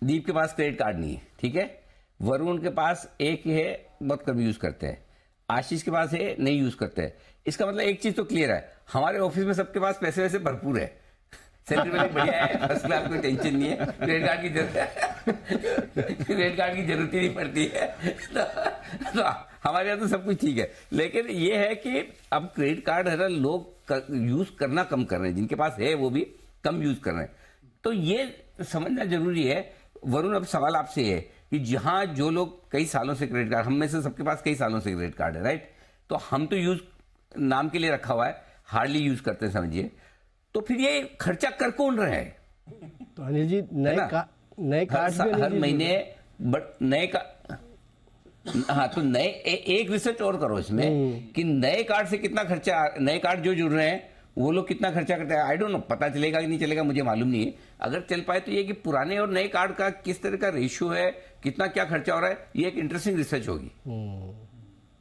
दीप के पास क्रेडिट कार्ड नहीं है, ठीक है। वरुण के पास एक ही है, बहुत कम यूज करते हैं। आशीष के पास है, नहीं यूज करते हैं। इसका मतलब एक चीज तो क्लियर है, हमारे ऑफिस में सबके पास पैसे वैसे भरपूर है, सैलरी वाले बढ़िया है, फर्स्ट क्लास, कोई टेंशन नहीं है, क्रेडिट कार्ड की जरूरत ही नहीं पड़ती है। तो हमारे यहाँ तो सब कुछ ठीक है। लेकिन ये है कि अब क्रेडिट कार्ड है ना, लोग यूज करना कम कर रहे हैं, जिनके पास है वो भी कम यूज कर रहे हैं। तो ये समझना जरूरी है। वरुण, अब सवाल आपसे है कि जहां जो लोग कई सालों से क्रेडिट कार्ड, हम में से सबके पास कई सालों से क्रेडिट कार्ड है, राइट, तो हम तो यूज नाम के लिए रखा हुआ है, हार्डली यूज करते हैं समझिए, तो फिर ये खर्चा कर कौन रहे हैं? तो अनिल जी नए कार्ड हर महीने नए का, हाँ, तो नए एक रिसर्च और करो इसमें कि नए कार्ड से कितना खर्चा, नए कार्ड जो जुड़ रहे हैं वो लोग कितना खर्चा करते हैं। आई डोंट नो, पता चलेगा कि नहीं चलेगा मुझे मालूम नहीं है। अगर चल पाए तो ये कि पुराने और नए कार्ड का किस तरह का रेशियो है, कितना क्या खर्चा हो रहा है, ये एक इंटरेस्टिंग रिसर्च होगी।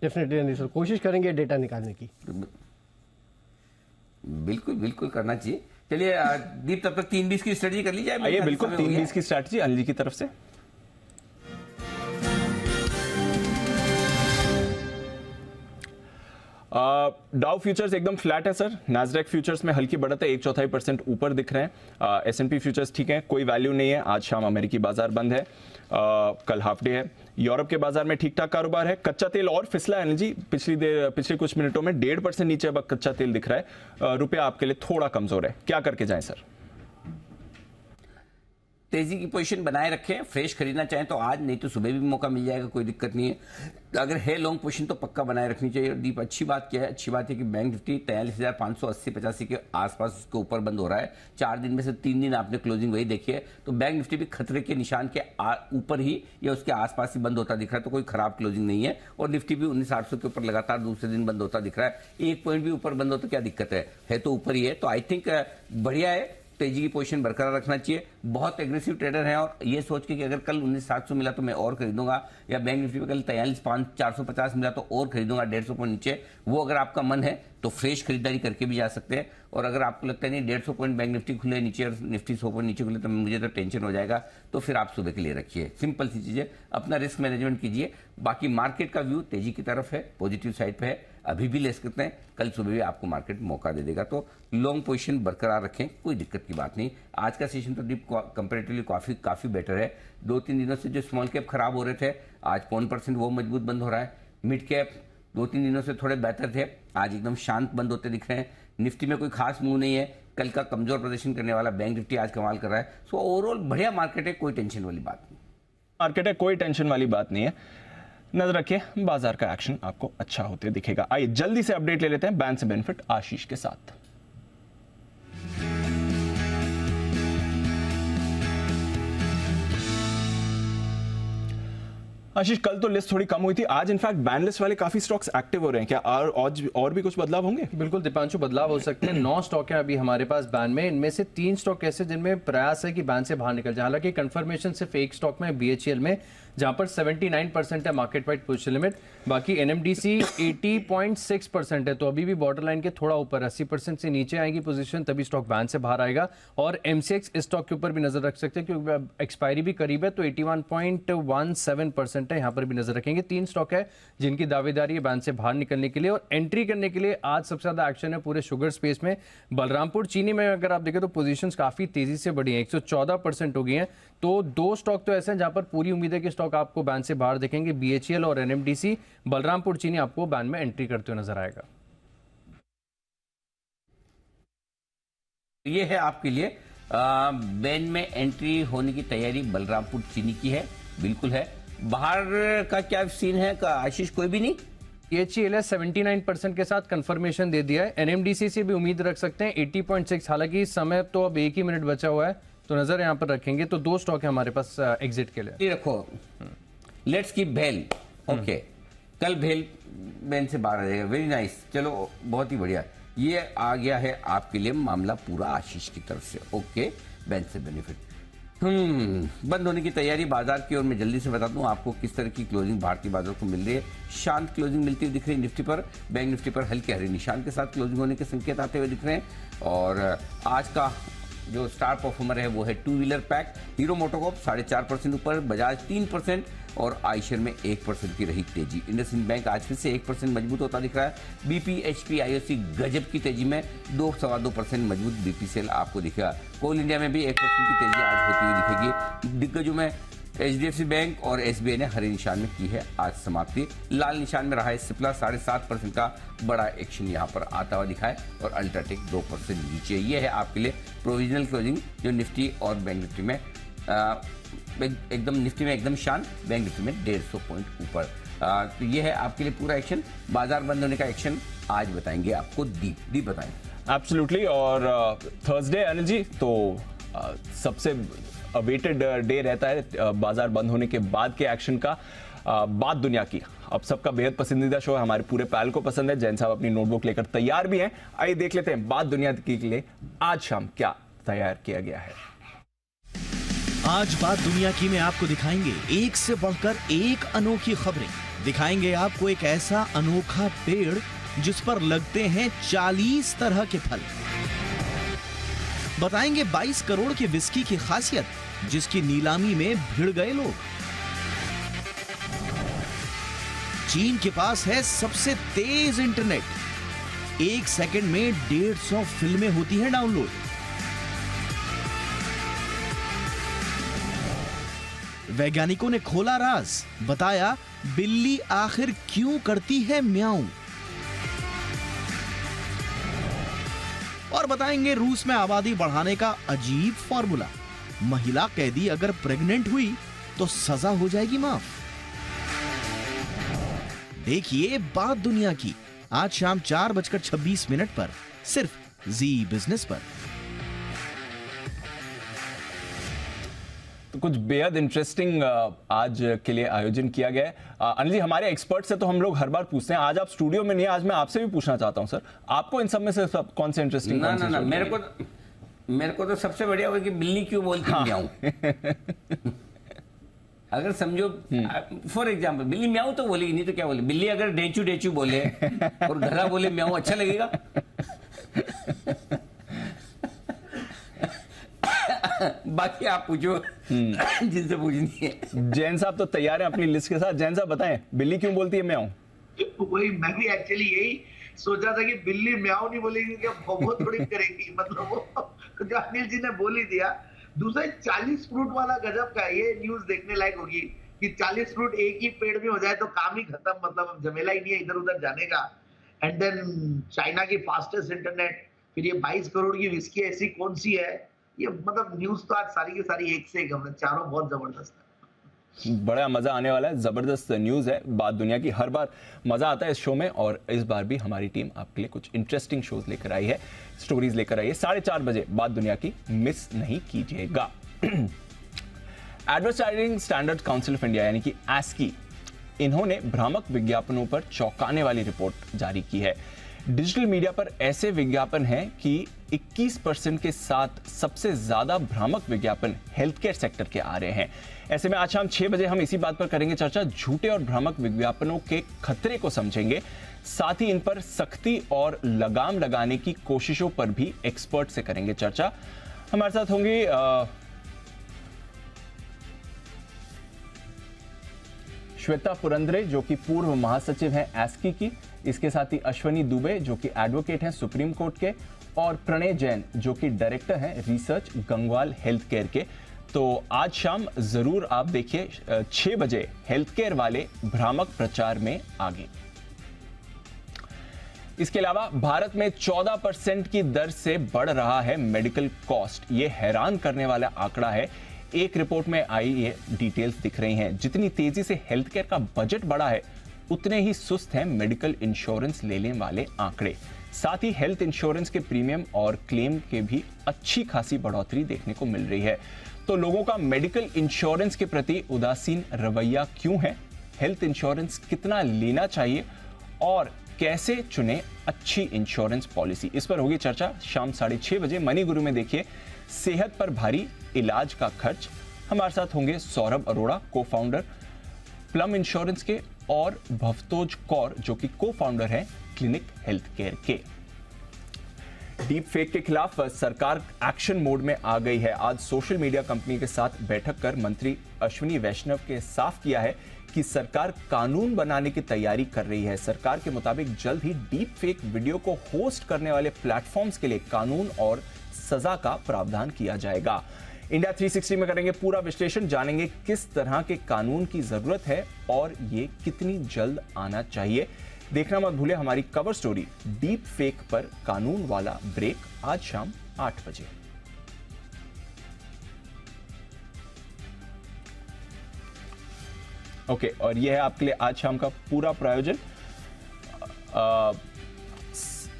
डेफिनेटली सर, कोशिश करेंगे डेटा निकालने की। बिल्कुल बिल्कुल करना चाहिए। चलिए दीप, तब तक 3-20 की स्ट्रेटजी कर ली जाए। आइए, बिल्कुल 3-20 की स्ट्रेटजी अनिल जी की तरफ से। डाउ फ्यूचर्स एकदम फ्लैट है सर। नास्डैक फ्यूचर्स में हल्की बढ़त है, 1/4% ऊपर दिख रहे हैं। S&P फ्यूचर्स ठीक है, कोई वैल्यू नहीं है। आज शाम अमेरिकी बाजार बंद है, कल हाफ डे है। यूरोप के बाजार में ठीक ठाक कारोबार है। कच्चा तेल और फिसला है जी, पिछले कुछ मिनटों में 1.5% नीचे अब कच्चा तेल दिख रहा है। रुपया आपके लिए थोड़ा कमजोर है, क्या करके जाएं सर? तेजी की पोजीशन बनाए रखें, फ्रेश खरीदना चाहें तो आज, नहीं तो सुबह भी मौका मिल जाएगा, कोई दिक्कत नहीं है। अगर है लॉन्ग पोजीशन तो पक्का बनाए रखनी चाहिए। और दीप अच्छी बात क्या है, अच्छी बात है कि बैंक निफ्टी 43,580-85 के आसपास उसके ऊपर बंद हो रहा है। 4 दिन में से 3 दिन आपने क्लोजिंग वही देखी है, तो बैंक निफ्टी भी खतरे के निशान के ऊपर ही या उसके आसपास ही बंद होता दिख रहा है, तो कोई खराब क्लोजिंग नहीं है। और निफ्टी भी 19,800 के ऊपर लगातार दूसरे दिन बंद होता दिख रहा है। 1 पॉइंट भी ऊपर बंद हो तो क्या दिक्कत है तो ऊपर ही है। तो आई थिंक बढ़िया है, तेजी की पोजीशन बरकरार रखना चाहिए। बहुत एग्रेसिव ट्रेडर है और ये सोच के कि अगर कल 19,700 मिला तो मैं और खरीदूंगा, या बैंक निफ्टी में कल 43,450 मिला तो और खरीदूंगा 150 पॉइंट नीचे, वो अगर आपका मन है तो फ्रेश खरीदारी करके भी जा सकते हैं। और अगर आपको लगता है नहीं 150 पॉइंट बैंक निफ्टी खुले नीचे और निफ्टी 100 पॉइंट नीचे खुले तो मुझे तो टेंशन हो जाएगा, तो फिर आप सुबह के लिए रखिए। सिंपल सी चीजें, अपना रिस्क मैनेजमेंट कीजिए। बाकी मार्केट का व्यू तेजी की तरफ है, पॉजिटिव साइड पे है, अभी भी ले सकते हैं, कल सुबह भी आपको मार्केट मौका दे देगा। तो लॉन्ग पोजीशन बरकरार रखें, कोई दिक्कत की बात नहीं। आज का सेशन तो डीप कंपैरेटिवली काफी बेटर है। 2-3 दिनों से जो स्मॉल कैप खराब हो रहे थे, आज 0.1% वो मजबूत बंद हो रहा है। मिड कैप 2-3 दिनों से थोड़े बेहतर थे, आज एकदम शांत बंद होते दिख रहे हैं। निफ्टी में कोई खास मूव नहीं है, कल का कमजोर प्रदर्शन करने वाला बैंक निफ्टी आज कमाल कर रहा है। सो ओवरऑल बढ़िया मार्केट है, कोई टेंशन वाली बात नहीं। मार्केट है, कोई टेंशन वाली बात नहीं है। नजर रखिए, बाजार का एक्शन आपको अच्छा होते दिखेगा। आइए जल्दी से अपडेट ले लेते हैं बैंक से बेनिफिट आशीष के साथ। आशीष, कल तो लिस्ट थोड़ी कम हुई थी, आज इनफैक्ट बैन लिस्ट वाले काफी स्टॉक्स एक्टिव हो रहे हैं, क्या और भी कुछ बदलाव होंगे? बिल्कुल दीपांशु, बदलाव हो सकते हैं। 9 स्टॉक हैं अभी हमारे पास बैन में, इनमें से 3 स्टॉक ऐसे जिनमें प्रयास है कि बैन से बाहर निकल जाए। हालांकि कंफर्मेशन सिर्फ एक स्टॉक में, BHEL में, जहां पर 79% है मार्केट वाइड पोजीशन लिमिट। बाकी NMDC 80.6% है, तो अभी भी बॉर्डर लाइन के थोड़ा ऊपर, 80% से नीचे आएगी पोजीशन तभी स्टॉक बैन से बाहर आएगा। और MCX इस स्टॉक के ऊपर भी नजर रख सकते हैं क्योंकि एक्सपायरी भी करीब है, तो 81.17% है, यहाँ पर भी नजर रखेंगे। 3 स्टॉक है जिनकी दावेदारी है बैन से बाहर निकलने के लिए। और एंट्री करने के लिए आज सबसे ज्यादा एक्शन है पूरे शुगर स्पेस में। बलरामपुर चीनी में अगर आप देखें तो पोजीशंस काफी तेजी से बढ़ी हैं, 114% हो गई हैं। तो 2 स्टॉक तो ऐसे हैं जहां पर पूरी उम्मीद है कि स्टॉक आपको बैन से बाहर देखेंगे, BHEL और NMDC। बलरामपुर चीनी आपको बैन में एंट्री करते हुए नजर आएगा। ये है आपके लिए बैन में एंट्री होने की तैयारी बलरामपुर चीनी की है, बिल्कुल है। बाहर का क्या सीन है आशीष? कोई भी नहीं। BHEL 79% के साथ कंफर्मेशन दे दिया है। NMDC से भी उम्मीद रख सकते हैं 80.6, हालांकि समय तो अब 1 ही मिनट बचा हुआ है, तो नजर यहाँ पर रखेंगे। तो 2 स्टॉक है हमारे पास एग्जिट के लिए। रखो, लेट्स कीप भेल। ओके, कल भेल बैन से बाहर आ जाएगा, वेरी नाइस, चलो बहुत ही बढ़िया। ये आ गया है आपके लिए मामला पूरा आशीष की तरफ से। ओके, बैन से बेनिफिट बंद होने की तैयारी बाजार की ओर। मैं जल्दी से बता दूं आपको किस तरह की क्लोजिंग भारतीय बाजार को मिल रही है। शांत क्लोजिंग मिलती हुई दिख रही है निफ्टी पर, बैंक निफ्टी पर हल्के हरे निशान के साथ क्लोजिंग होने के संकेत आते हुए दिख रहे हैं। और आज का जो स्टार परफॉर्मर है वो है 2 व्हीलर पैक। हीरो मोटोकॉर्प 4.5% ऊपर, बजाज 3% और आईशर में 1% की रही तेजी। इंडसइंड बैंक आज फिर से 1% मजबूत होता दिख रहा है। BP, HP, IOC गजब की तेजी में 2-2.25% मजबूत BPCL आपको दिखेगा। कोल इंडिया में भी 1% की तेजी आज होती हुई दिखेगी। दिग्गजों में HDFC बैंक और SBI ने हरे निशान में की है आज समाप्ति। लाल निशान में रहा है सिप्ला, 7.5% का बड़ा एक्शन यहाँ पर आता हुआ दिखा है। और अल्ट्राटेक 2% नीचे। ये है आपके लिए प्रोविजनल क्लोजिंग जो निफ्टी और बैंक निफ्टी में एकदम, निफ्टी में एकदम शांत, बैंक निफ्टी में 150 पॉइंट ऊपर। तो ये है आपके लिए पूरा एक्शन। बाजार बंद होने का एक्शन आज बताएंगे आपको। दीप बताएंगे। एब्सोल्युटली। और थर्सडे अनिल जी, तो सबसे अवेटेड डे रहता है बाजार बंद होने के बाद के एक्शन का। बात दुनिया की अब सबका बेहद पसंदीदा शो है, हमारे पूरे पैनल को पसंद है। जैन साहब अपनी नोटबुक लेकर तैयार भी हैं। आइए देख लेते हैं बात दुनिया की के लिए आज शाम क्या तैयार किया गया है। आज बात दुनिया की में आपको दिखाएंगे एक से बढ़कर एक अनोखी खबरें। दिखाएंगे आपको एक ऐसा अनोखा पेड़ जिस पर लगते हैं 40 तरह के फल। बताएंगे 22 करोड़ की विस्की की खासियत जिसकी नीलामी में भिड़ गए लोग। चीन के पास है सबसे तेज इंटरनेट, 1 सेकंड में 150 फिल्में होती हैं डाउनलोड। वैज्ञानिकों ने खोला राज, बताया बिल्ली आखिर क्यों करती है म्याऊं। और बताएंगे रूस में आबादी बढ़ाने का अजीब फॉर्मूला। महिला कैदी अगर प्रेग्नेंट हुई तो सजा हो जाएगी माफ। देखिए बात दुनिया की आज शाम 4:26 पर सिर्फ जी बिजनेस पर। तो कुछ बेहद इंटरेस्टिंग आज के लिए आयोजन किया गया है। अनिल जी, हमारे एक्सपर्ट से तो हम लोग हर बार पूछते हैं, आज आप स्टूडियो में नहीं, आज मैं आपसे भी पूछना चाहता हूं सर, आपको इन सब में से कौन से इंटरेस्टिंग? ना मेरे को तो सबसे बढ़िया होगा कि बिल्ली क्यों बोलती है म्याऊं। अगर समझो फॉर एग्जाम्पल बिल्ली म्याऊं तो बोलेगी, नहीं तो क्या बोले? बिल्ली अगर डेचू डेचू बोले और घड़ा बोले म्याऊं, अच्छा लगेगा? बाकी आप पूछो जिनसे पूछनी है। जैन साहब तो तैयार हैं अपनी लिस्ट के साथ। जैन साहब बताएं, बिल्ली क्यों बोलती है म्याऊं? वही मैं भी एक्चुअली यही सोचा था कि बिल्ली म्याऊं नहीं बोलेगी कि वो थोड़ी करेगी, मतलब वो जो अनिल जी ने बोल ही दिया। दूसरा 40 फ्रूट वाला गजब का, ये न्यूज देखने लायक होगी कि 40 फ्रूट एक ही पेड़ में हो जाए तो काम ही खत्म, मतलब झमेला ही नहीं है इधर उधर जाने का। एंड देन चाइना की फास्टेस्ट इंटरनेट, फिर ये 22 करोड़ की विस्की ऐसी कौन सी है, ये मतलब न्यूज तो आज सारी की सारी एक से एक, हमने चारों बहुत जबरदस्त है। बड़ा मजा आने वाला है, जबरदस्त न्यूज है बात दुनिया की। हर बार मजा आता है इस शो में, और इस बार भी हमारी टीम आपके लिए कुछ इंटरेस्टिंग शोज लेकर आई है, स्टोरीज लेकर आई है। 4:30 बजे बात दुनिया की मिस नहीं कीजिएगा। Advertising standard council of India यानी कि ASCI, इन्होंने भ्रामक विज्ञापनों पर चौंकाने वाली रिपोर्ट जारी की है। डिजिटल मीडिया पर ऐसे विज्ञापन हैं कि 21% के साथ सबसे ज्यादा भ्रामक विज्ञापन हेल्थ केयर सेक्टर के आ रहे हैं। ऐसे में आज शाम 6 बजे हम इसी बात पर करेंगे चर्चा, झूठे और भ्रामक विज्ञापनों के खतरे को समझेंगे, साथ ही इन पर सख्ती और लगाम लगाने की कोशिशों पर भी एक्सपर्ट से करेंगे चर्चा। हमारे साथ होंगे श्वेता पुरंदरे जो कि पूर्व महासचिव हैं ASCI की, इसके साथ ही अश्वनी दुबे जो कि एडवोकेट हैं सुप्रीम कोर्ट के, और प्रणय जैन जो कि डायरेक्टर हैं रिसर्च गंगवाल हेल्थ केयर के। तो आज शाम जरूर आप देखिए 6 बजे हेल्थ केयर वाले भ्रामक प्रचार में आगे। इसके अलावा भारत में 14% की दर से बढ़ रहा है मेडिकल कॉस्ट। ये हैरान करने वाला आंकड़ा है। एक रिपोर्ट में आई ये डिटेल्स दिख रही हैं। जितनी तेजी से हेल्थ केयर का बजट बढ़ा है, उतने ही सुस्त हैं मेडिकल इंश्योरेंस लेने वाले आंकड़े। साथ ही हेल्थ इंश्योरेंस के प्रीमियम और क्लेम के भी अच्छी खासी बढ़ोतरी देखने को मिल रही है। तो लोगों का मेडिकल इंश्योरेंस के प्रति उदासीन रवैया क्यों है? हेल्थ इंश्योरेंस कितना लेना चाहिए और कैसे चुने अच्छी इंश्योरेंस पॉलिसी? इस पर होगी चर्चा शाम 6:30 बजे मनी गुरु में। देखिए सेहत पर भारी इलाज का खर्च। हमारे साथ होंगे सौरभ अरोड़ा, को फाउंडर प्लम इंश्योरेंस के, और भवतोज कौर जो कि को फाउंडर है क्लिनिक हेल्थ केयर के। डीप फेक के खिलाफ सरकार एक्शन मोड में आ गई है। आज सोशल मीडिया कंपनी के साथ बैठक कर मंत्री अश्विनी वैष्णव के साफ किया है कि सरकार कानून बनाने की तैयारी कर रही है। सरकार के मुताबिक जल्द ही डीप फेक वीडियो को होस्ट करने वाले प्लेटफॉर्म्स के लिए कानून और सजा का प्रावधान किया जाएगा। इंडिया 360 में करेंगे पूरा विश्लेषण, जानेंगे किस तरह के कानून की जरूरत है और ये कितनी जल्द आना चाहिए। देखना मत भूले हमारी कवर स्टोरी डीप फेक पर कानून वाला ब्रेक, आज शाम 8 बजे। ओके, और यह है आपके लिए आज शाम का पूरा प्रायोजन।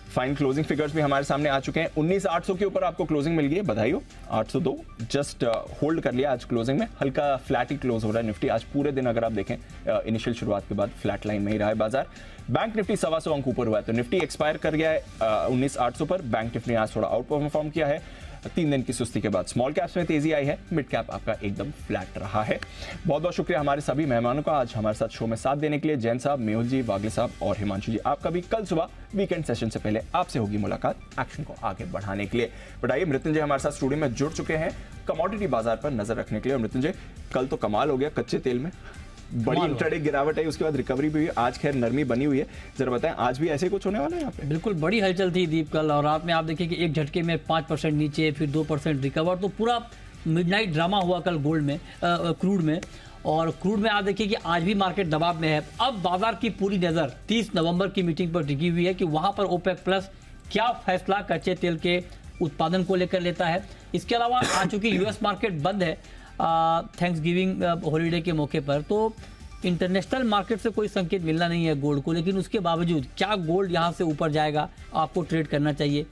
फाइन क्लोजिंग फिगर्स भी हमारे सामने आ चुके हैं। 19,800 के ऊपर आपको क्लोजिंग मिल गई है, बधाई हो। 802 जस्ट होल्ड कर लिया आज क्लोजिंग में, हल्का फ्लैट ही क्लोज हो रहा है निफ्टी आज पूरे दिन। अगर आप देखें इनिशियल शुरुआत के बाद फ्लैट लाइन में ही रहा है बाजार। बैंक निफ्टी 125 अंक ऊपर हुआ है, तो निफ्टी एक्सपायर कर गया है 19,800 पर। बैंक निफ्टी आज थोड़ा आउट परफॉर्म किया है 3 दिन की सुस्ती के बाद। स्मॉल कैप्स में तेजी आई है, मिड कैप आपका एकदम फ्लैट रहा है। बहुत बहुत शुक्रिया हमारे सभी मेहमानों का आज हमारे साथ शो में साथ देने के लिए। जैन साहब, मेहुल जी, वागले साहब और हिमांशु जी, आपका भी कल सुबह वीकेंड सेशन से पहले आपसे होगी मुलाकात एक्शन को आगे बढ़ाने के लिए। बढ़ाइए, मृत्युंजय हमारे साथ स्टूडियो में जुड़ चुके हैं कमोडिटी बाजार पर नजर रखने के लिए। और मृत्युंजय, कल तो कमाल हो गया, कच्चे तेल में बड़ी इंट्राडे गिरावट है, उसके बाद रिकवरी भी हुई, आज खैर नरमी बनी हुई है। जरा बताएं आज भी ऐसे कुछ होने वाला है यहाँ पे? बिल्कुल, बड़ी हलचल थी दीप कल, और रात में आप देखिए कि एक झटके में 5% नीचे, फिर 2% रिकवर। तो पूरा मिडनाइट ड्रामा हुआ कल गोल्ड में, क्रूड में। और क्रूड में आप देखिए कि आज भी मार्केट दबाव में है। अब बाजार की पूरी नज़र 30 नवंबर की मीटिंग पर टिकी हुई है कि वहाँ पर ओपेक प्लस क्या फैसला कच्चे तेल के उत्पादन को लेकर लेता है। इसके अलावा आज चूंकि यूएस मार्केट बंद है थैंक्स गिविंग हॉलीडे के मौके पर, तो इंटरनेशनल मार्केट से कोई संकेत मिलना नहीं है गोल्ड को, लेकिन उसके बावजूद क्या गोल्ड यहाँ से ऊपर जाएगा, आपको ट्रेड करना चाहिए।